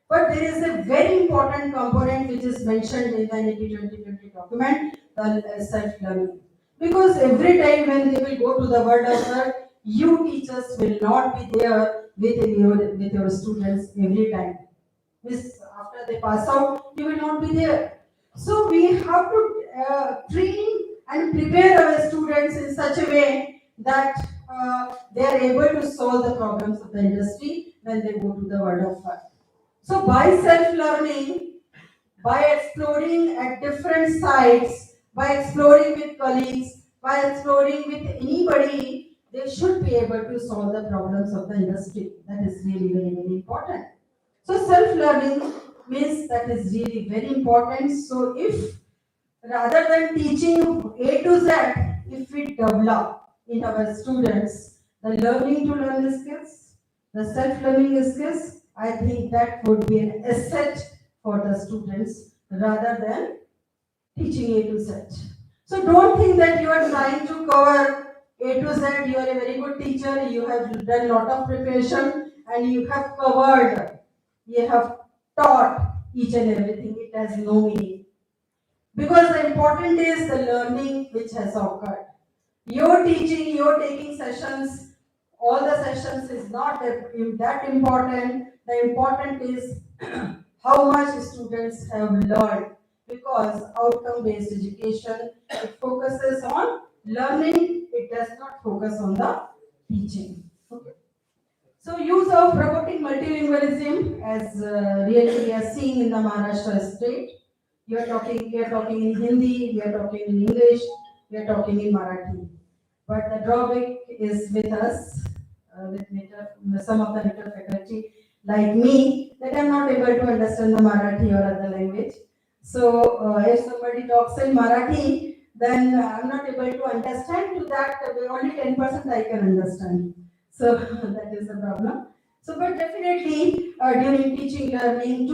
But there is a very important component which is mentioned in the NEP 2020 document, the self-learning. Because every time when they will go to the world of work, you teachers will not be there with your students every time. After they pass out, you will not be there. So we have to train and prepare our students in such a way that they are able to solve the problems of the industry when they go to the world of work. So by self-learning, by exploring at different sites, by exploring with colleagues, by exploring with anybody, they should be able to solve the problems of the industry. That is really very, very important. So self-learning means that is really very important. So if rather than teaching A to Z, if we develop in our students the learning to learn skills, the self-learning skills, I think that would be an asset for the students rather than teaching A to Z. So don't think that you are trying to cover A to Z, you are a very good teacher, you have done a lot of preparation and you have covered, you have taught each and everything. It has no meaning. Because the important is the learning which has occurred. Your teaching, your taking sessions, all the sessions is not that important. The important is how much students have learned, because outcome-based education, it focuses on learning, it does not focus on the teaching. Okay. So use of robotic multilingualism, as really we are seeing in the Maharashtra state. We are talking in Hindi, we are talking in English, we are talking in Marathi. But the drawback is with us, with some of the native faculty like me, that I'm not able to understand the Marathi or other language. So if somebody talks in Marathi, then I'm not able to understand. To that, only 10% I can understand. So that is the problem. So, but definitely during teaching learning,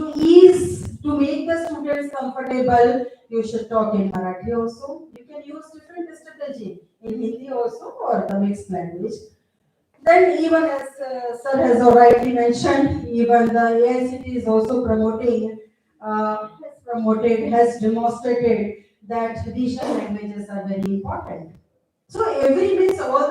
to make the students comfortable, you should talk in Marathi also. You can use different strategy in Hindi also or the mixed language. Then even as sir has already mentioned, even the AICT is also has demonstrated that regional languages are very important. So every means suppose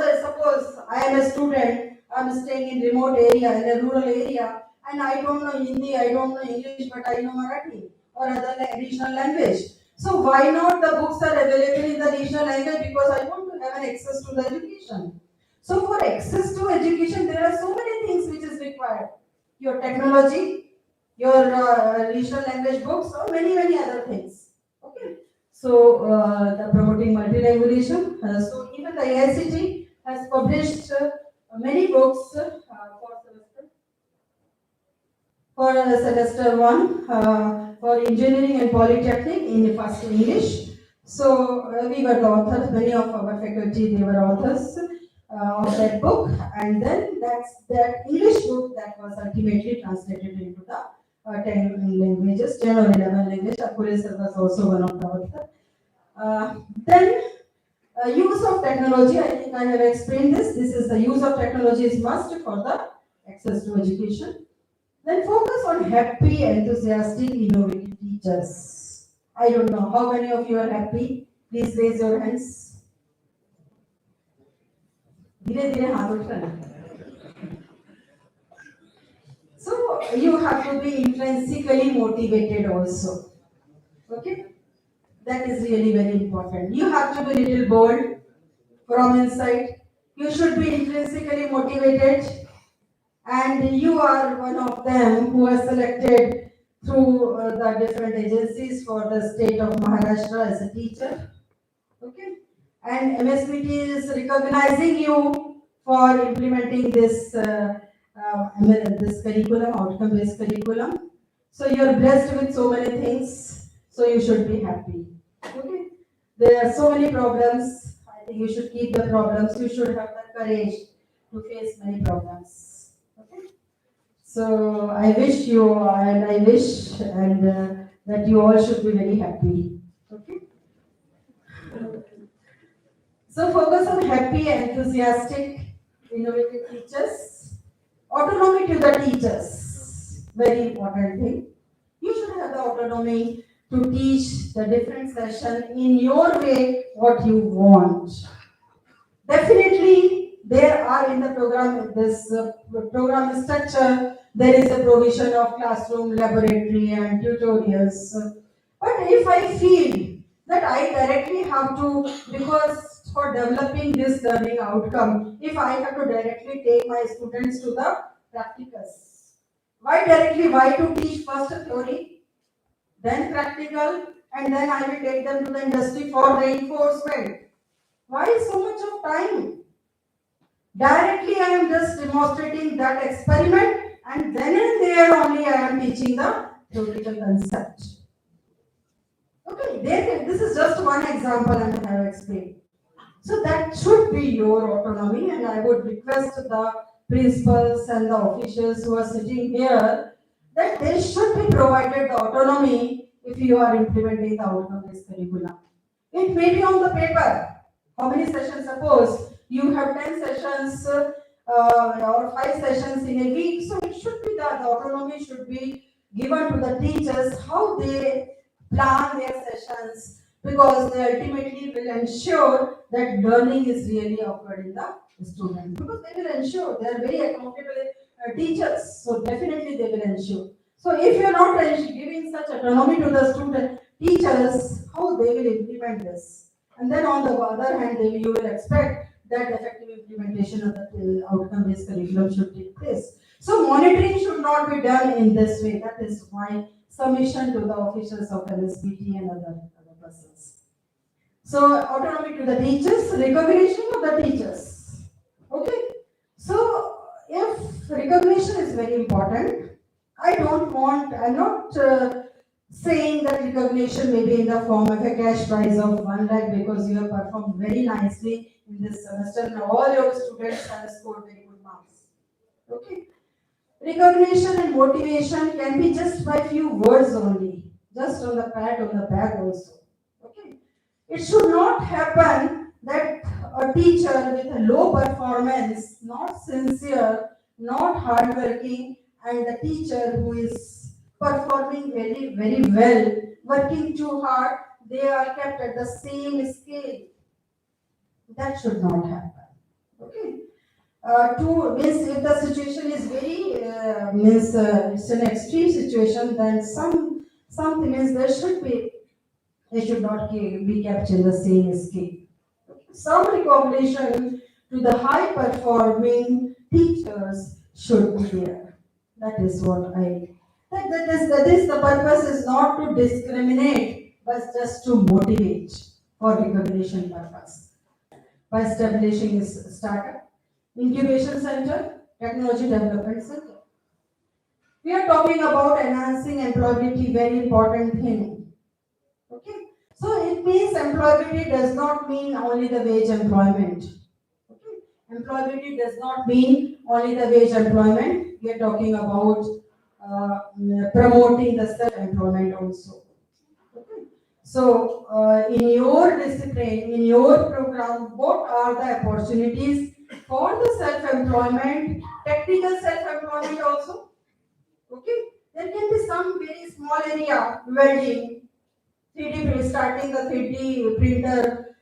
I am a student, I am staying in remote area, in a rural area, and I don't know Hindi, I don't know English, but I know Marathi or other regional language. So why not the books are available in the regional language, because I want to have an access to the education. So for access to education, there are so many things which is required. Your technology, your regional language books, or many other things. Okay. So the promoting multilingualism. So even the AICT has published many books for semester one for engineering and polytechnic in first English. So we were the authors. Many of our faculty, they were authors of that book, and then that English book that was ultimately translated into the 10 languages, 10 or 11 languages. Akule sir was also one of the authors. Then use of technology, I think I have explained this. This is the use of technology is must for the access to education. Then focus on happy, enthusiastic, innovative teachers. I don't know how many of you are happy. Please raise your hands. धीरे धीरे हाथ उठाना. So you have to be intrinsically motivated also. Okay? That is really very important. You have to be little bold from inside. You should be intrinsically motivated, and you are one of them who are selected through the different agencies for the state of Maharashtra as a teacher. Okay? And MSBT is recognizing you for implementing this this curriculum, outcome-based curriculum. So you are blessed with so many things. So you should be happy. Okay? There are so many problems. I think you should keep the problems. You should have the courage to face many problems. Okay? So I wish you and I wish and that you all should be very happy. Okay? So focus on happy, enthusiastic, innovative teachers. Autonomy to the teachers, very important thing. You should have the autonomy to teach the different session in your way what you want. Definitely, there are in the program, this program structure, there is a provision of classroom, laboratory and tutorials. But if I feel that I directly have to, because for developing this learning outcome, if I have to directly take my students to the practicals. Why directly? Why to teach first theory, then practical, and then I will take them to the industry for reinforcement? Why so much of time? Directly I am just demonstrating that experiment, and then and there only I am teaching the theoretical concept. Okay, this is just one example I have explained. So that should be your autonomy, and I would request the principals and the officials who are sitting here that they should be provided the autonomy if you are implementing the outcome-based curriculum. It may be on the paper. How many sessions? Suppose you have 10 sessions or 5 sessions in a week, so it should be that the autonomy should be given to the teachers how they plan their sessions, because they ultimately will ensure that learning is really occurred in the student, because they will ensure they are very accountable teachers, so definitely they will ensure. So if you are not giving such autonomy to the student teachers, how they will implement this? And then on the other hand, you will expect that effective implementation of the outcome-based curriculum should take place. So monitoring should not be done in this way. That is my submission to the officials of MSBT and other persons. So autonomy to the teachers, recognition of the teachers. Okay. So if recognition is very important, I'm not saying that recognition may be in the form of a cash prize of 1 lakh because you have performed very nicely in this semester and all your students have scored very good marks. Okay. Recognition and motivation can be just by few words only, just on the pat on the back also. Okay. It should not happen that a teacher with a low performance, not sincere, not hardworking, and the teacher who is performing very well, working too hard, they are kept at the same scale. That should not happen. Okay. To means if the situation is very it's an extreme situation, then something means there should be, they should not be kept in the same scale. Some recognition to the high performing teachers should be there. That is what I. That is the purpose is not to discriminate, but just to motivate for recognition purpose. By establishing a startup, incubation center, technology development center. We are talking about enhancing employability, very important thing. Okay, so it means employability does not mean only the wage employment. Okay, employability does not mean only the wage employment. We are talking about promoting the self-employment also. Okay, so in your discipline, in your program, what are the opportunities for the self-employment, technical self-employment also? Okay, there can be some very small area, welding, 3D starting the 3D printer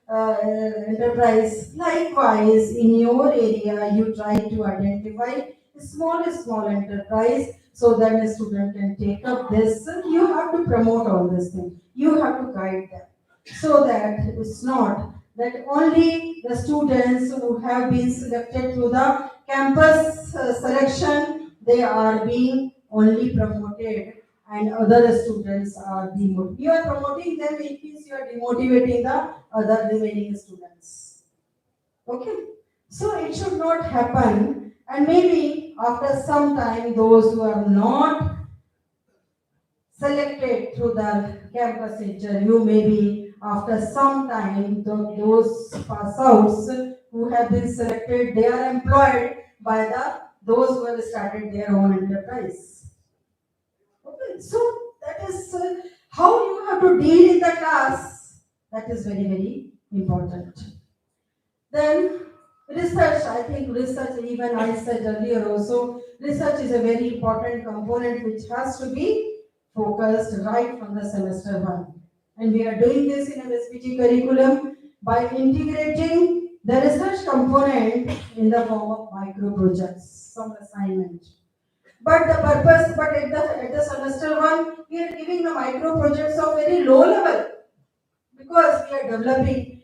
enterprise. Likewise, in your area, you try to identify a small enterprise so that a student can take up this. You have to promote all this thing. You have to guide them so that it's not that only the students who have been selected through the campus selection, they are being only promoted and other students are demotivated. You are promoting them, it means you are demotivating the other remaining students. Okay? So it should not happen, and maybe after some time, those who are not selected through the campus interview, maybe after some time, those pass outs who have been selected, they are employed by those who have started their own enterprise. Okay, so that is how you have to deal in the class. That is very important. Then research, I think research, even I said earlier also, research is a very important component which has to be focused right from the semester one. And we are doing this in MSPT curriculum by integrating the research component in the form of micro projects, some assignment. But the purpose, but at the semester one, we are giving the micro projects of very low level because we are developing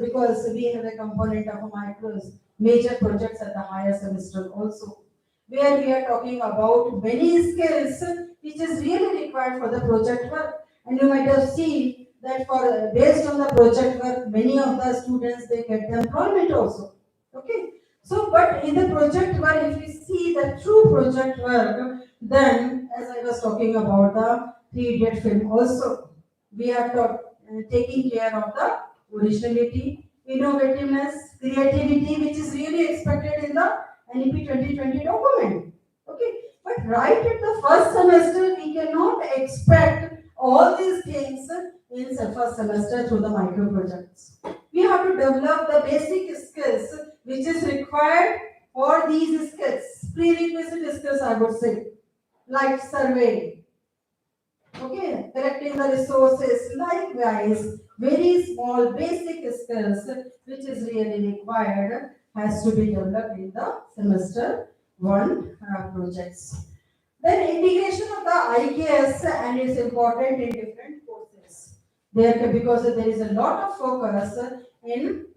because we have a component of micros, major projects at the higher semester also, where we are talking about many skills which is really required for the project work. And you might have seen that for based on the project work, many of the students they get the employment also. Okay. So, but in the project work, if we see the true project work, then as I was talking about the 3 Idiot film also, we are taking care of the originality, innovativeness, creativity, which is really expected in the NEP 2020 document. Okay, but right at the first semester, we cannot expect all these things in the first semester through the micro projects. We have to develop the basic skills which is required for these skills, prerequisite skills I would say, like surveying, okay, collecting the resources, likewise, very small basic skills which is really required has to be developed in the semester one projects. Then integration of the IKS and it's important in different courses. Because there is a lot of focus in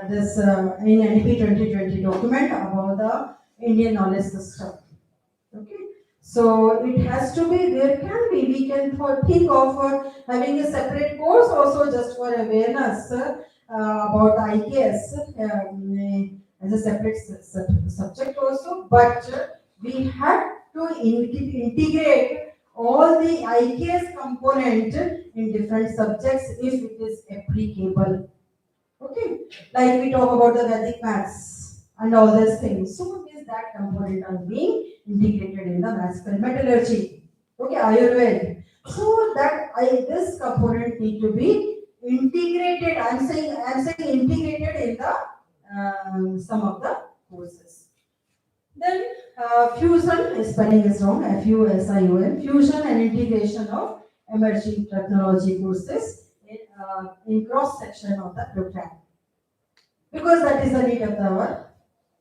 this in NEP 2020 document about the Indian knowledge system. Okay, so it has to be, there can be, we can think of having a separate course also just for awareness about IKS as a separate subject also, but we have to integrate all the IKS component in different subjects if it is applicable. Okay, like we talk about the Vedic maths and all these things. So is that component are being integrated in the maths metallurgy. Okay, Ayurveda. So that this component need to be integrated. I'm saying integrated in the some of the courses. Then fusion, spelling is wrong, FUSION, fusion and integration of emerging technology courses in cross section of the program, because that is the need of the hour.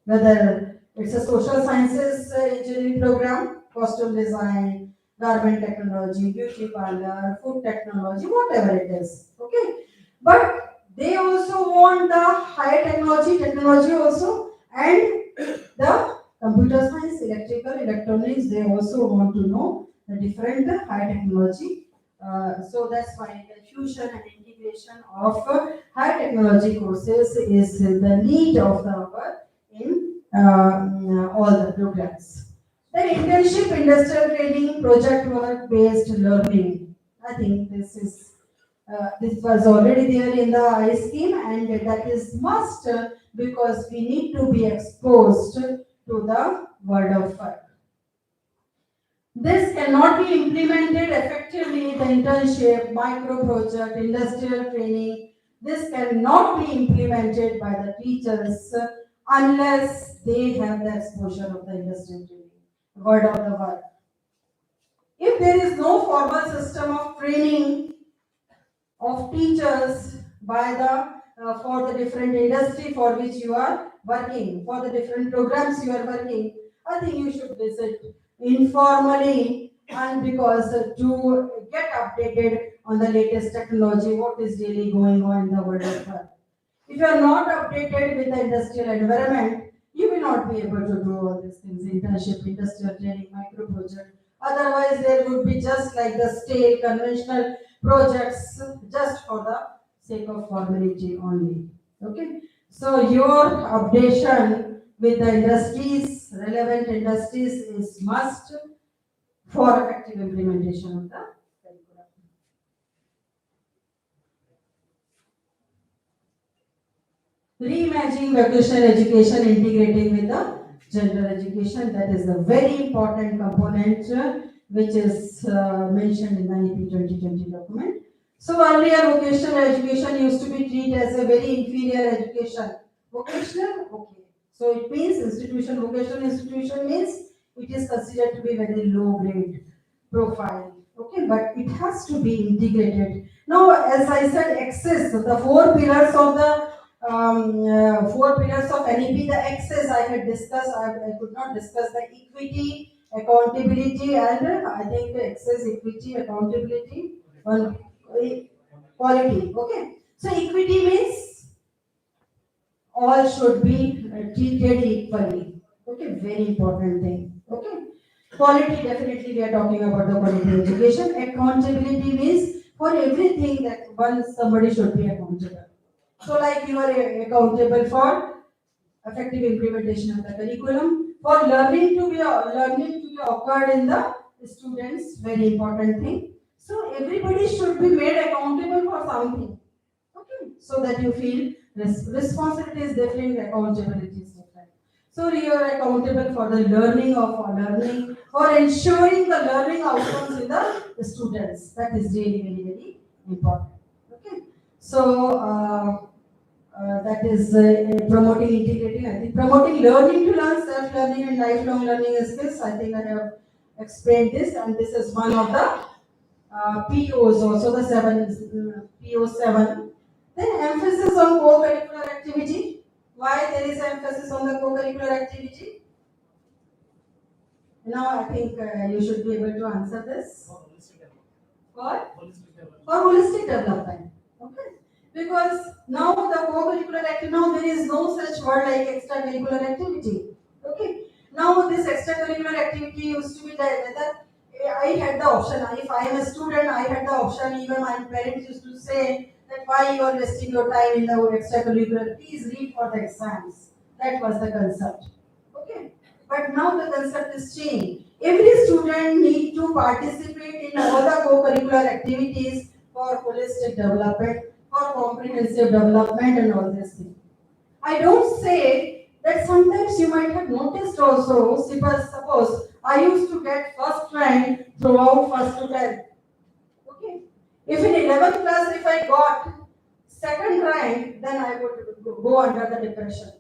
whether it's a social sciences engineering program, costume design, garment technology, beauty parlor, food technology, whatever it is. Okay, but they also want the higher technology also, and the computer science, electrical, electronics. They also want to know the different high technology. So that's why the fusion and integration of high technology courses is the need of the hour in all the programs. Then internship, industrial training, project work based learning. I think this was already there in the I scheme, and that is must because we need to be exposed to the world of work. This cannot be implemented effectively, the internship, micro project, industrial training. This cannot be implemented by the teachers unless they have the exposure of the industrial training, world of the work. If there is no formal system of training of teachers by the for the different industry for which you are working, for the different programs you are working, I think you should visit informally, and because to get updated on the latest technology, what is really going on in the world of work. If you are not updated with the industrial environment, you will not be able to do all these things, internship, industrial training, micro project. Otherwise, there would be just like the stale conventional projects just for the sake of formality only. Okay. So your updation with the industries, relevant industries is must for effective implementation of the curriculum. Reimagining vocational education integrating with the general education, that is a very important component which is mentioned in the NEP 2020 document. So earlier vocational education used to be treated as a very inferior education. Vocational, okay. So it means institution, vocational institution means it is considered to be very low grade profile. Okay, but it has to be integrated. Now, as I said, access, the four pillars of the NEP, the access I had discussed, I could not discuss the equity, accountability, and I think the access, equity, accountability, one quality. Okay, so equity means all should be treated equally. Okay, very important thing. Okay, quality, definitely we are talking about the quality education. Accountability means for everything that somebody should be accountable. So like you are accountable for effective implementation of the curriculum, for learning to be occurred in the students, very important thing. So everybody should be made accountable for something. Okay, so that you feel responsibility is different, accountability is different. So you are accountable for the learning for ensuring the learning outcomes in the students. That is really very, very important. Okay, so that is promoting integrating. I think promoting learning to learn, self-learning and lifelong learning skills. I think I have explained this, and this is one of the POs also, the PO7. Then emphasis on co-curricular activity. Why there is emphasis on the co-curricular activity? Now I think you should be able to answer this. For holistic development. Okay. Because now the co-curricular activity, now there is no such word like extracurricular activity. Okay. Now this extracurricular activity used to be like whether I had the option. If I am a student, I had the option. Even my parents used to say that why you are wasting your time in the extracurricular. Please read for the exams. That was the concept. Okay. But now the concept is changed. Every student needs to participate in all the co-curricular activities for holistic development, for comprehensive development and all these things. I don't say that sometimes you might have noticed also, suppose I used to get first rank throughout first to 10th. Okay. If in 11th class, if I got second rank, then I would go under the depression.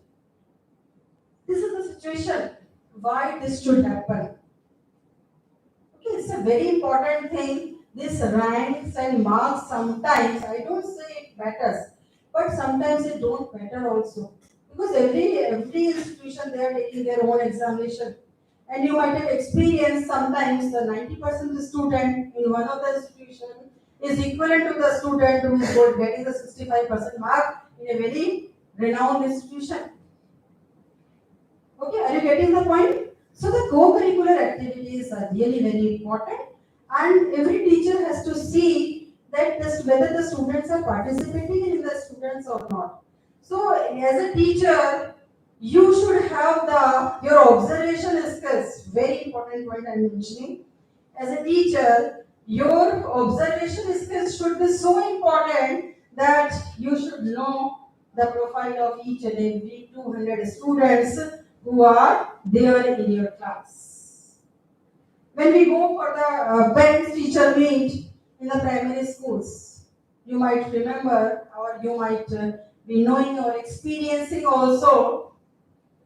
This is the situation. Why this should happen? Okay, it's a very important thing. This ranks and marks sometimes, I don't say it matters, but sometimes it don't matter also. Because every institution they are taking their own examination. And you might have experienced sometimes the 90% student in one of the institution is equivalent to the student who is getting the 65% mark in a very renowned institution. Okay, are you getting the point? So the co-curricular activities are really very important, and every teacher has to see that whether the students are participating in the students or not. So as a teacher, you should have your observation skills. Very important point I'm mentioning. As a teacher, your observation skills should be so important that you should know the profile of each and every 200 students who are there in your class. When we go for the parents teacher meet in the primary schools, you might remember or you might be knowing or experiencing also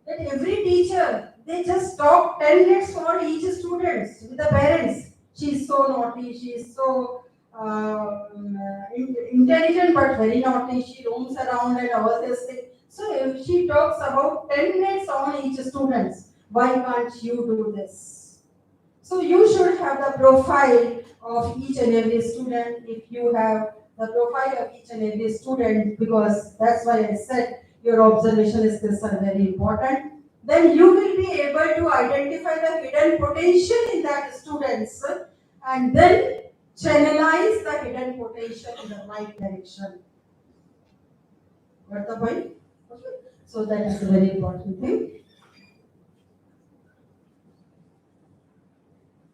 that every teacher, they just talk 10 minutes for each student with the parents. She is so naughty, she is so intelligent but very naughty, she roams around and all this thing. So if she talks about 10 minutes on each student, why can't you do this? So you should have the profile of each and every student. If you have the profile of each and every student, because that's why I said your observation skills are very important, then you will be able to identify the hidden potential in that students and then channelize the hidden potential in the right direction. Got the point? Okay. So that is a very important thing.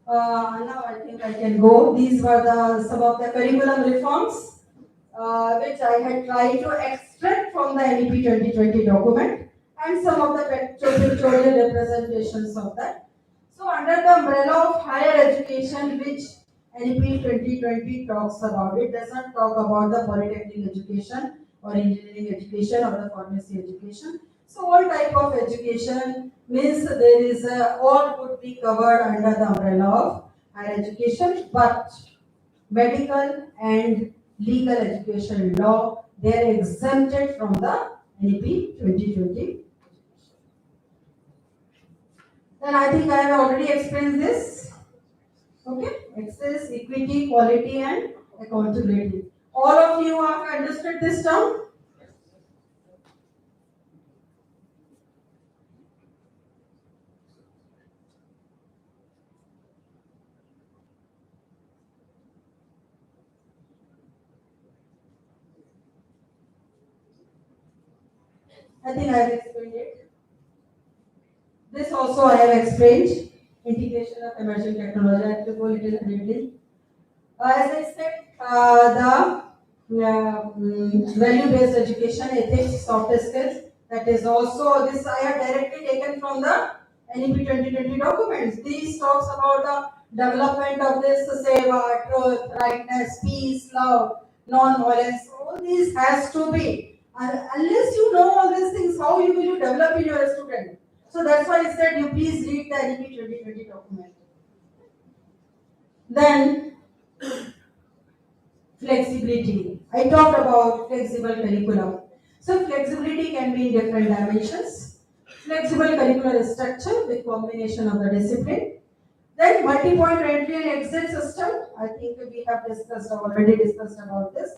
Now I think I can go. These were some of the curriculum reforms which I had tried to extract from the NEP 2020 document and some of the pictorial representations of that. So under the umbrella of higher education, which NEP 2020 talks about, it does not talk about the polytechnic education or engineering education or the pharmacy education. So all type of education means there is all would be covered under the umbrella of higher education, but medical and legal education law, they are exempted from the NEP 2020. Then I think I have already explained this. Okay, access, equity, quality, and accountability. All of you have understood this term? I think I have explained it. This also I have explained. Integration of emerging technology. I have to go little briefly. As I said, value-based education, ethics, soft skills. That is also this I have directly taken from the NEP 2020 documents. These talks about the development of this seva, truth, rightness, peace, love, non-violence. All these has to be. Unless you know all these things, how will you develop in your student? So that's why I said you please read the NEP 2020 document. Then flexibility. I talked about flexible curriculum. So flexibility can be in different dimensions. Flexible curricular structure with combination of the discipline. Then multi-point entry and exit system. I think we have already discussed about this.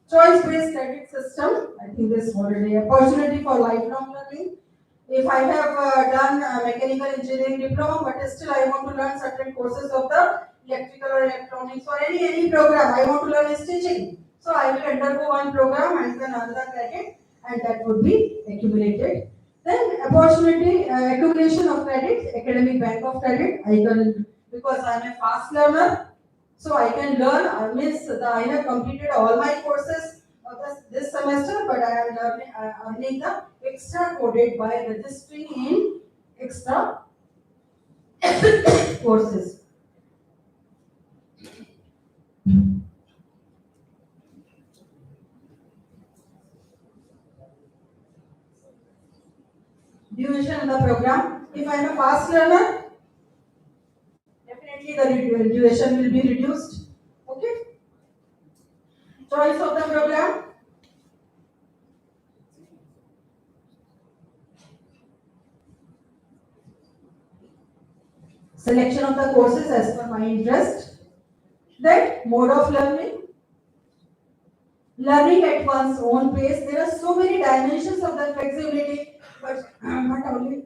Choice-based credit system. I think this already opportunity for lifelong learning. If I have done a mechanical engineering diploma, but still I want to learn certain courses of the electrical or electronics or any program, I want to learn stitching. So I will undergo one program and then another credit, and that would be accumulated. Then opportunity, accumulation of credit, academic bank of credit. I can, because I am a fast learner, so I can learn. I have completed all my courses of this semester, but I am earning the extra credit by registering in extra courses. Duration of the program. If I am a fast learner, definitely the duration will be reduced. Okay. Choice of the program. selection of the courses as per my interest. Then mode of learning. Learning at one's own pace. There are so many dimensions of the flexibility, but not only.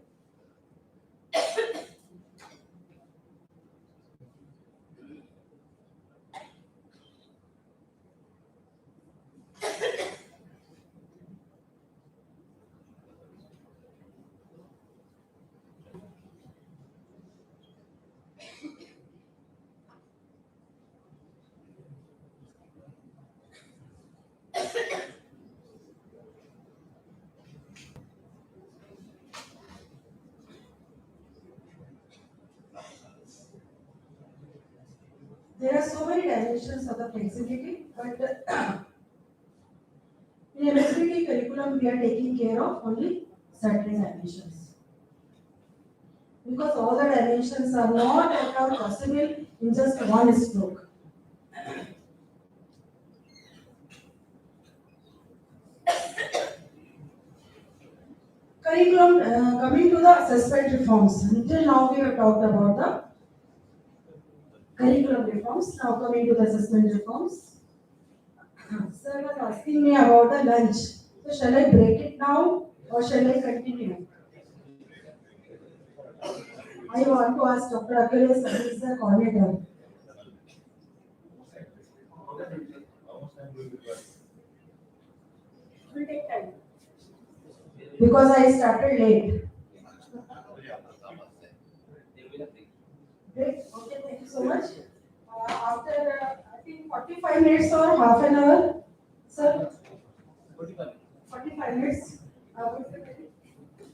There are so many dimensions of the flexibility, but in MSBT curriculum, we are taking care of only certain dimensions. Because all the dimensions are not at all possible in just one stroke. Curriculum, coming to the assessment reforms. Until now, we have talked about the curriculum reforms. Now coming to the assessment reforms. Sir was asking me about the lunch. So shall I break it now or shall I continue? I want to ask Dr. Akhilesh, who is the coordinator. It will take time. Because I started late. Great. Okay, thank you so much. After, I think 45 minutes or half an hour, sir? 45 minutes.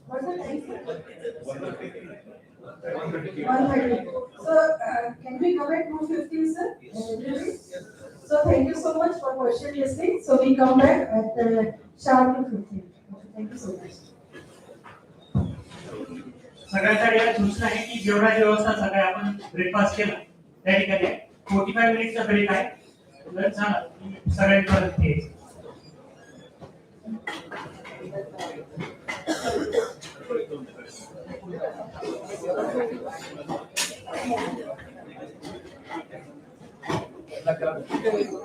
What's the time? 1:30. So, can we come at 2:15, sir? So, thank you so much for question listening. So, we come back at sharp 2:15. Thank you so much.
सगळ्यांसाठी या सूचना आहे की जेवणाची व्यवस्था सगळे आपण breakfast केला त्या ठिकाणी 45 मिनिटचा ब्रेक आहे तर चला सगळ्यांनी परत घ्यायचं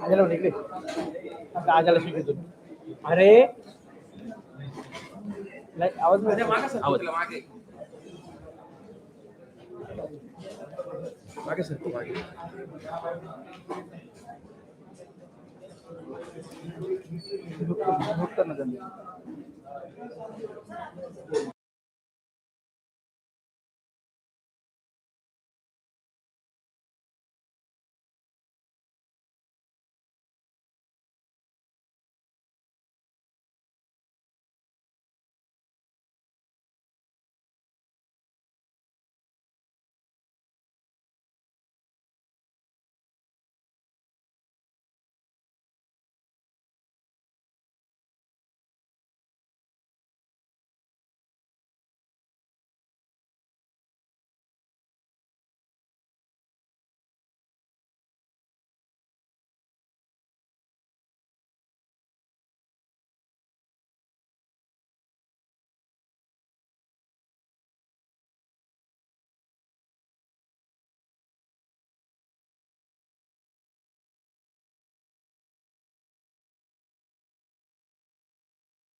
आजाला निघले आता आजाला शिकवतो अरे आवाज मागे सर मागे ना